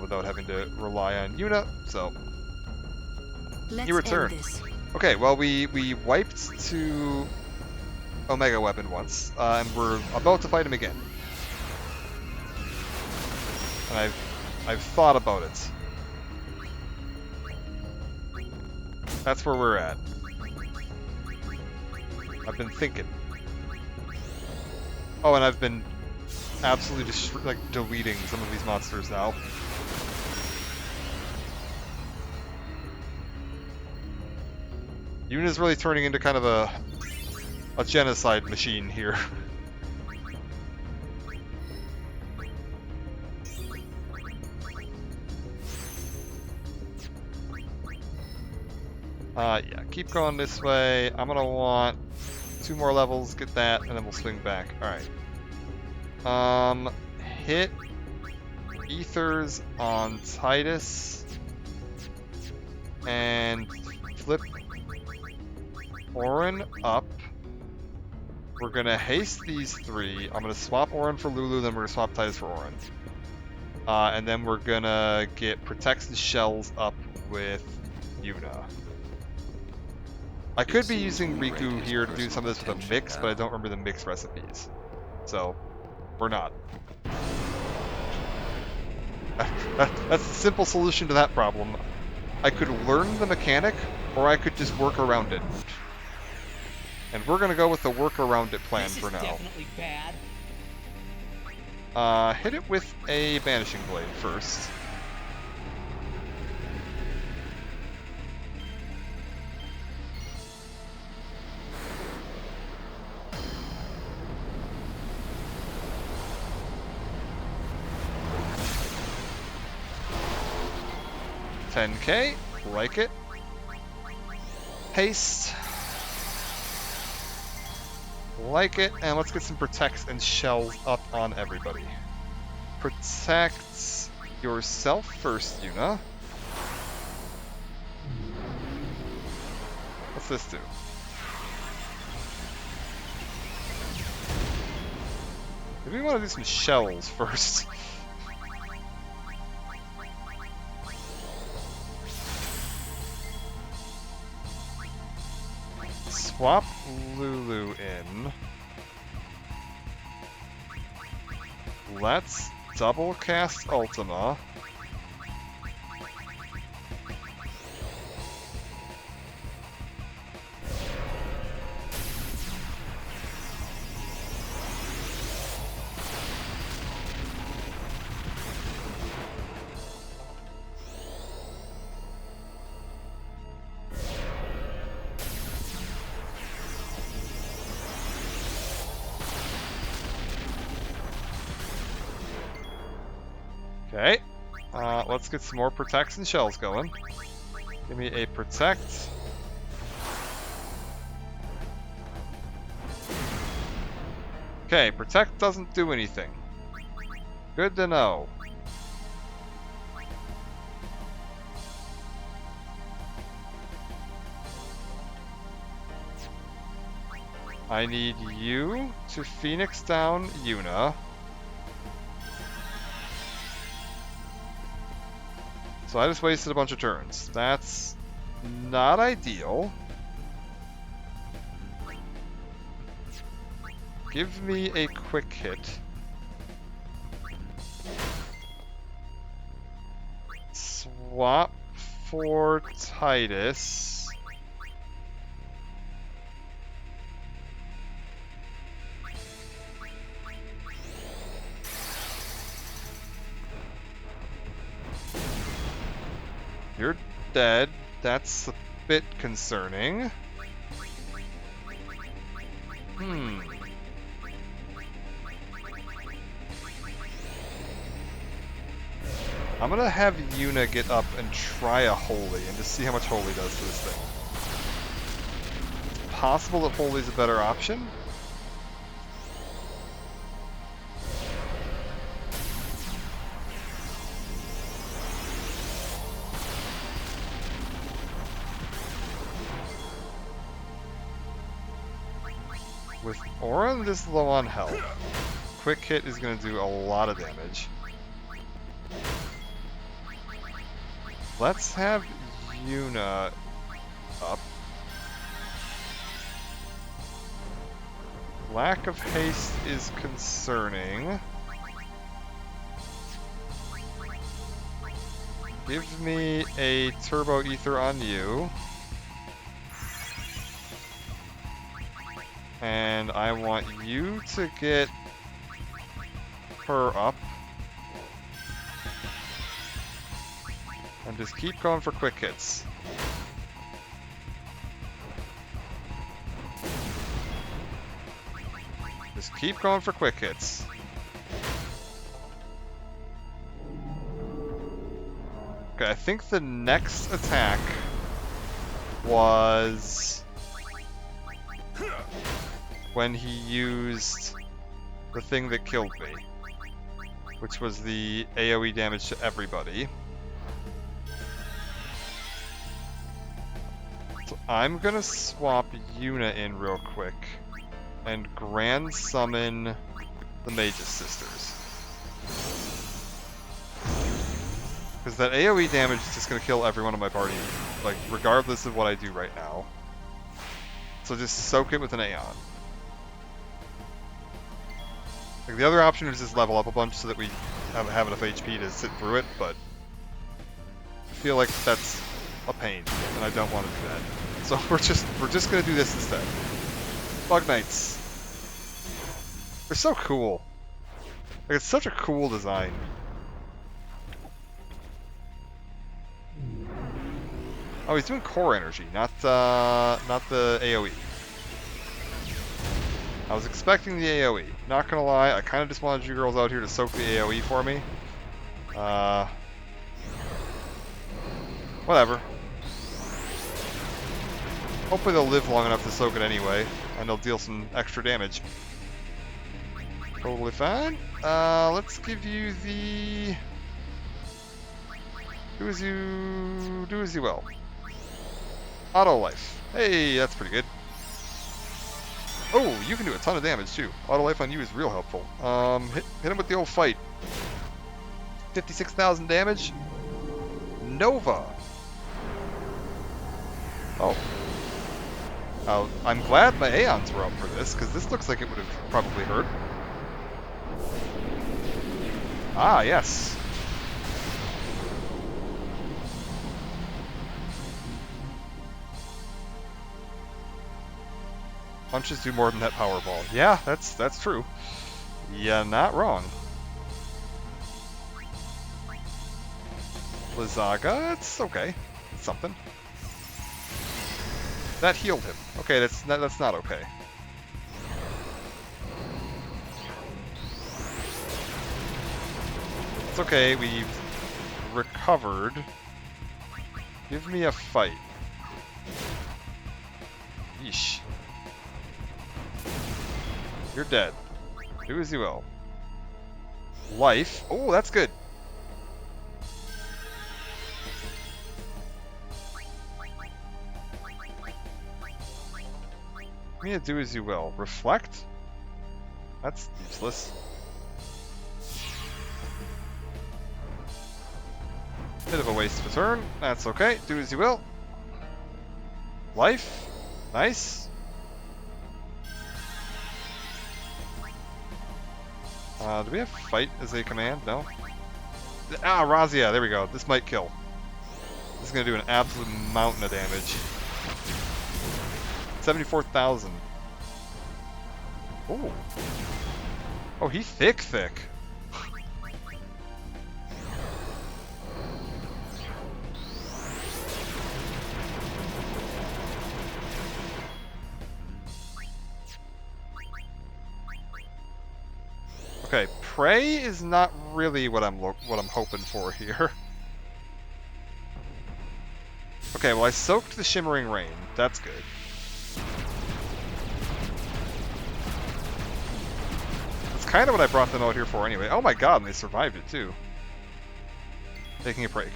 without having to rely on Yuna. So Let's you return. end this. Okay, well we wiped to Omega weapon once, and we're about to fight him again. And I've thought about it. That's where we're at. I've been thinking. Oh, and I've been absolutely just like deleting some of these monsters now. Yuna's really turning into kind of a genocide machine here. Yeah, keep going this way. I'm gonna want 2 more levels, get that, and then we'll swing back. Alright. Hit Ethers on Titus. And flip Auron up. We're gonna haste these 3. I'm gonna swap Auron for Lulu, then we're gonna swap Titus for Auron. And then we're gonna get Protects and Shells up with Yuna. I could be using Riku here to do some of this with a mix, but I don't remember the mix recipes. So, we're not. That's the simple solution to that problem. I could learn the mechanic, or I could just work around it. And we're gonna go with the work around it plan for now. Definitely bad. Hit it with a Banishing Blade first. $10K, like it. Haste. Like it, and let's get some protects and shells up on everybody. Protect yourself first, Yuna. What's this do? Maybe we want to do some shells first. Swap Lulu in. Let's double cast Ultima. Okay, let's get some more protects and shells going. Give me a protect. Okay, protect doesn't do anything. Good to know. I need you to Phoenix down Yuna. So I just wasted a bunch of turns. That's not ideal. Give me a quick hit. Swap for Titus. You're dead. That's a bit concerning. I'm gonna have Yuna get up and try a Holy and just see how much Holy does to this thing. It's possible that Holy's a better option. With Auron this low on health, quick hit is going to do a lot of damage. Let's have Yuna up. Lack of haste is concerning. Give me a Turbo Ether on you. And I want you to get her up. And just keep going for quick hits. Just keep going for quick hits. Okay, I think the next attack was when he used the thing that killed me, which was the AoE damage to everybody. So I'm gonna swap Yuna in real quick and Grand Summon the Mage's Sisters. Because that AoE damage is just gonna kill everyone in my party, like regardless of what I do right now. So just soak it with an Aeon. Like the other option is just level up a bunch so that we have enough HP to sit through it, but I feel like that's a pain, and I don't want to do that. So we're just gonna do this instead. Bug Knights. They're so cool. Like it's such a cool design. Oh, he's doing core energy, not the AoE. I was expecting the AoE. Not gonna lie, I kind of just wanted you girls out here to soak the AoE for me. Whatever. Hopefully they'll live long enough to soak it anyway, and they'll deal some extra damage. Totally fine. Let's give you the... Do as you will. Auto life. Hey, that's pretty good. Oh, you can do a ton of damage too. Auto life on you is real helpful. Hit him with the old fight. 56,000 damage. Nova. Oh. I'm glad my Aeons were up for this, because this looks like it would have probably hurt. Ah, yes. Punches do more than that power ball. Yeah, that's true. Yeah, not wrong. Blizzaga, it's okay. It's something. That healed him. Okay, that's not okay. It's okay, we've recovered. Give me a fight. Yeesh. You're dead. Do as you will. Life. Oh, that's good. Me to do as you will. Reflect? That's useless. Bit of a waste of a turn. That's okay. Do as you will. Life. Nice. Do we have fight as a command? No? Ah, Razia. There we go. This might kill. This is going to do an absolute mountain of damage. 74,000. Oh. Oh, he's thick. Okay, prey is not really what I'm hoping for here. Okay, well I soaked the Shimmering Rain. That's good. That's kind of what I brought them out here for anyway. Oh my god, and they survived it too. Taking a break.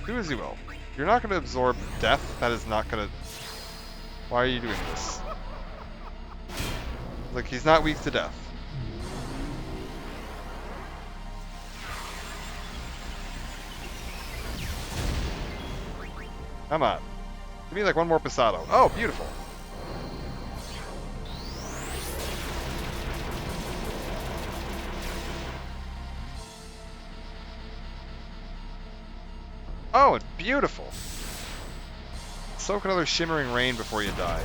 Do as you will. You're not going to absorb death. That is not going to... Why are you doing this? Like, he's not weak to death. Come on. Give me like one more Pasado. Oh, beautiful. Oh, it's beautiful. Soak another Shimmering Rain before you die.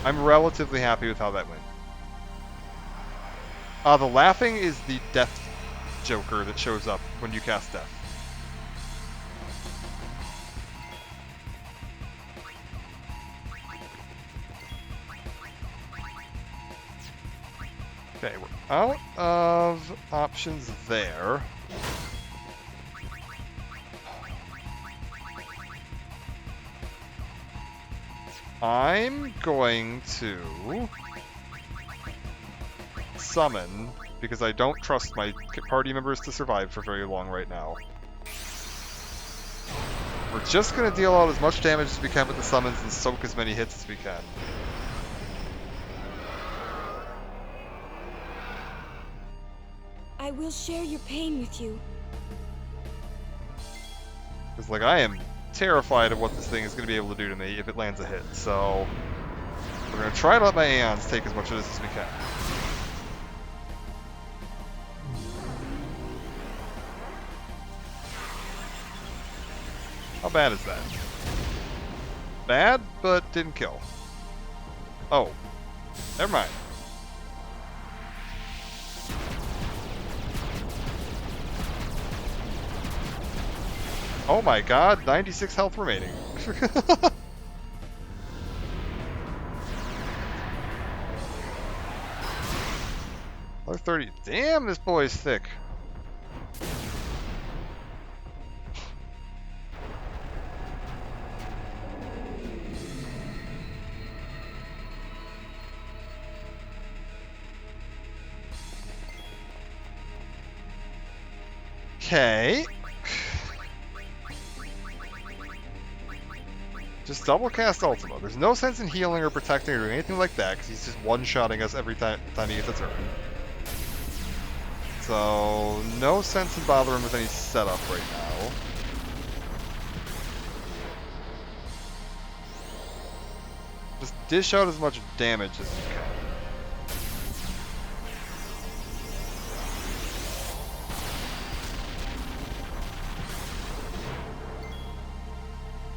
I'm relatively happy with how that went. The laughing is the death joker that shows up when you cast death. Okay, we're out of options there. I'm going to summon, because I don't trust my party members to survive for very long right now. We're just going to deal out as much damage as we can with the summons and soak as many hits as we can. I will share your pain with you. Because, like, I am terrified of what this thing is going to be able to do to me if it lands a hit, so we're going to try to let my Aeons take as much of this as we can. How bad is that? Bad, but didn't kill. Oh. Never mind. Oh my god, 96 health remaining. Another 30. Damn, this boy's thick. Okay. Just double cast Ultima. There's no sense in healing or protecting or doing anything like that, because he's just one-shotting us every time he gets a turn. So, no sense in bothering with any setup right now. Just dish out as much damage as you can.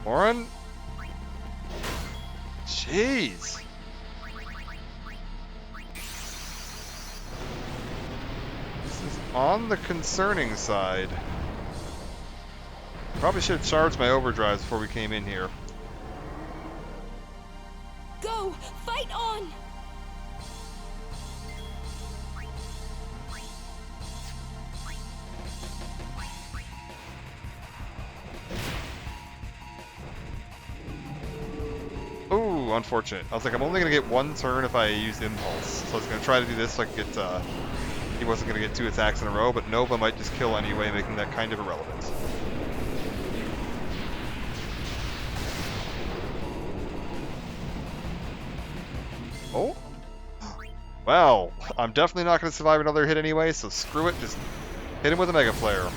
Morin? Jeez. This is on the concerning side. Probably should have charged my overdrives before we came in here. Go! Fight on! Ooh, unfortunate. I was like, I'm only going to get one turn if I use Impulse. So I was going to try to do this so I can get he wasn't going to get 2 attacks in a row, but Nova might just kill anyway, making that kind of irrelevant. Oh? Well, I'm definitely not going to survive another hit anyway, so screw it, just hit him with a Mega Flare.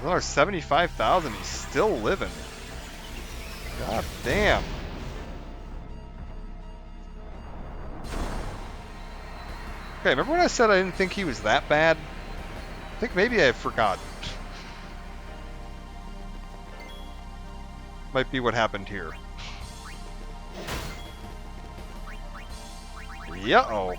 Another 75,000, he's still living. God damn. Okay, remember when I said I didn't think he was that bad? I think maybe I forgot. Might be what happened here. Yeah-oh.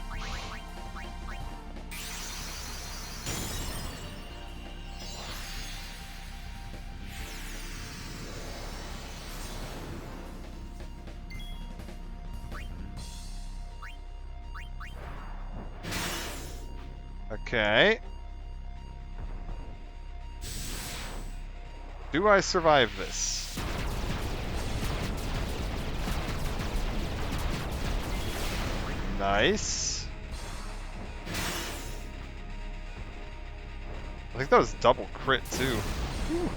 Okay. Do I survive this? Nice. I think that was double crit too. Whew.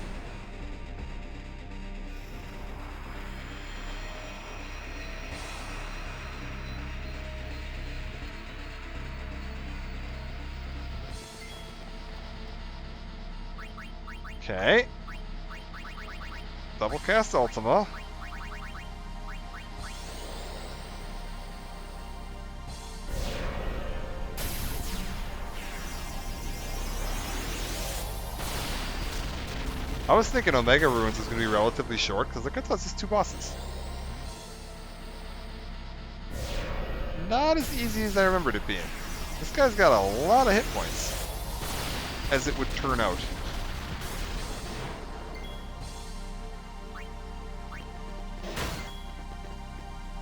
Okay. Double cast Ultima. I was thinking Omega Ruins was going to be relatively short, because look at those, just 2 bosses. Not as easy as I remembered it being. This guy's got a lot of hit points, as it would turn out.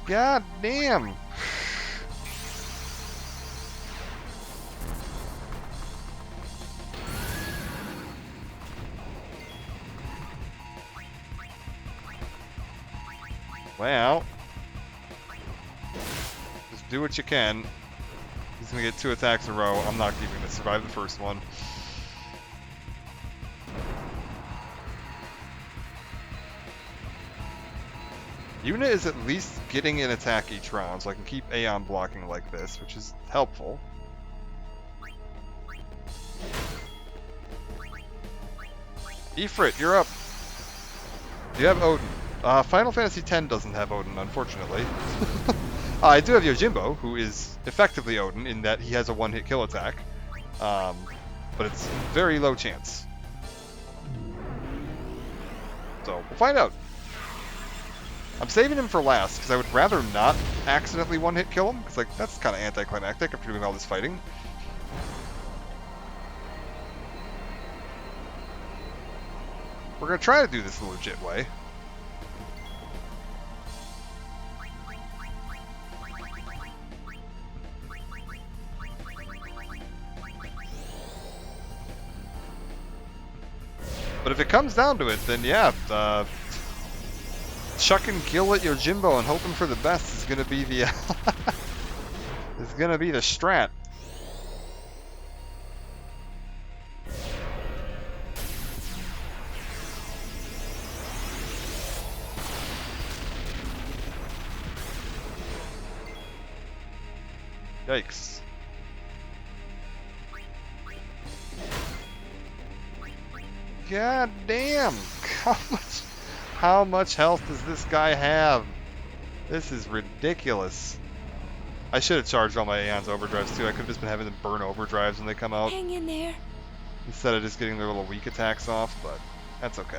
God damn! Well, just do what you can. He's gonna get 2 attacks in a row. I'm not even gonna survive the first one. Yuna is at least getting an attack each round, so I can keep Aeon blocking like this, which is helpful. Ifrit, you're up. You have Odin. Final Fantasy X doesn't have Odin, unfortunately. I do have Yojimbo, who is effectively Odin in that he has a 1-hit kill attack, but it's very low chance. So, we'll find out. I'm saving him for last, because I would rather not accidentally 1-hit kill him, because like, that's kind of anticlimactic after doing all this fighting. We're going to try to do this the legit way. But if it comes down to it, then yeah, chucking Gil at Yojimbo and hoping for the best is gonna be the is gonna be the strat. Yikes. God damn! How much health does this guy have? This is ridiculous. I should have charged all my Aeon's overdrives too. I could have just been having them burn overdrives when they come out, Hang in there. instead of just getting their little weak attacks off, but that's okay.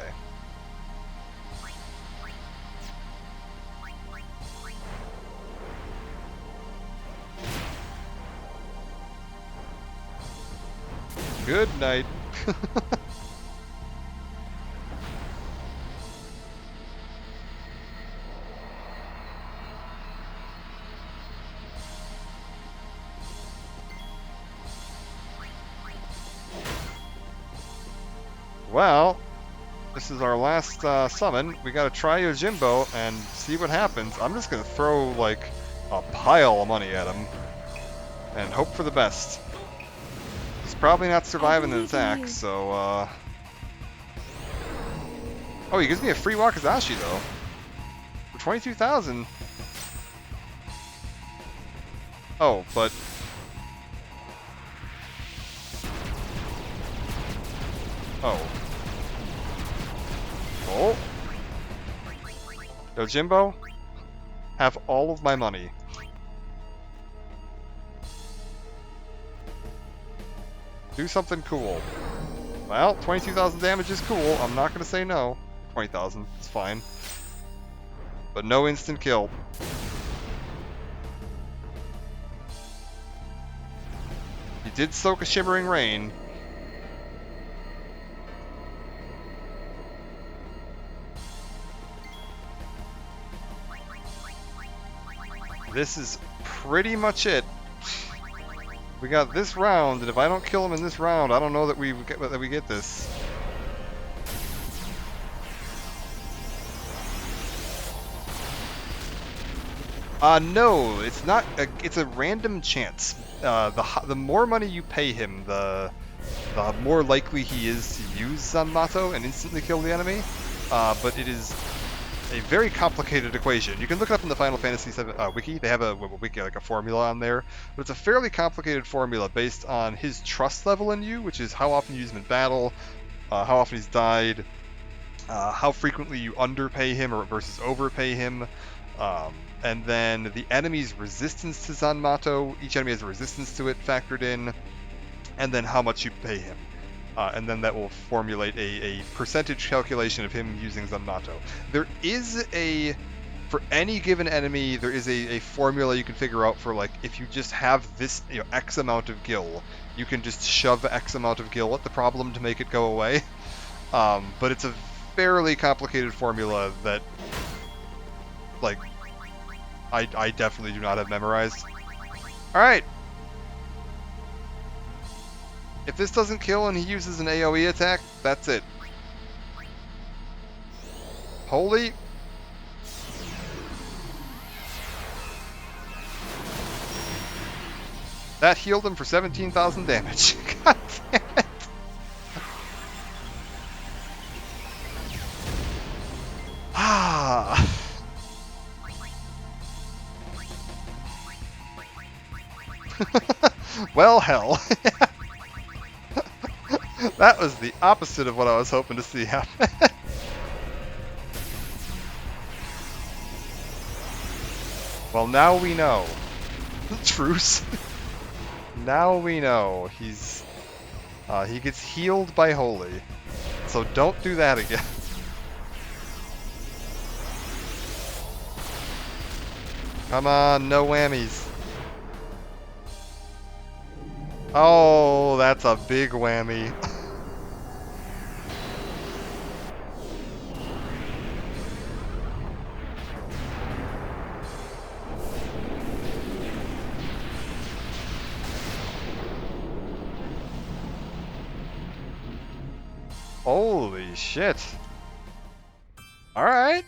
Good night. Well, this is our last summon. We gotta try Yojimbo and see what happens. I'm just gonna throw, like, a pile of money at him and hope for the best. He's probably not surviving an attack, so, Oh, he gives me a free Wakizashi, though. For 22,000. Oh, but... Oh. Oh. Yojimbo, have all of my money. Do something cool. Well, 22,000 damage is cool. I'm not going to say no. 20,000. It's fine. But no instant kill. He did soak a Shimmering Rain. This is pretty much it. We got this round, and if I don't kill him in this round, I don't know that we get this. No, it's not. It's a random chance. The more money you pay him, the more likely he is to use Zanmato and instantly kill the enemy. But it is a very complicated equation. You can look it up in the Final Fantasy VII wiki. They have a wiki, like a formula on there, but it's a fairly complicated formula based on his trust level in you, which is how often you use him in battle, how often he's died, how frequently you underpay him or versus overpay him, and then the enemy's resistance to Zanmato. Each enemy has a resistance to it factored in, and then how much you pay him. And then that will formulate a percentage calculation of him using Zanmato. There is for any given enemy, there is a formula you can figure out for, like, if you just have this, X amount of gil, you can just shove X amount of gil at the problem to make it go away. But it's a fairly complicated formula that, like, I definitely do not have memorized. Alright. If this doesn't kill and he uses an AoE attack, that's it. Holy. That healed him for 17,000 damage. God damn it. Ah. Well, hell. That was the opposite of what I was hoping to see happen. Well, now we know. Truce. Now we know he's he gets healed by Holy. So don't do that again. Come on, no whammies. Oh, that's a big whammy. Holy shit. Alright.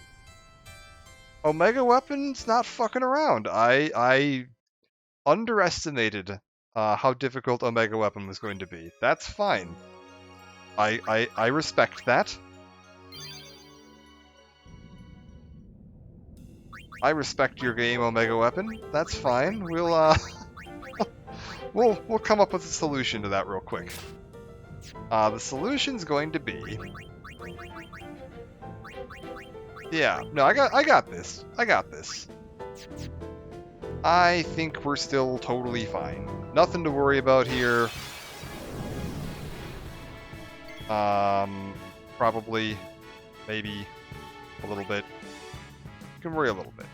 Omega Weapon's not fucking around. I underestimated how difficult Omega Weapon was going to be. That's fine. I respect that. I respect your game, Omega Weapon. That's fine. We'll we'll come up with a solution to that real quick. The solution's going to be... Yeah, no, I got this. I got this. I think we're still totally fine. Nothing to worry about here. Probably, maybe a little bit. You can worry a little bit.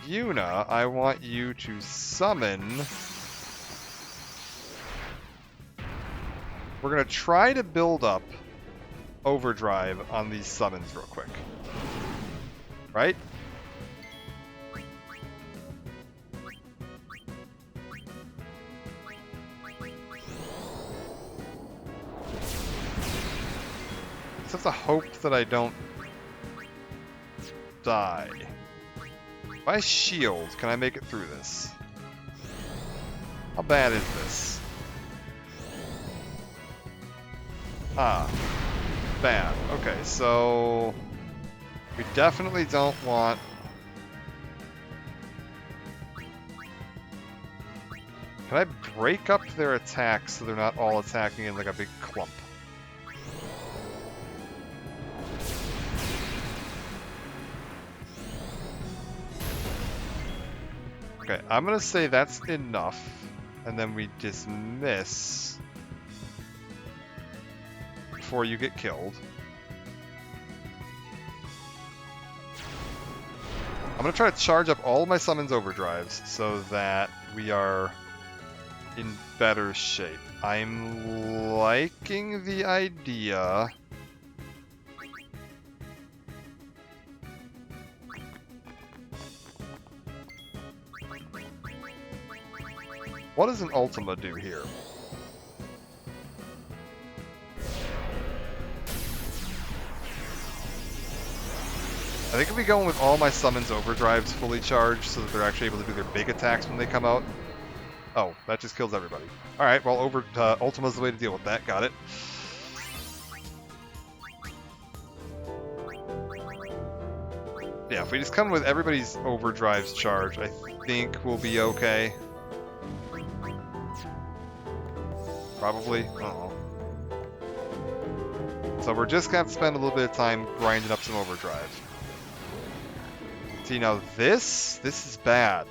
Yuna, I want you to summon... We're going to try to build up Overdrive on these summons real quick. Right? have to hope that I don't die. If I shield, can I make it through this? How bad is this? Ah, bad. Okay, so we definitely don't want... Can I break up their attacks so they're not all attacking in like a big clump? Okay, I'm gonna say that's enough, and then we dismiss before you get killed. I'm gonna try to charge up all of my summons overdrives so that we are in better shape. I'm liking the idea. What does an Ultima do here? I think I'll be going with all my summons overdrives fully charged so that they're actually able to do their big attacks when they come out. Oh, that just kills everybody. Alright, well, Ultima's the way to deal with that. Got it. Yeah, if we just come with everybody's overdrives charged, I think we'll be okay. Probably. Uh-oh. So we're just gonna have to spend a little bit of time grinding up some overdrive. See, now this is bad.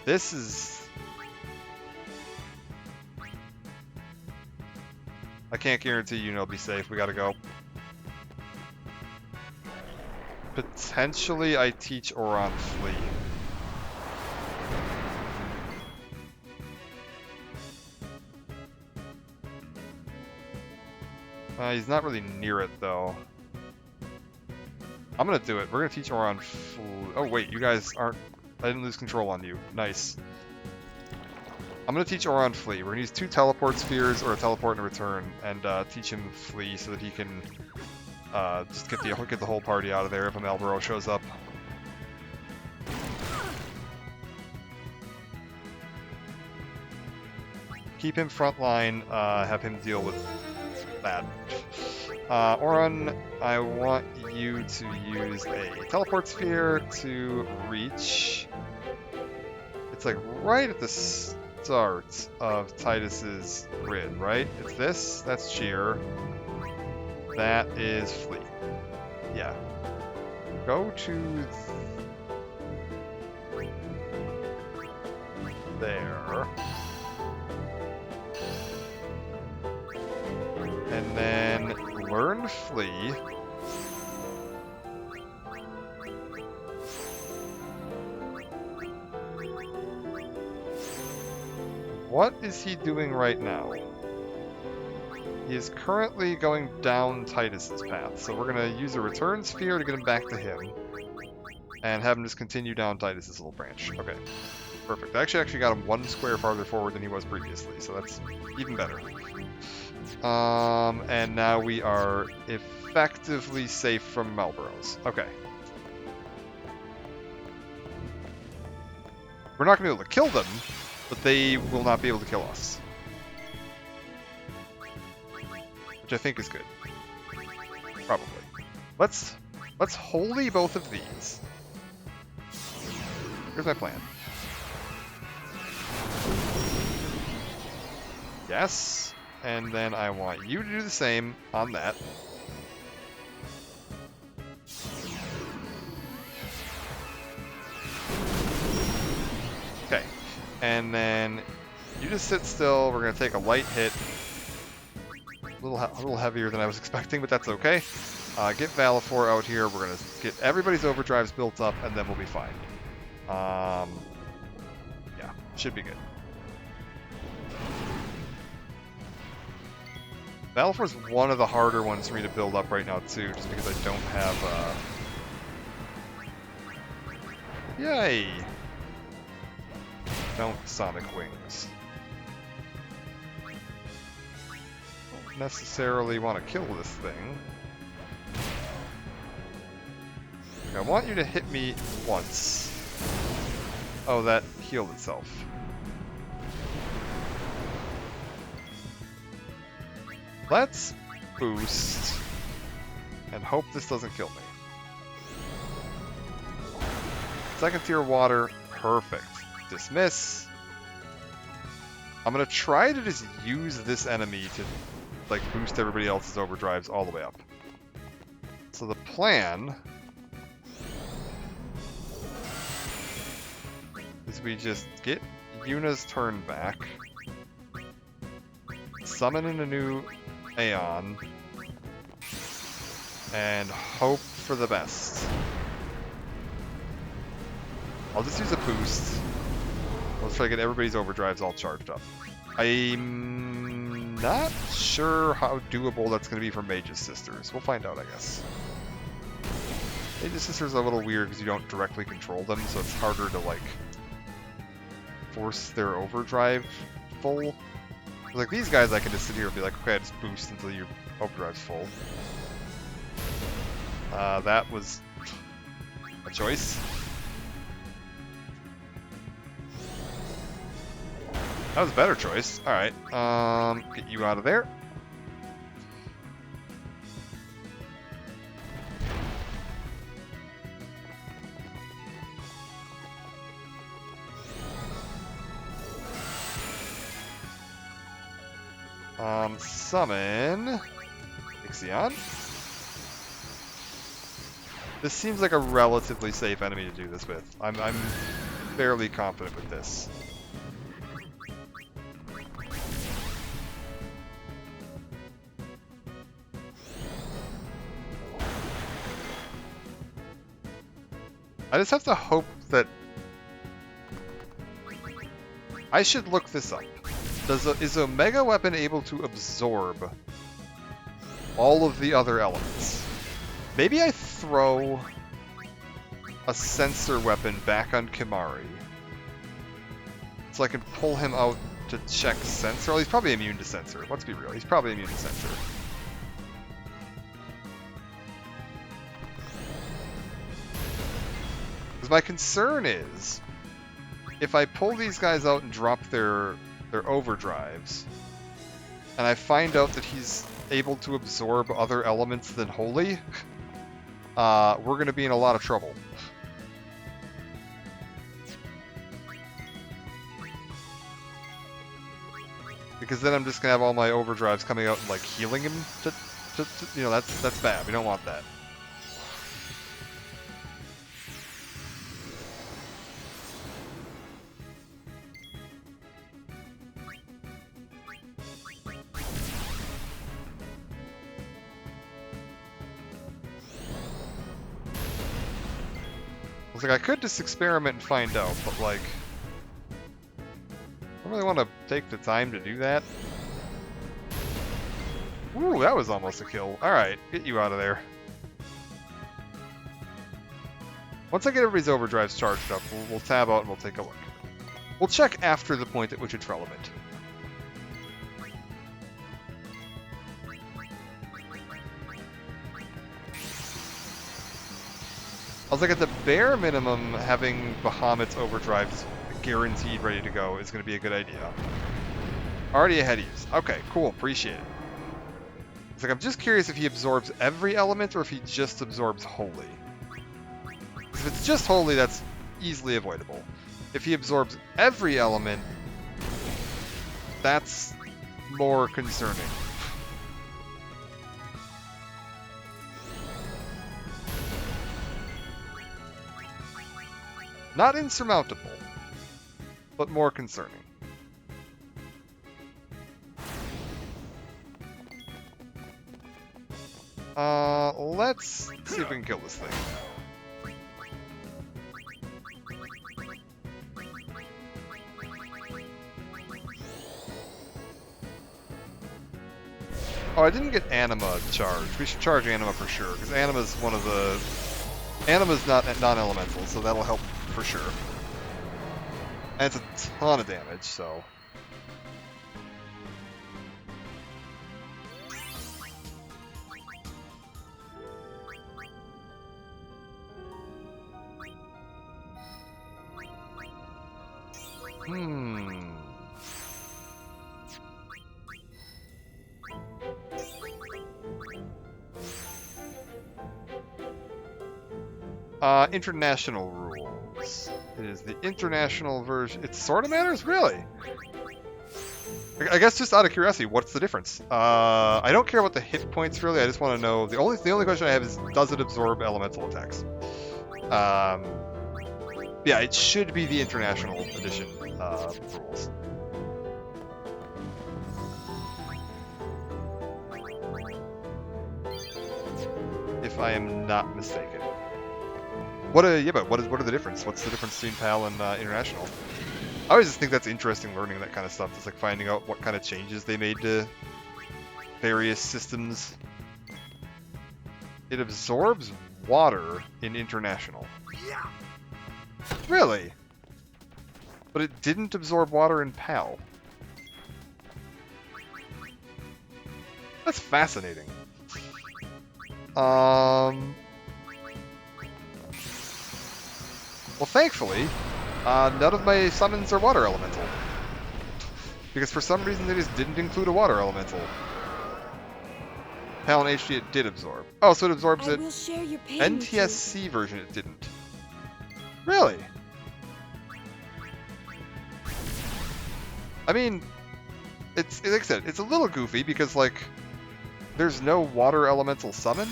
This is... I can't guarantee you'll be safe. We gotta go. Potentially, I teach Oron Flee. He's not really near it, though. I'm gonna do it. We're gonna teach Oron Flee. Oh, wait, you guys aren't... I didn't lose control on you. Nice. I'm going to teach Oron Flee. We're going to use 2 teleport spheres or a teleport in return and teach him Flee so that he can just get the whole party out of there if a Malboro shows up. Keep him frontline, have him deal with that. Oron, I want you to use a teleport sphere to reach... It's like right at the start of Tidus's grid, right? It's this, that's Cheer. That is Flee. Yeah. Go to... there. And then learn Flee. What is he doing right now? He is currently going down Tidus's path, so we're going to use a return sphere to get him back to him, and have him just continue down Tidus's little branch. Okay, perfect. I actually got him 1 square farther forward than he was previously, so that's even better. And now we are effectively safe from Malboros. Okay. We're not going to be able to kill them, but they will not be able to kill us. Which I think is good. Probably. Let's holy both of these. Here's my plan. Yes. And then I want you to do the same on that. Okay. And then you just sit still. We're going to take a light hit. A little heavier than I was expecting, but that's okay. Get Valifor out here. We're going to get everybody's overdrives built up, and then we'll be fine. Yeah, should be good. Valifor's one of the harder ones for me to build up right now, too, just because I don't have... Yay! Don't Sonic Wings. Don't necessarily want to kill this thing. I want you to hit me once. Oh, that healed itself. Let's boost and hope this doesn't kill me. Second tier water, perfect. Dismiss. I'm gonna try to just use this enemy to like boost everybody else's overdrives all the way up. So the plan is we just get Yuna's turn back, summon in a new Aeon, and hope for the best. I'll just use a boost. Let's try to get everybody's overdrives all charged up. I'm not sure how doable that's going to be for Mage's Sisters. We'll find out, I guess. Mage's Sisters are a little weird because you don't directly control them, so it's harder to, like, force their overdrive full. Like, these guys I can just sit here and be like, okay, I just boost until your overdrive's full. That was a choice. That was a better choice. Alright, get you out of there. Summon Ixion. This seems like a relatively safe enemy to do this with. I'm fairly confident with this. I just have to hope that... I should look this up. Is Omega Weapon able to absorb all of the other elements? Maybe I throw a sensor weapon back on Kimahri, so I can pull him out to check sensor. Well, he's probably immune to sensor. Let's be real. He's probably immune to sensor. Because my concern is, if I pull these guys out and drop their overdrives, and I find out that he's able to absorb other elements than Holy, we're going to be in a lot of trouble. Because then I'm just going to have all my overdrives coming out and like healing him to you know, that's bad. We don't want that. I was like, I could just experiment and find out, but like, I don't really want to take the time to do that. Ooh, that was almost a kill. Alright, get you out of there. Once I get everybody's overdrives charged up, we'll tab out and we'll take a look. We'll check after the point at which it's relevant. I was like, at the bare minimum, having Bahamut's overdrives guaranteed ready to go is going to be a good idea. Already ahead of you. Okay, cool. Appreciate it. It's like, I'm just curious if he absorbs every element or if he just absorbs Holy. If it's just Holy, that's easily avoidable. If he absorbs every element, that's more concerning. Not insurmountable, but more concerning. Let's see if we can kill this thing. Oh, I didn't get Anima charged. We should charge Anima for sure, because Anima's one of the... Anima's not non-elemental, so that'll help for sure. And it's a ton of damage, so... International rules. It is the international version. It sort of matters, really. I guess just out of curiosity, what's the difference? I don't care about the hit points really. I just want to know. The only question I have is, does it absorb elemental attacks? Yeah, it should be the international edition rules. If I am not mistaken. What are the difference? What's the difference between PAL and international? I always just think that's interesting learning that kind of stuff. It's like finding out what kind of changes they made to various systems. It absorbs water in international. Yeah. Really? But it didn't absorb water in PAL. That's fascinating. Well, thankfully, none of my summons are water elemental. Because for some reason they just didn't include a water elemental. PAL and HD it did absorb. Oh, so it absorbs it. will share your pain with you. NTSC version it didn't. Really? I mean, it's like I said, it's a little goofy because like there's no water elemental summon.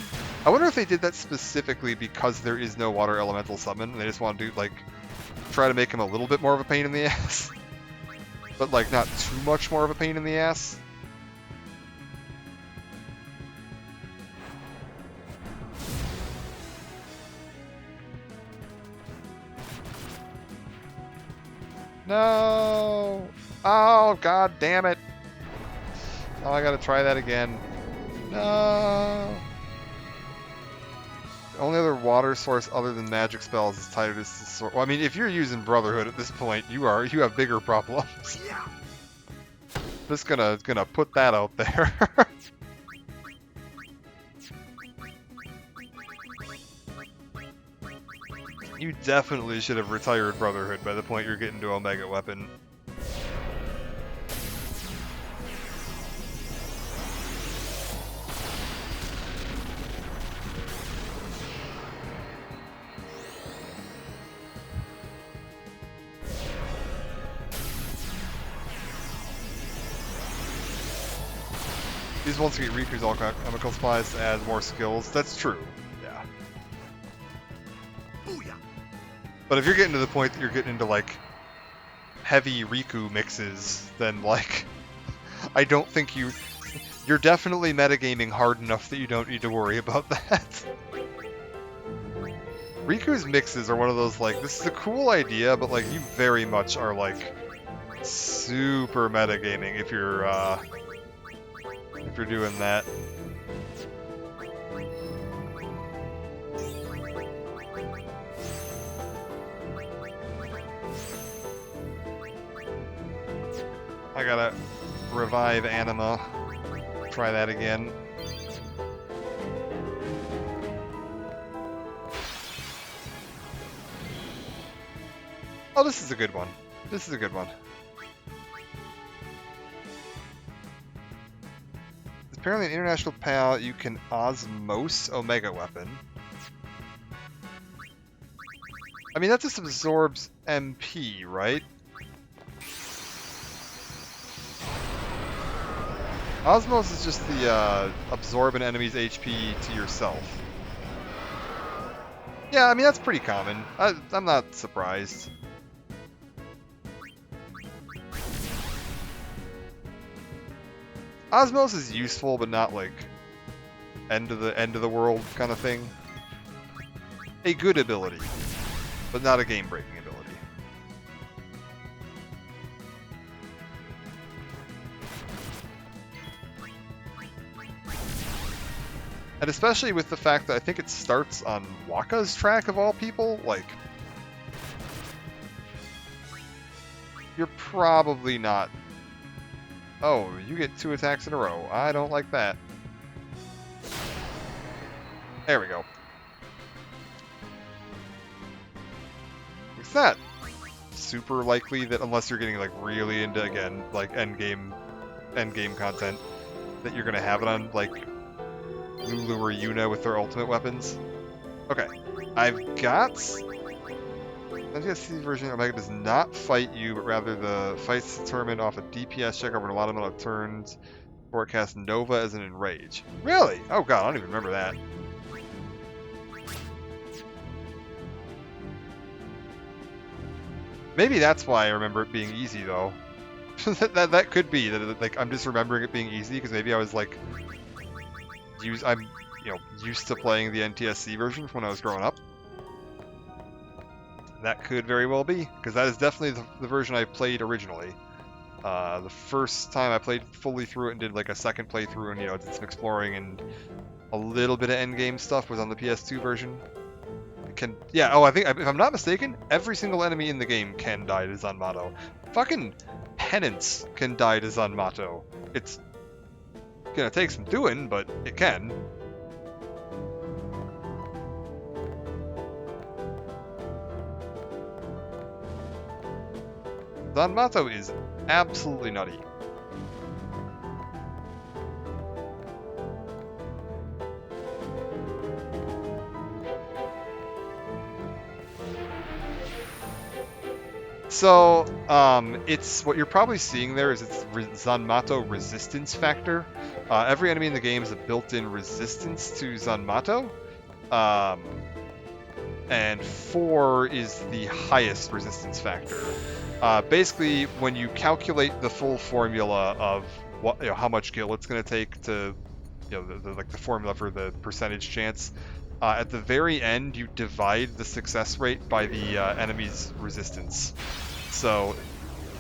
I wonder if they did that specifically because there is no water elemental summon and they just want to do like try to make him a little bit more of a pain in the ass. But like not too much more of a pain in the ass. No! Oh, god damn it! Oh, I gotta try that again. No! The only other water source other than magic spells is Tidus' sword. Well, I mean, if you're using Brotherhood at this point, you have bigger problems. Yeah. Just gonna put that out there. You definitely should have retired Brotherhood by the point you're getting to Omega Weapon. These ones get Riku's alchemical supplies to add more skills. That's true. Yeah. Booyah. But if you're getting to the point that you're getting into like heavy Riku mixes, then like I don't think you're definitely metagaming hard enough that you don't need to worry about that. Riku's mixes are one of those like, this is a cool idea, but like you very much are like super metagaming if you're doing that. I gotta revive Anima. Try that again. Oh, this is a good one. This is a good one. Apparently in International PAL, you can Osmose Omega Weapon. I mean, that just absorbs MP, right? Osmose is just the absorb an enemy's HP to yourself. Yeah, I mean, that's pretty common. I'm not surprised. Osmose is useful, but not like end of the world kind of thing. A good ability, but not a game-breaking ability. And especially with the fact that I think it starts on Wakka's track of all people, like you're probably not. Oh, you get 2 attacks in a row. I don't like that. There we go. What's that? super likely that unless you're getting like really into, again, like end game content, that you're gonna have it on like Lulu or Yuna with their ultimate weapons. Okay, I've got NTSC version. Omega does not fight you, but rather the fight's determined off a DPS check over an allotted amount of turns. Forecast Nova as an Enrage. Really? Oh god, I don't even remember that. Maybe that's why I remember it being easy, though. that could be that. Like I'm just remembering it being easy because maybe I was like, I'm used to playing the NTSC version when I was growing up. That could very well be because that is definitely the version I played originally. The first time I played fully through it and did like a second playthrough and did some exploring and a little bit of endgame stuff was on the PS2 version. I think if I'm not mistaken, every single enemy in the game can die to Zanmato. Fucking Penance can die to Zanmato. It's gonna take some doing, but it can. Zanmato is absolutely nutty. So, it's what you're probably seeing there is it's Zanmato resistance factor. Every enemy in the game is a built-in resistance to Zanmato. And 4 is the highest resistance factor. Basically, when you calculate the full formula of what how much gil it's going to take to, the formula for the percentage chance, at the very end you divide the success rate by the enemy's resistance. So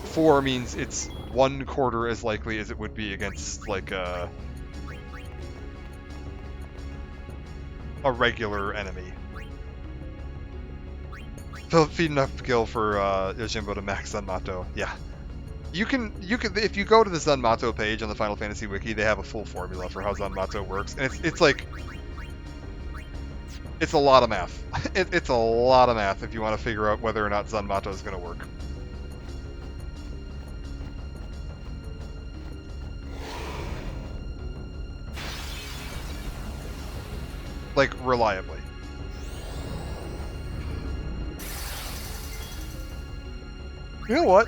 4 means it's 1/4 as likely as it would be against like a regular enemy. Feed enough gil for Yojimbo to max Zanmato. Yeah. You can if you go to the Zanmato page on the Final Fantasy Wiki, they have a full formula for how Zanmato works, and it's like it's a lot of math. It's a lot of math if you want to figure out whether or not Zanmato is going to work. Like reliably. You know what?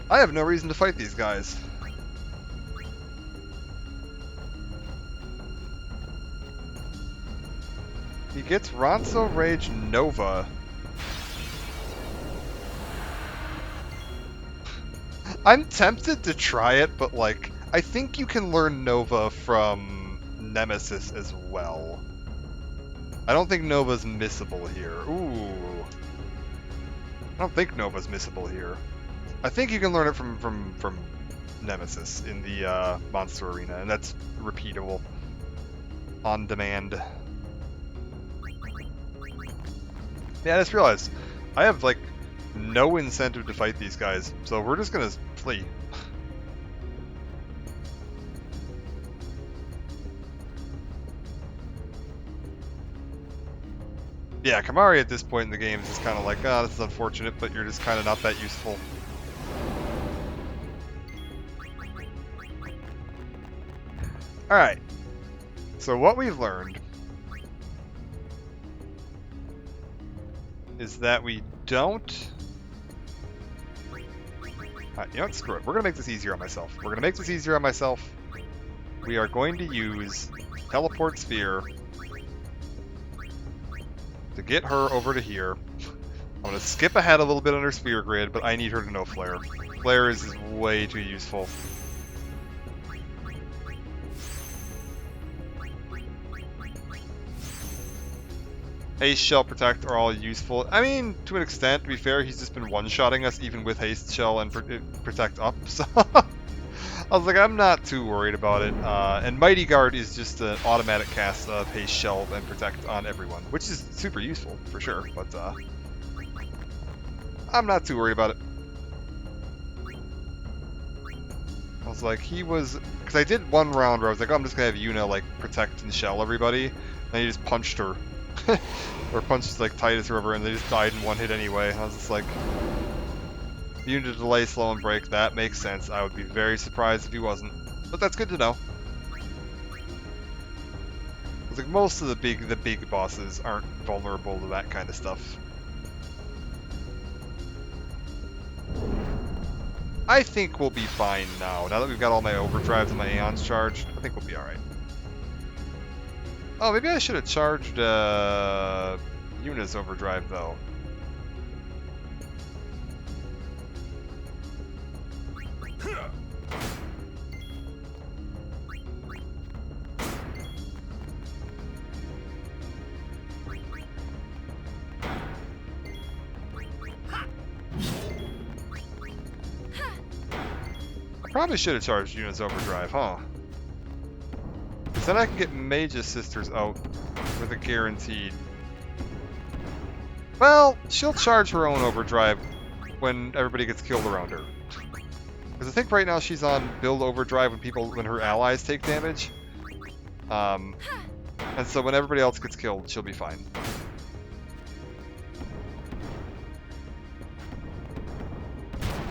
I have no reason to fight these guys. He gets Ronso Rage Nova. I'm tempted to try it, but like, I think you can learn Nova from Nemesis as well. I don't think Nova's missable here. Ooh. I don't think Nova's missable here. I think you can learn it from Nemesis in the Monster Arena, and that's repeatable. On demand. Yeah, I just realized I have like no incentive to fight these guys, so we're just gonna flee. Yeah, Kimahri at this point in the game is just kind of like, oh, this is unfortunate, but you're just kind of not that useful. Alright, so what we've learned is that we don't... Alright, you know what, screw it. We're going to make this easier on myself. We are going to use Teleport Sphere to get her over to here. I'm going to skip ahead a little bit on her Sphere Grid, but I need her to know Flare. Flare is way too useful. Haste, Shell, Protect are all useful. I mean, to an extent, to be fair, he's just been one-shotting us even with Haste, Shell, and Protect up, so... I was like, I'm not too worried about it. And Mighty Guard is just an automatic cast of Haste, Shell, and Protect on everyone, which is super useful, for sure, but I'm not too worried about it. I was like, because I did one round where I was like, oh, I'm just gonna have Yuna, like, Protect and Shell everybody, and he just punched her. Or punched, like, Titus or whatever, and they just died in one hit anyway. I was just like, Unit delay, slow and break. That makes sense. I would be very surprised if he wasn't. But that's good to know. Like most of the big bosses aren't vulnerable to that kind of stuff. I think we'll be fine now. Now that we've got all my overdrives and my Aeons charged, I think we'll be alright. Oh, maybe I should have charged Yuna's overdrive though. Probably should have charged Yuna's overdrive, huh? Because then I can get Mage's Sisters out with a guaranteed. Well, she'll charge her own overdrive when everybody gets killed around her. Because I think right now she's on build overdrive when her allies take damage. And so when everybody else gets killed, she'll be fine.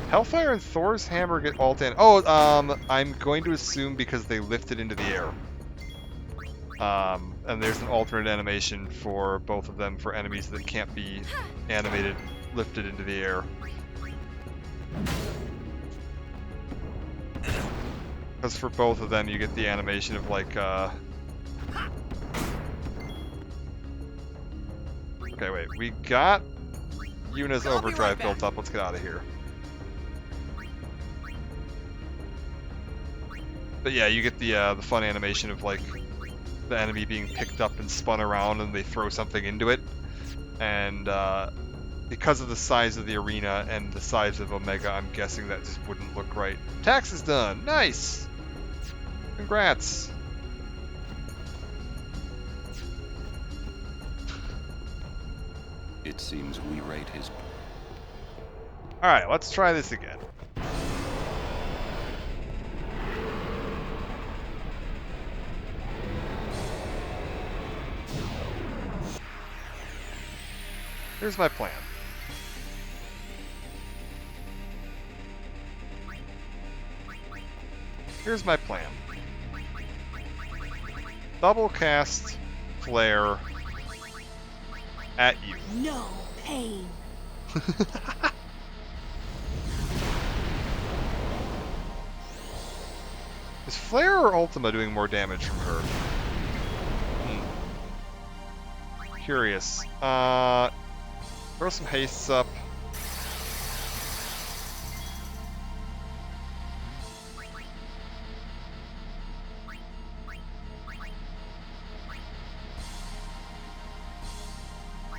Hellfire and Thor's hammer get alt in. Oh, I'm going to assume because they lift it into the air. And there's an alternate animation for both of them for enemies that can't be animated, lifted into the air. Because for both of them, you get the animation of like, Okay, wait. We got Yuna's overdrive built up. Let's get out of here. But yeah, you get the fun animation of like the enemy being picked up and spun around, and they throw something into it. And because of the size of the arena and the size of Omega, I'm guessing that just wouldn't look right. Tax is done. Nice. Congrats. It seems we rate his... Alright, let's try this again. Here's my plan. Here's my plan. Double cast flare at you. No pain. Is Flare or Ultima doing more damage from her? Curious. Throw some hastes up.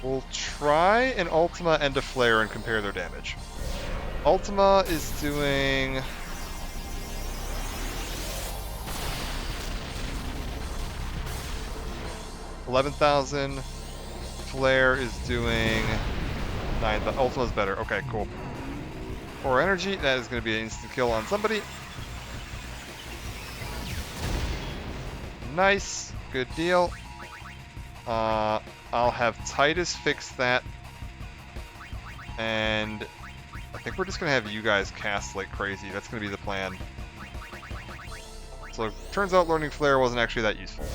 We'll try an Ultima and a Flare and compare their damage. Ultima is doing... $11,000. Flare is doing 9,000. Ultima's better. Okay, cool. 4 energy. That is going to be an instant kill on somebody. Nice. Good deal. I'll have Titus fix that. And I think we're just going to have you guys cast like crazy. That's going to be the plan. So, turns out learning Flare wasn't actually that useful.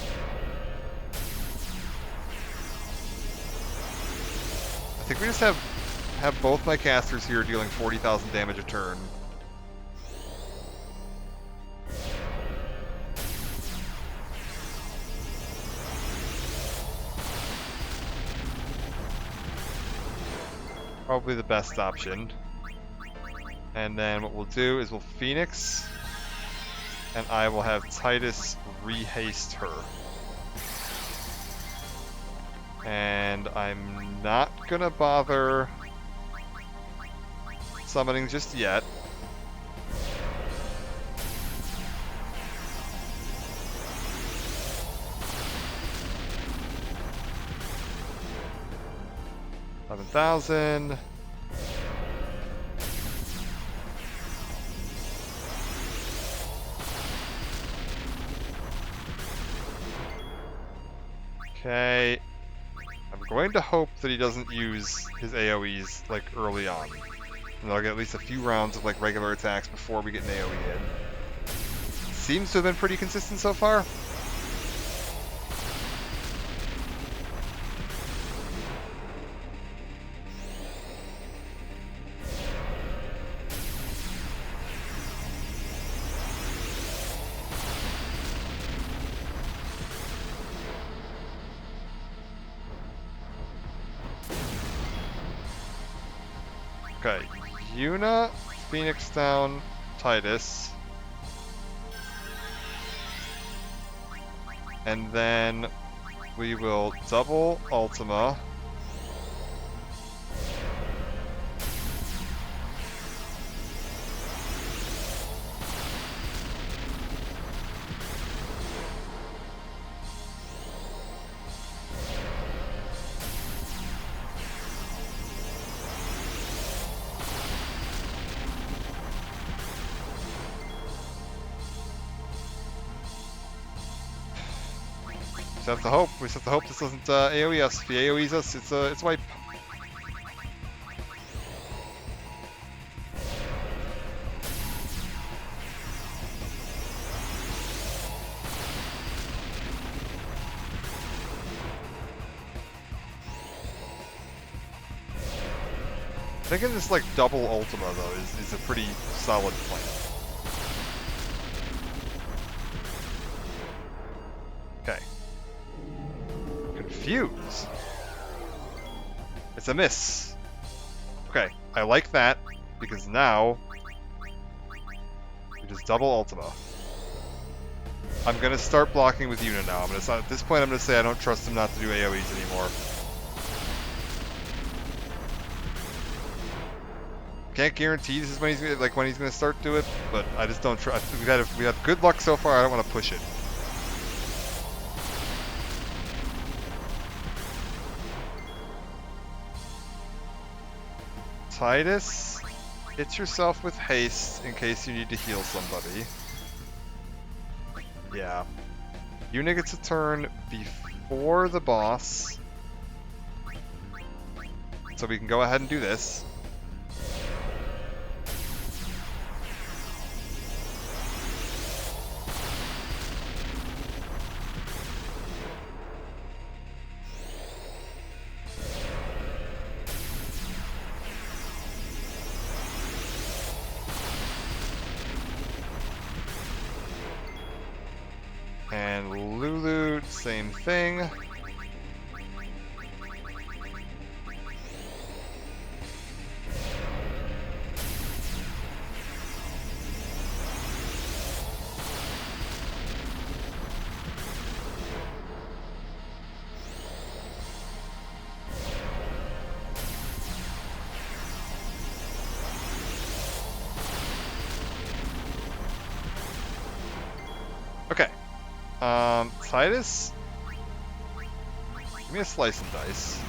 I think we just have both my casters here dealing 40,000 damage a turn. Probably the best option. And then what we'll do is we'll Phoenix, and I will have Titus rehaste her. And I'm not gonna bother summoning just yet. $11,000. Okay. I'm going to hope that he doesn't use his AoEs like early on. And I'll get at least a few rounds of like regular attacks before we get an AoE in. Seems to have been pretty consistent so far. Okay, Yuna, Phoenix down, Titus. And then we will double Ultima. We just have to hope. We just have to hope this doesn't AoE us. If he AoEs us, it's wipe. Thinking this like double Ultima though is a pretty solid plan. Okay. Confuse. It's a miss. Okay, I like that because now we just double Ultima. I'm gonna start blocking with Yuna now. At this point I'm gonna say I don't trust him not to do AoEs anymore. Can't guarantee this is when he's gonna start to it, but I just don't trust. We had good luck so far. I don't want to push it. Titus, hit yourself with haste in case you need to heal somebody. Yeah. Yuna gets a turn before the boss, so we can go ahead and do this. And Lulu, same thing. Okay. Titus, give me a slice and dice.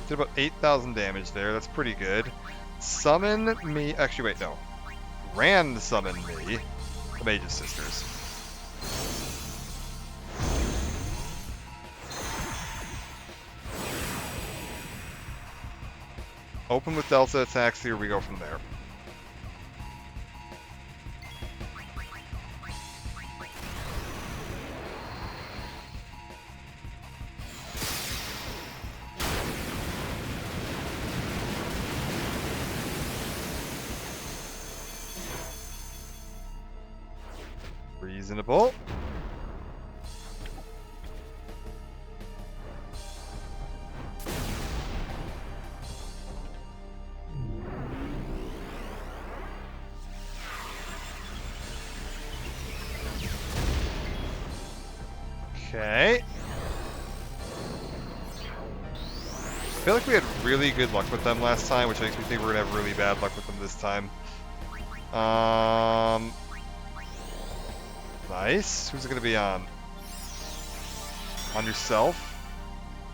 Did about 8,000 damage there. That's pretty good. Summon me. Actually, wait, no. Rand summon me. The Mage's Sisters. Open with Delta attacks, here we go from there. Reasonable. Okay. I feel like we had really good luck with them last time, which makes me think we're gonna have really bad luck with them this time. Nice. Who's it gonna be on? On yourself?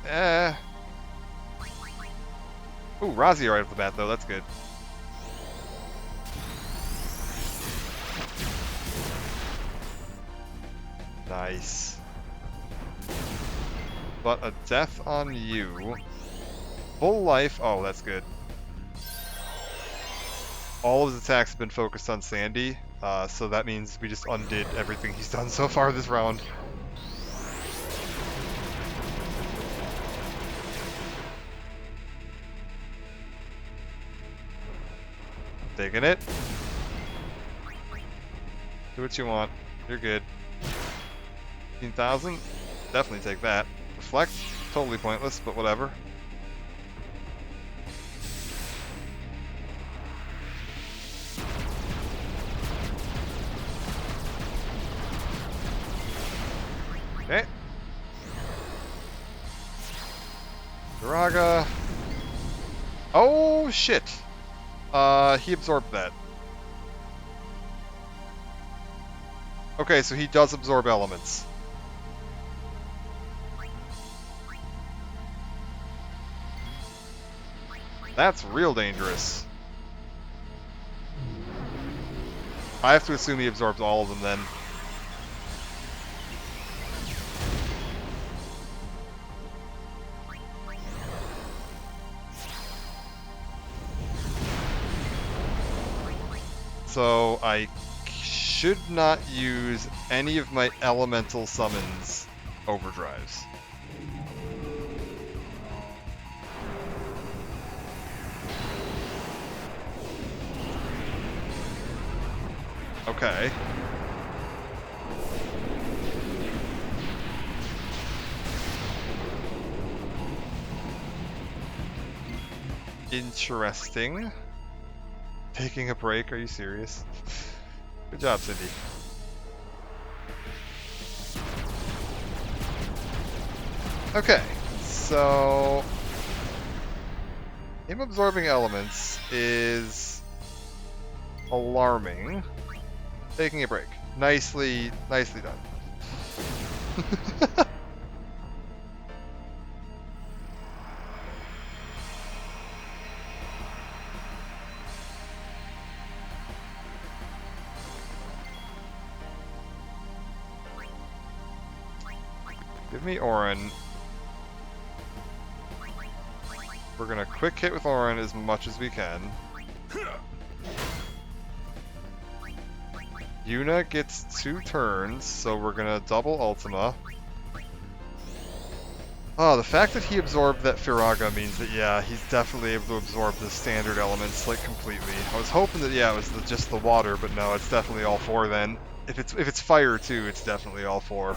Ooh, Razia right off the bat though, that's good. Nice. But a death on you. Full life. Oh, that's good. All of his attacks have been focused on Sandy, so that means we just undid everything he's done so far this round. Taking it. Do what you want. You're good. 15,000? Definitely take that. Reflect? Totally pointless, but whatever. Okay. Firaga. Oh, shit. He absorbed that. Okay, so he does absorb elements. That's real dangerous. I have to assume he absorbs all of them then. So I should not use any of my elemental summons overdrives. Okay. Interesting. Taking a break? Are you serious? Good job, Cindy. Okay, so him absorbing elements is alarming. Taking a break. Nicely done. Give me Orin. We're gonna quick hit with Orin as much as we can. Yuna gets 2 turns, so we're gonna double Ultima. Oh, the fact that he absorbed that Firaga means that, yeah, he's definitely able to absorb the standard elements, like, completely. I was hoping that, yeah, it was just the water, but no, it's definitely all 4 then. If it's fire, too, it's definitely all 4.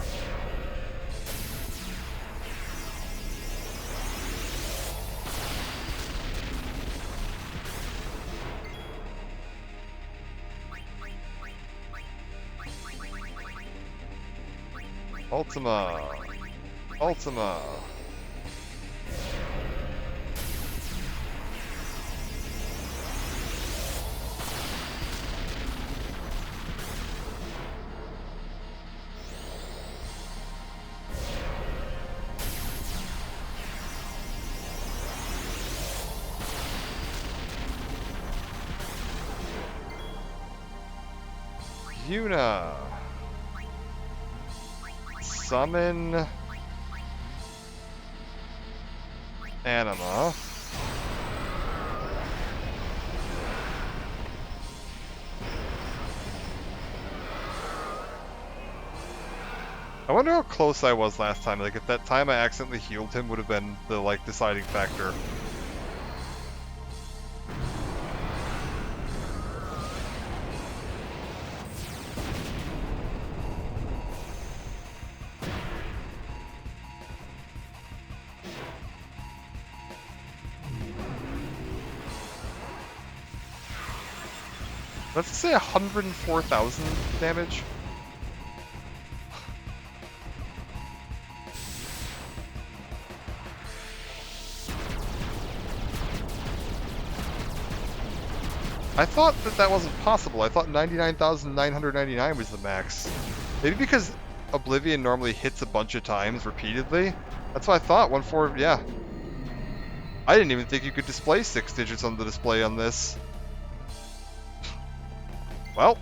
Ultima. Ultima. Yuna. Summon Anima. I wonder how close I was last time. Like, if that time I accidentally healed him would have been the, like, deciding factor. Let's say 104,000 damage. I thought that wasn't possible. I thought 99,999 was the max. Maybe because Oblivion normally hits a bunch of times repeatedly. That's what I thought. 1-4, yeah. I didn't even think you could display 6 digits on the display on this. Well.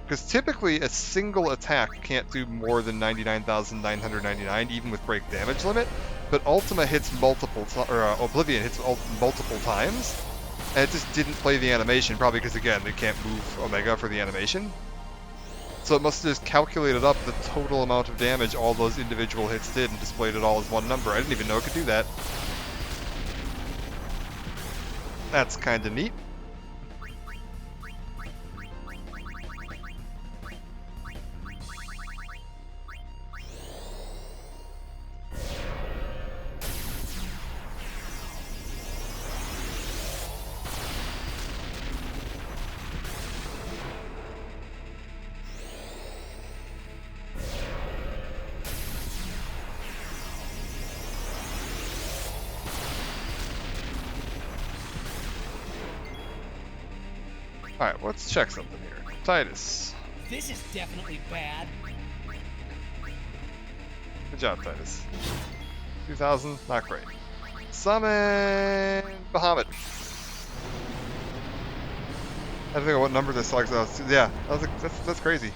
Because typically a single attack can't do more than 99,999, even with break damage limit. But Ultima hits Oblivion hits multiple times, and it just didn't play the animation, probably because, again, they can't move Omega for the animation. So it must have just calculated up the total amount of damage all those individual hits did and displayed it all as one number. I didn't even know it could do that. That's kind of neat. Alright, let's check something here. Titus. This is definitely bad. Good job, Titus. 2,000, not great. Summon Bahamut. I don't know what number this selects out. Yeah, that's crazy.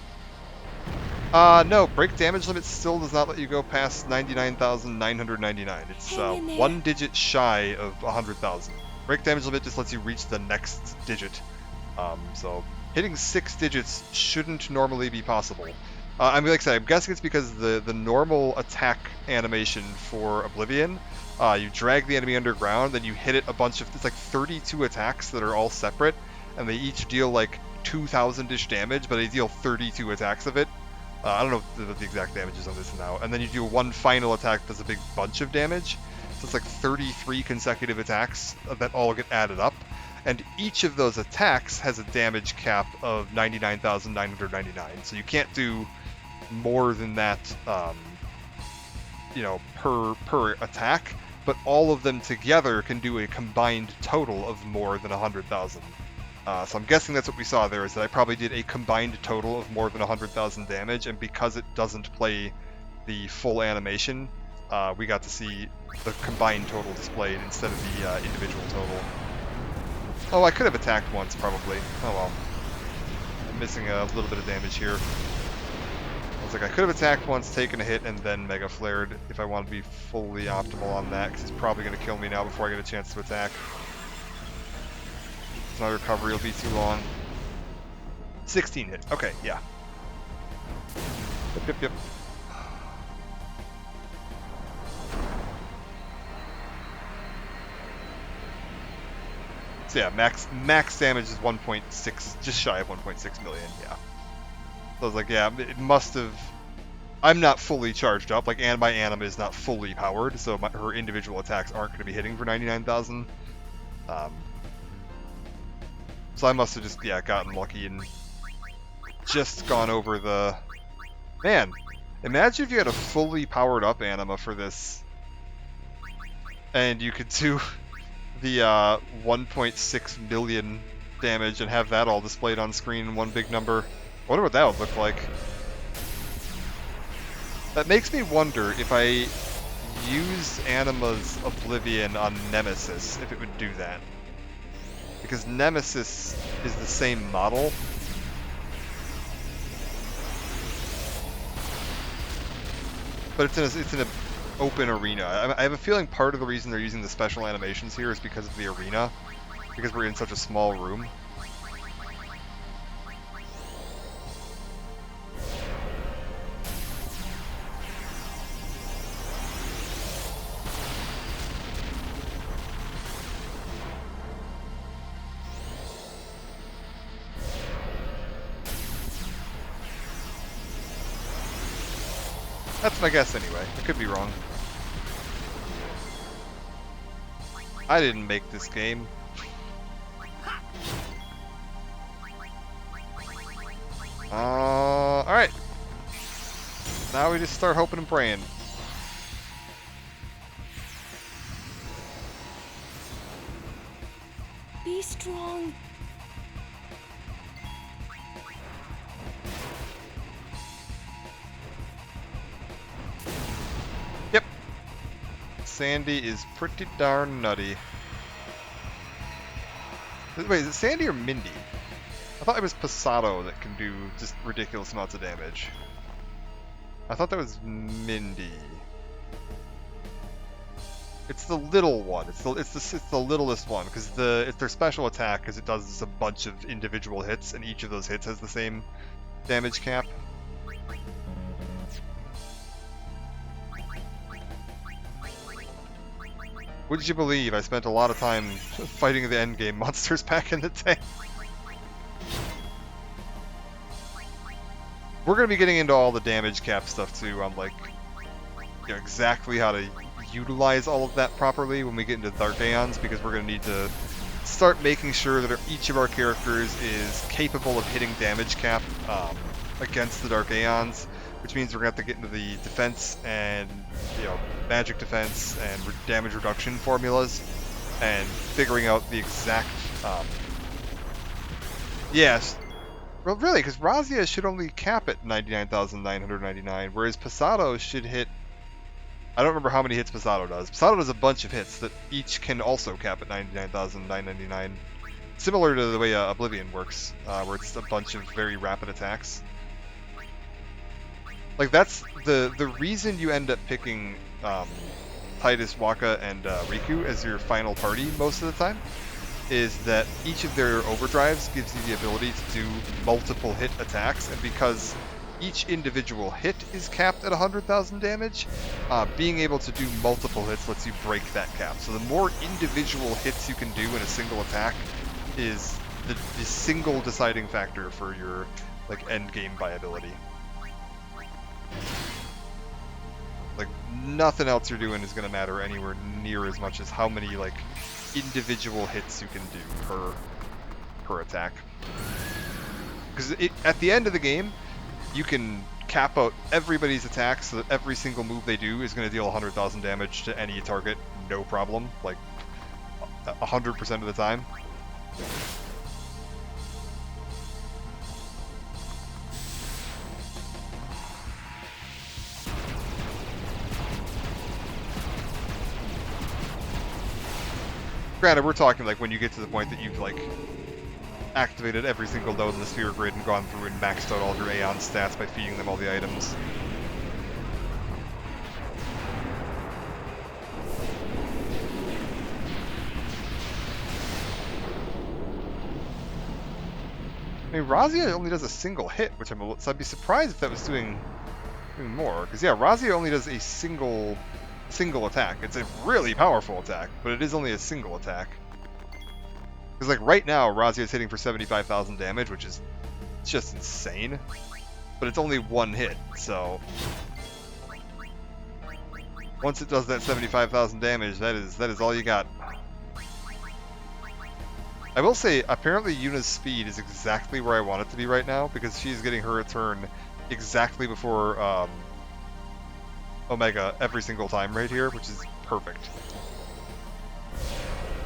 No, break damage limit still does not let you go past 99,999. It's one digit shy of 100,000. Break damage limit just lets you reach the next digit. So hitting 6 digits shouldn't normally be possible. I mean, like I said, I'm guessing it's because the normal attack animation for Oblivion, you drag the enemy underground, then you hit it a bunch of, it's like 32 attacks that are all separate, and they each deal like 2,000-ish damage, but they deal 32 attacks of it. I don't know what the exact damage is on this now. And then you do one final attack that does a big bunch of damage. So it's like 33 consecutive attacks that all get added up. And each of those attacks has a damage cap of 99,999. So you can't do more than that, per attack. But all of them together can do a combined total of more than 100,000. So I'm guessing that's what we saw there, is that I probably did a combined total of more than 100,000 damage, and because it doesn't play the full animation, we got to see the combined total displayed instead of the individual total. Oh, I could have attacked once, probably. Oh well. I'm missing a little bit of damage here. I was like, I could have attacked once, taken a hit, and then Mega Flared if I want to be fully optimal on that, because he's probably going to kill me now before I get a chance to attack. My recovery will be too long. 16 hit. Okay, yeah. Yep. So yeah, max damage is 1.6, just shy of 1.6 million. Yeah. So I was like, yeah, it must have. I'm not fully charged up. Like, my Anima is not fully powered, so her individual attacks aren't going to be hitting for 99,000. So I must have just, gotten lucky and just gone over the... Man, imagine if you had a fully powered up Anima for this. And you could do the 1.6 million damage and have that all displayed on screen in one big number. I wonder what that would look like. That makes me wonder if I used Anima's Oblivion on Nemesis, if it would do that. Because Nemesis is the same model. But it's in an open arena. I have a feeling part of the reason they're using the special animations here is because of the arena. Because we're in such a small room. That's my guess anyway. I could be wrong. I didn't make this game. Alright. Now we just start hoping and praying. Be strong. Yep. Sandy is pretty darn nutty. Wait, is it Sandy or Mindy? I thought it was Passato that can do just ridiculous amounts of damage. I thought that was Mindy. It's the little one. It's the littlest one because it's their special attack because it does just a bunch of individual hits and each of those hits has the same damage cap. Would you believe I spent a lot of time fighting the endgame monsters back in the day? We're going to be getting into all the damage cap stuff too on like exactly how to utilize all of that properly when we get into Dark Aeons, because we're going to need to start making sure that each of our characters is capable of hitting damage cap against the Dark Aeons, which means we're going to have to get into the defense and magic defense and damage reduction formulas and figuring out the exact yes. Well, really, because Razia should only cap at 99,999, whereas Passato should hit... I don't remember how many hits Passato does. Passato does a bunch of hits that each can also cap at 99,999. Similar to the way Oblivion works, where it's a bunch of very rapid attacks. Like, that's the reason you end up picking Tidus, Wakka, and Riku as your final party most of the time, is that each of their overdrives gives you the ability to do multiple hit attacks, and because each individual hit is capped at 100,000 damage, being able to do multiple hits lets you break that cap. So the more individual hits you can do in a single attack is the single deciding factor for your like end game viability. Like, nothing else you're doing is going to matter anywhere near as much as how many like individual hits you can do per attack. Because at the end of the game, you can cap out everybody's attacks so that every single move they do is going to deal 100,000 damage to any target, no problem, like 100% of the time. Granted, we're talking like when you get to the point that you've like activated every single node in the sphere grid and gone through and maxed out all your Aeon stats by feeding them all the items. I mean, Razia only does a single hit, which so I'd be surprised if that was doing more. Because yeah, Razia only does a single attack. It's a really powerful attack, but it is only a single attack. Because like right now, Razia is hitting for 75,000 damage, which is just insane. But it's only one hit, so once it does that 75,000 damage, that is all you got. I will say, apparently Yuna's speed is exactly where I want it to be right now, because she's getting her return exactly before Omega every single time right here, which is perfect.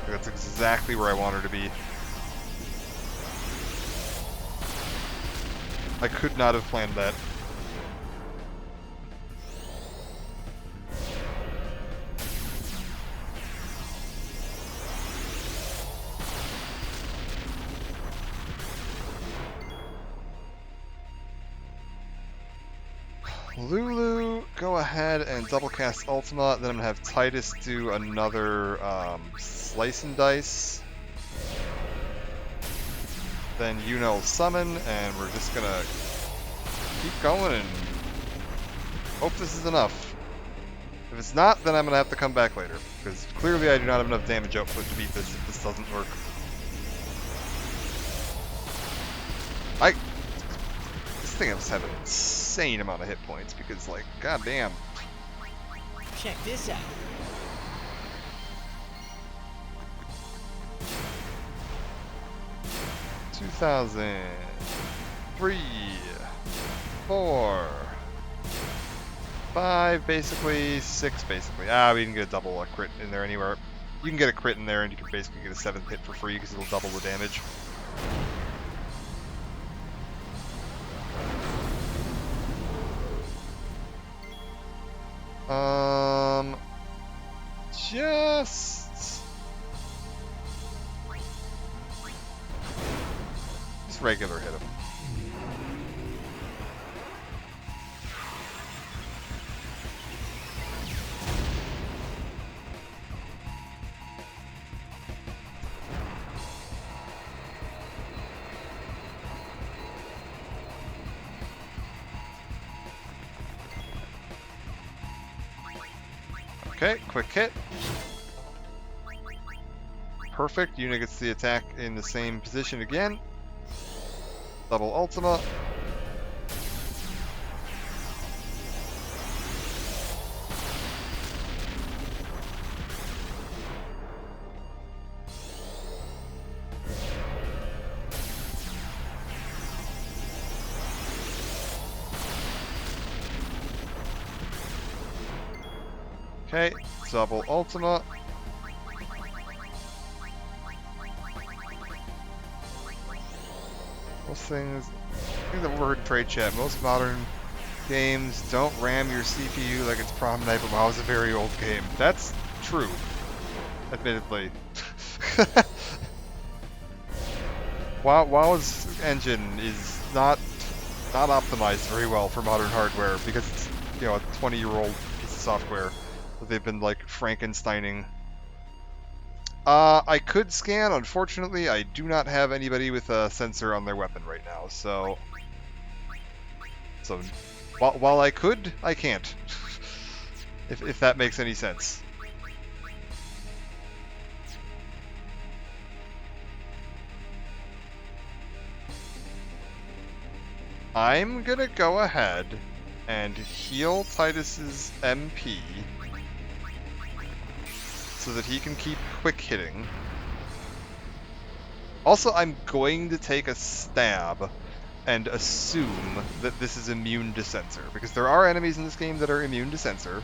That's exactly where I want her to be. I could not have planned that. Lulu, go ahead and double cast Ultima, then I'm going to have Tidus do another Slice and Dice. Then Yuna will summon, and we're just going to keep going and hope this is enough. If it's not, then I'm going to have to come back later, because clearly I do not have enough damage output to beat this if this doesn't work. This thing must have an insane amount of hit points, because, like, goddamn. Check this out. $2,000, 3, 4, 5, basically 6, basically. We can get a double crit in there anywhere. You can get a crit in there, and you can basically get a 7th hit for free because it'll double the damage. Just regular hit him. Okay, quick hit. Perfect. Yuna gets the attack in the same position again. Double Ultima. Okay, double Ultima. Most things, I think that word trade chat, most modern games don't RAM your CPU like it's prom night, but WoW is a very old game. That's true, admittedly. WoW's engine is not optimized very well for modern hardware because it's, you know, a 20-year-old piece of software that they've been like Frankensteining. I could scan. Unfortunately, I do not have anybody with a sensor on their weapon right now, so while I could, I can't. if that makes any sense. I'm gonna go ahead and heal Titus's MP so that he can keep quick hitting. Also, I'm going to take a stab and assume that this is immune to sensor, because there are enemies in this game that are immune to sensor,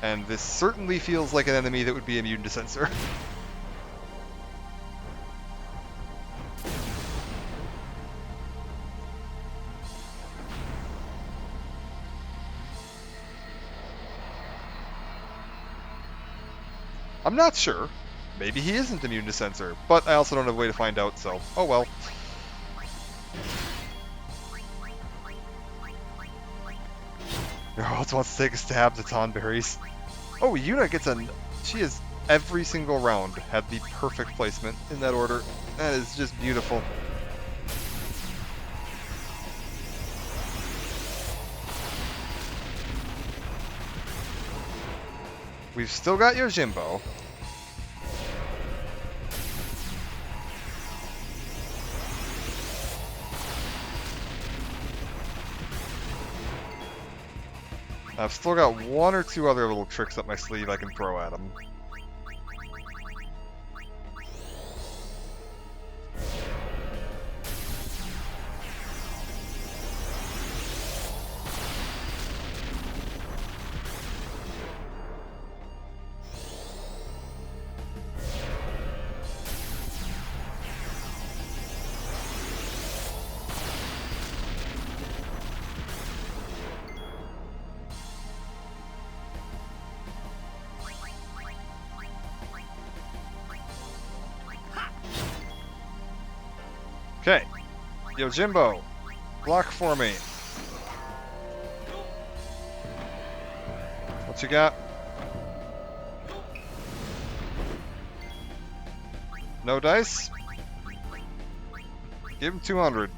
and this certainly feels like an enemy that would be immune to sensor. I'm not sure. Maybe he isn't immune to sensor, but I also don't have a way to find out, so oh well. Who else wants to take a stab at Tonberries? Oh, Yuna gets she has every single round had the perfect placement in that order. That is just beautiful. We've still got Yojimbo. I've still got one or two other little tricks up my sleeve I can throw at him. Okay, Yojimbo, block for me. What you got? No dice? Give him 200.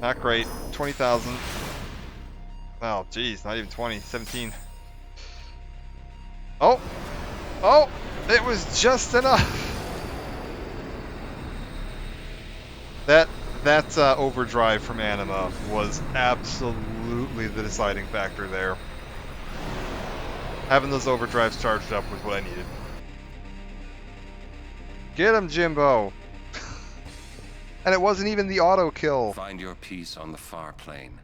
Not great. 20,000. Oh, geez, not even 20. 17. Oh! Oh! It was just enough! That overdrive from Anima was absolutely the deciding factor there. Having those overdrives charged up was what I needed. Get him, Jimbo! And it wasn't even the auto kill. Find your peace on the far plane.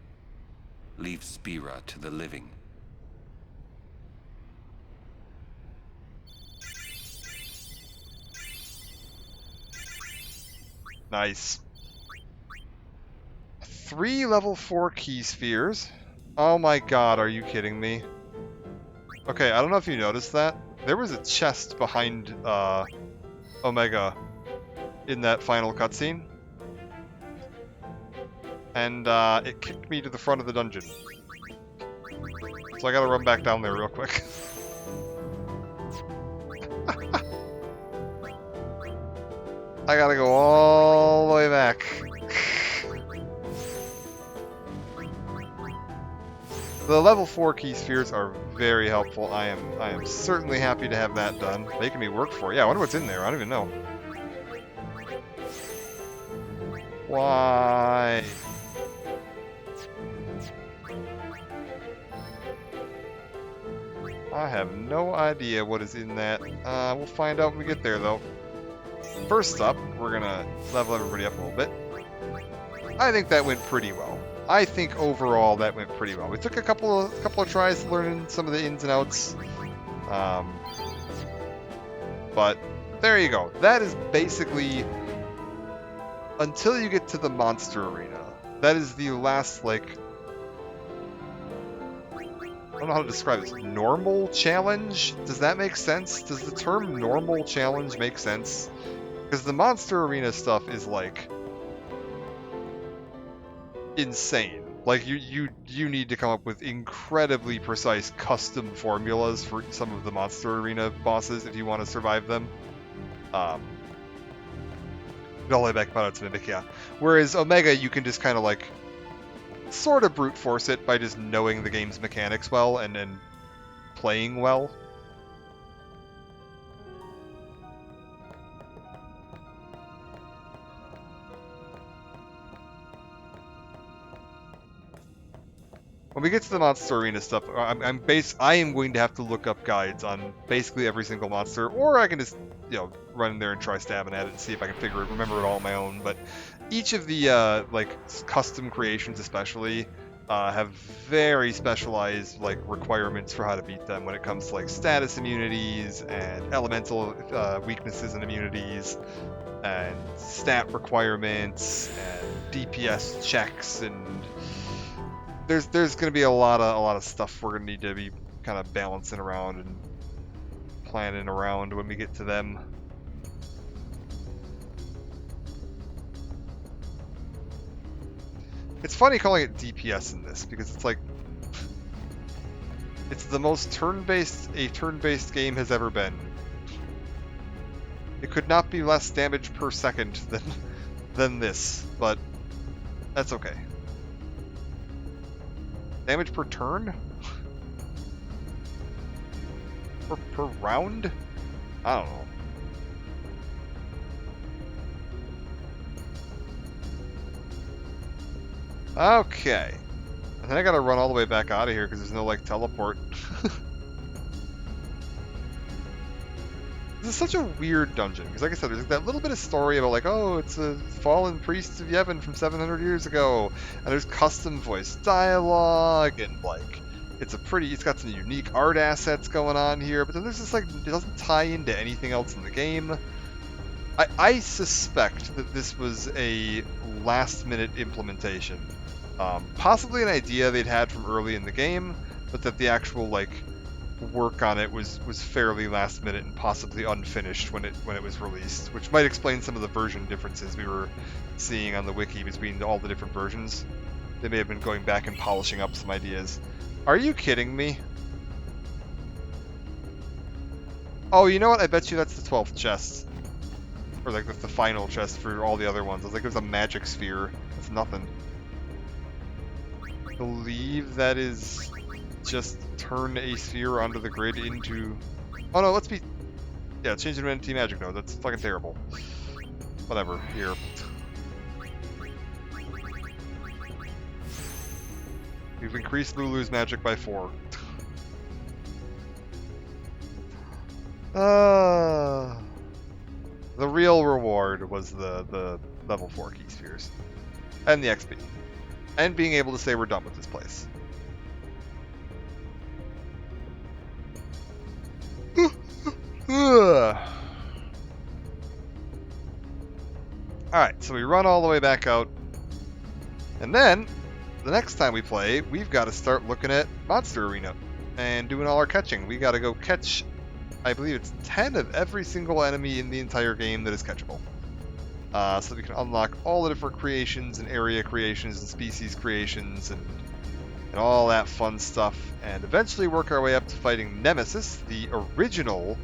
Leave Spira to the living. Nice. 3 level 4 key spheres. Oh my god, are you kidding me? Okay, I don't know if you noticed that. There was a chest behind Omega in that final cutscene. And it kicked me to the front of the dungeon. So I gotta run back down there real quick. I gotta go all the way back. The level 4 key spheres are very helpful. I am certainly happy to have that done. Making me work for it. Yeah, I wonder what's in there. I don't even know. Why? I have no idea what is in that. We'll find out when we get there, though. First up, we're gonna level everybody up a little bit. I think that went pretty well. I think overall that went pretty well. We took a couple of tries to learn some of the ins and outs, but there you go. That is basically until you get to the monster arena. That is the last, like, I don't know how to describe this. Normal challenge? Does that make sense? Does the term normal challenge make sense? Because the monster arena stuff is like insane. Like you need to come up with incredibly precise custom formulas for some of the monster arena bosses if you want to survive them. All the way back to Mimic, yeah. Whereas Omega, you can just kind of like sort of brute force it by just knowing the game's mechanics well and playing well. When we get to the monster arena stuff, I am going to have to look up guides on basically every single monster, or I can just, you know, run in there and try stabbing at it and see if I can remember it all on my own. But each of the like custom creations, especially, have very specialized like requirements for how to beat them when it comes to like status immunities and elemental weaknesses and immunities, and stat requirements and DPS checks, and there's going to be a lot of stuff we're going to need to be kind of balancing around and planning around when we get to them. It's funny calling it DPS in this because it's like it's the most turn-based a turn-based game has ever been. It could not be less damage per second than this, but that's okay. Damage per turn? per round? I don't know. Okay. And then I gotta run all the way back out of here because there's no, like, teleport. This is such a weird dungeon, because like I said, there's that little bit of story about like, oh, it's a fallen priest of Yevon from 700 years ago, and there's custom voice dialogue, and like, it's got some unique art assets going on here, but then there's just like, it doesn't tie into anything else in the game. I suspect that this was a last-minute implementation. Possibly an idea they'd had from early in the game, but that the actual, like, work on it was fairly last minute and possibly unfinished when it was released, which might explain some of the version differences we were seeing on the wiki between all the different versions. They may have been going back and polishing up some ideas. Are you kidding me? Oh, you know what? I bet you that's the 12th chest. Or like the final chest for all the other ones. I was like, there's a magic sphere. That's nothing. I believe that is just turn a sphere onto the grid into... Oh no, yeah, change it to an entity magic node. That's fucking terrible. Whatever, here. We've increased Lulu's magic by 4. The real reward was the level 4 key spheres. And the XP. And being able to say we're done with this place. Alright, so we run all the way back out. And then, the next time we play, we've got to start looking at Monster Arena and doing all our catching. We got to go catch I believe it's 10 of every single enemy in the entire game that is catchable. So that we can unlock all the different creations and area creations and species creations and all that fun stuff, and eventually work our way up to fighting Nemesis, the original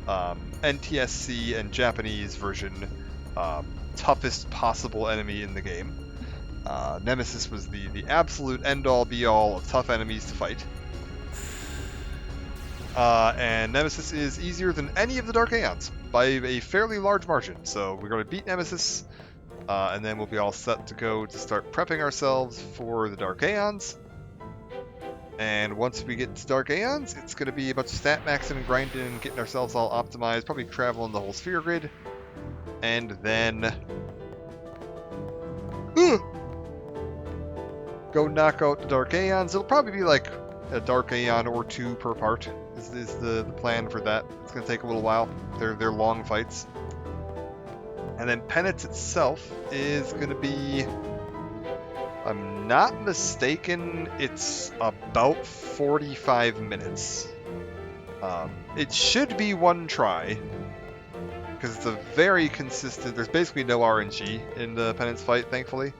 NTSC and Japanese version toughest possible enemy in the game. Nemesis was the absolute end-all be-all of tough enemies to fight. And Nemesis is easier than any of the Dark Aeons by a fairly large margin. So we're going to beat Nemesis, and then we'll be all set to go to start prepping ourselves for the Dark Aeons. And once we get to Dark Aeons, it's going to be a bunch of stat maxing and grinding and getting ourselves all optimized, probably traveling the whole sphere grid. And then go knock out the Dark Aeons. It'll probably be like a Dark Aeon or two per part is the plan for that. It's going to take a little while. They're long fights. And then Penance itself is going to be, if I'm not mistaken, it's about 45 minutes. It should be one try, because it's a very consistent, there's basically no RNG in the Penance fight, thankfully.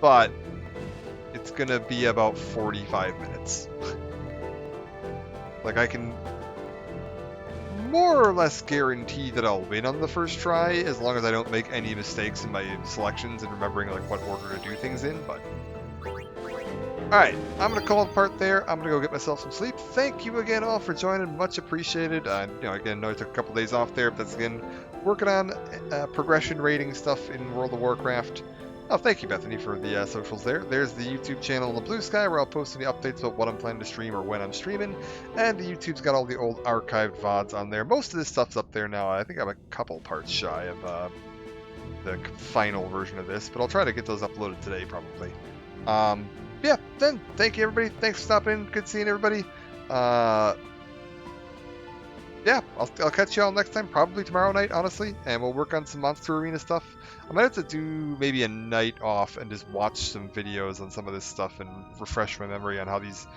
But it's going to be about 45 minutes. Like, I can more or less guarantee that I'll win on the first try, as long as I don't make any mistakes in my selections and remembering like what order to do things in, but... Alright, I'm going to call it part there. I'm going to go get myself some sleep. Thank you again all for joining, much appreciated. Again, I know I took a couple days off there, but that's again, working on progression rating stuff in World of Warcraft. Oh, thank you, Bethany, for the socials there. There's the YouTube channel in the Blue Sky, where I'll post any updates about what I'm planning to stream or when I'm streaming. And the YouTube's got all the old archived VODs on there. Most of this stuff's up there now. I think I'm a couple parts shy of the final version of this, but I'll try to get those uploaded today, probably. Yeah, then, thank you, everybody. Thanks for stopping in. Good seeing everybody. Yeah, I'll catch you all next time, probably tomorrow night, honestly, and we'll work on some Monster Arena stuff. I might have to do maybe a night off and just watch some videos on some of this stuff and refresh my memory on how these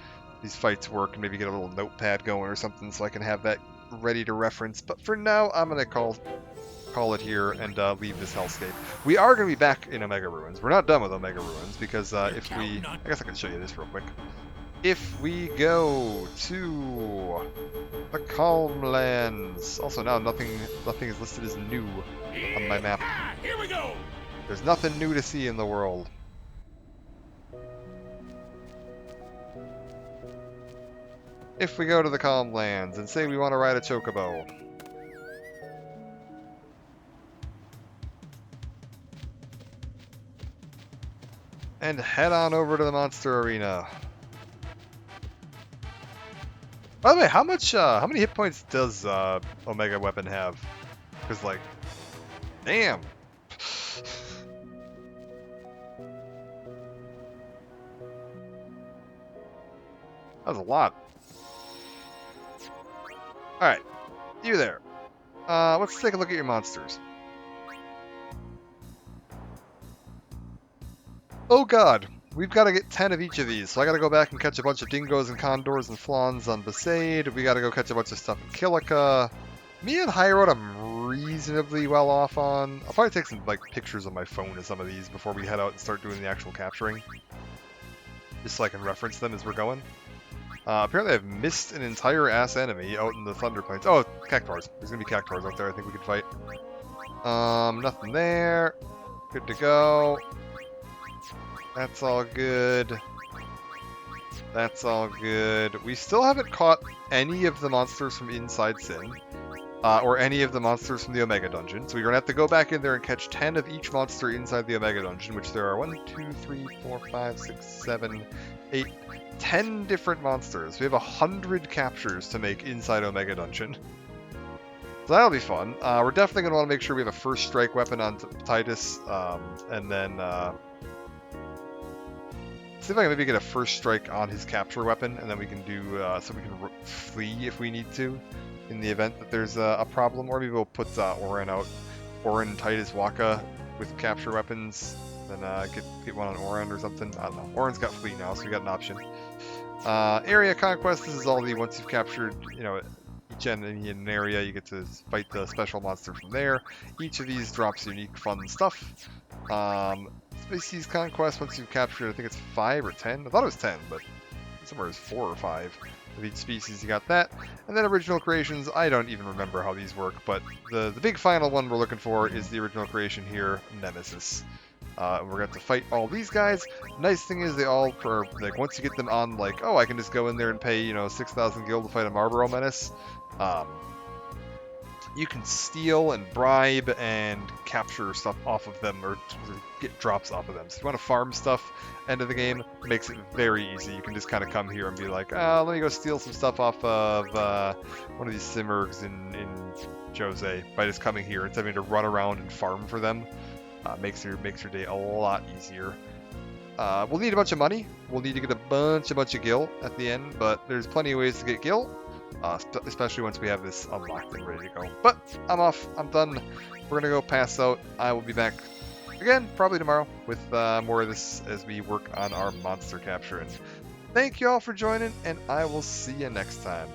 fights work, and maybe get a little notepad going or something so I can have that ready to reference. But for now, I'm going to call it here and leave this hellscape. We are going to be back in Omega Ruins. We're not done with Omega Ruins, because if we... I guess I can show you this real quick. If we go to the Calm Lands, also now nothing is listed as new on my map. Here we go. There's nothing new to see in the world. If we go to the Calm Lands and say we want to ride a Chocobo, and head on over to the Monster Arena. By the way, how many hit points does Omega Weapon have? Because, like, damn. That was a lot. Alright, you there. Let's take a look at your monsters. Oh god. We've got to get 10 of each of these, so I got to go back and catch a bunch of dingoes and condors and flawns on Besaid. We got to go catch a bunch of stuff in Kilika. Me and High Road I'm reasonably well off on. I'll probably take some like pictures on my phone of some of these before we head out and start doing the actual capturing. Just so I can reference them as we're going. Apparently I've missed an entire ass enemy out in the Thunder Plains. Oh, Cactuars. There's going to be Cactuars out there I think we could fight. Nothing there. Good to go. That's all good. That's all good. We still haven't caught any of the monsters from Inside Sin. Or any of the monsters from the Omega Dungeon. So we're going to have to go back in there and catch 10 of each monster inside the Omega Dungeon, which there are 1, 2, 3, 4, 5, 6, 7, 8, 10 different monsters. We have 100 captures to make inside Omega Dungeon. So that'll be fun. We're definitely going to want to make sure we have a first strike weapon on Titus, and then... see if I can maybe get a first strike on his capture weapon, and then we can do, so we can flee if we need to, in the event that there's a problem. Or maybe we'll put Orin out. Orin, Titus, Waka with capture weapons, then get one on Orin or something. I don't know. Orin's got flee now, so we got an option. Area Conquest, this is all the, once you've captured, you know, each enemy in an area, you get to fight the special monster from there. Each of these drops unique fun stuff. Species Conquest, once you've captured, I think it's 5 or 10. I thought it was 10, but somewhere it's 4 or 5. With each species, you got that. And then original creations, I don't even remember how these work, but the big final one we're looking for is the original creation here, Nemesis. We're going to have to fight all these guys. Nice thing is they all, are, like, once you get them on, like, oh, I can just go in there and pay, you know, 6,000 gil to fight a Marlboro Menace. You can steal and bribe and capture stuff off of them, or get drops off of them. So if you want to farm stuff, end of the game, makes it very easy. You can just kind of come here and be like, let me go steal some stuff off of one of these Simurgs in Jose by just coming here instead of having to run around and farm for them. Makes your day a lot easier. We'll need a bunch of money. We'll need to get a bunch of gil at the end, but there's plenty of ways to get gil. Especially once we have this unlocked and ready to go. But I'm off. I'm done. We're going to go pass out. I will be back again, probably tomorrow, with more of this as we work on our monster capture. And thank you all for joining, and I will see you next time.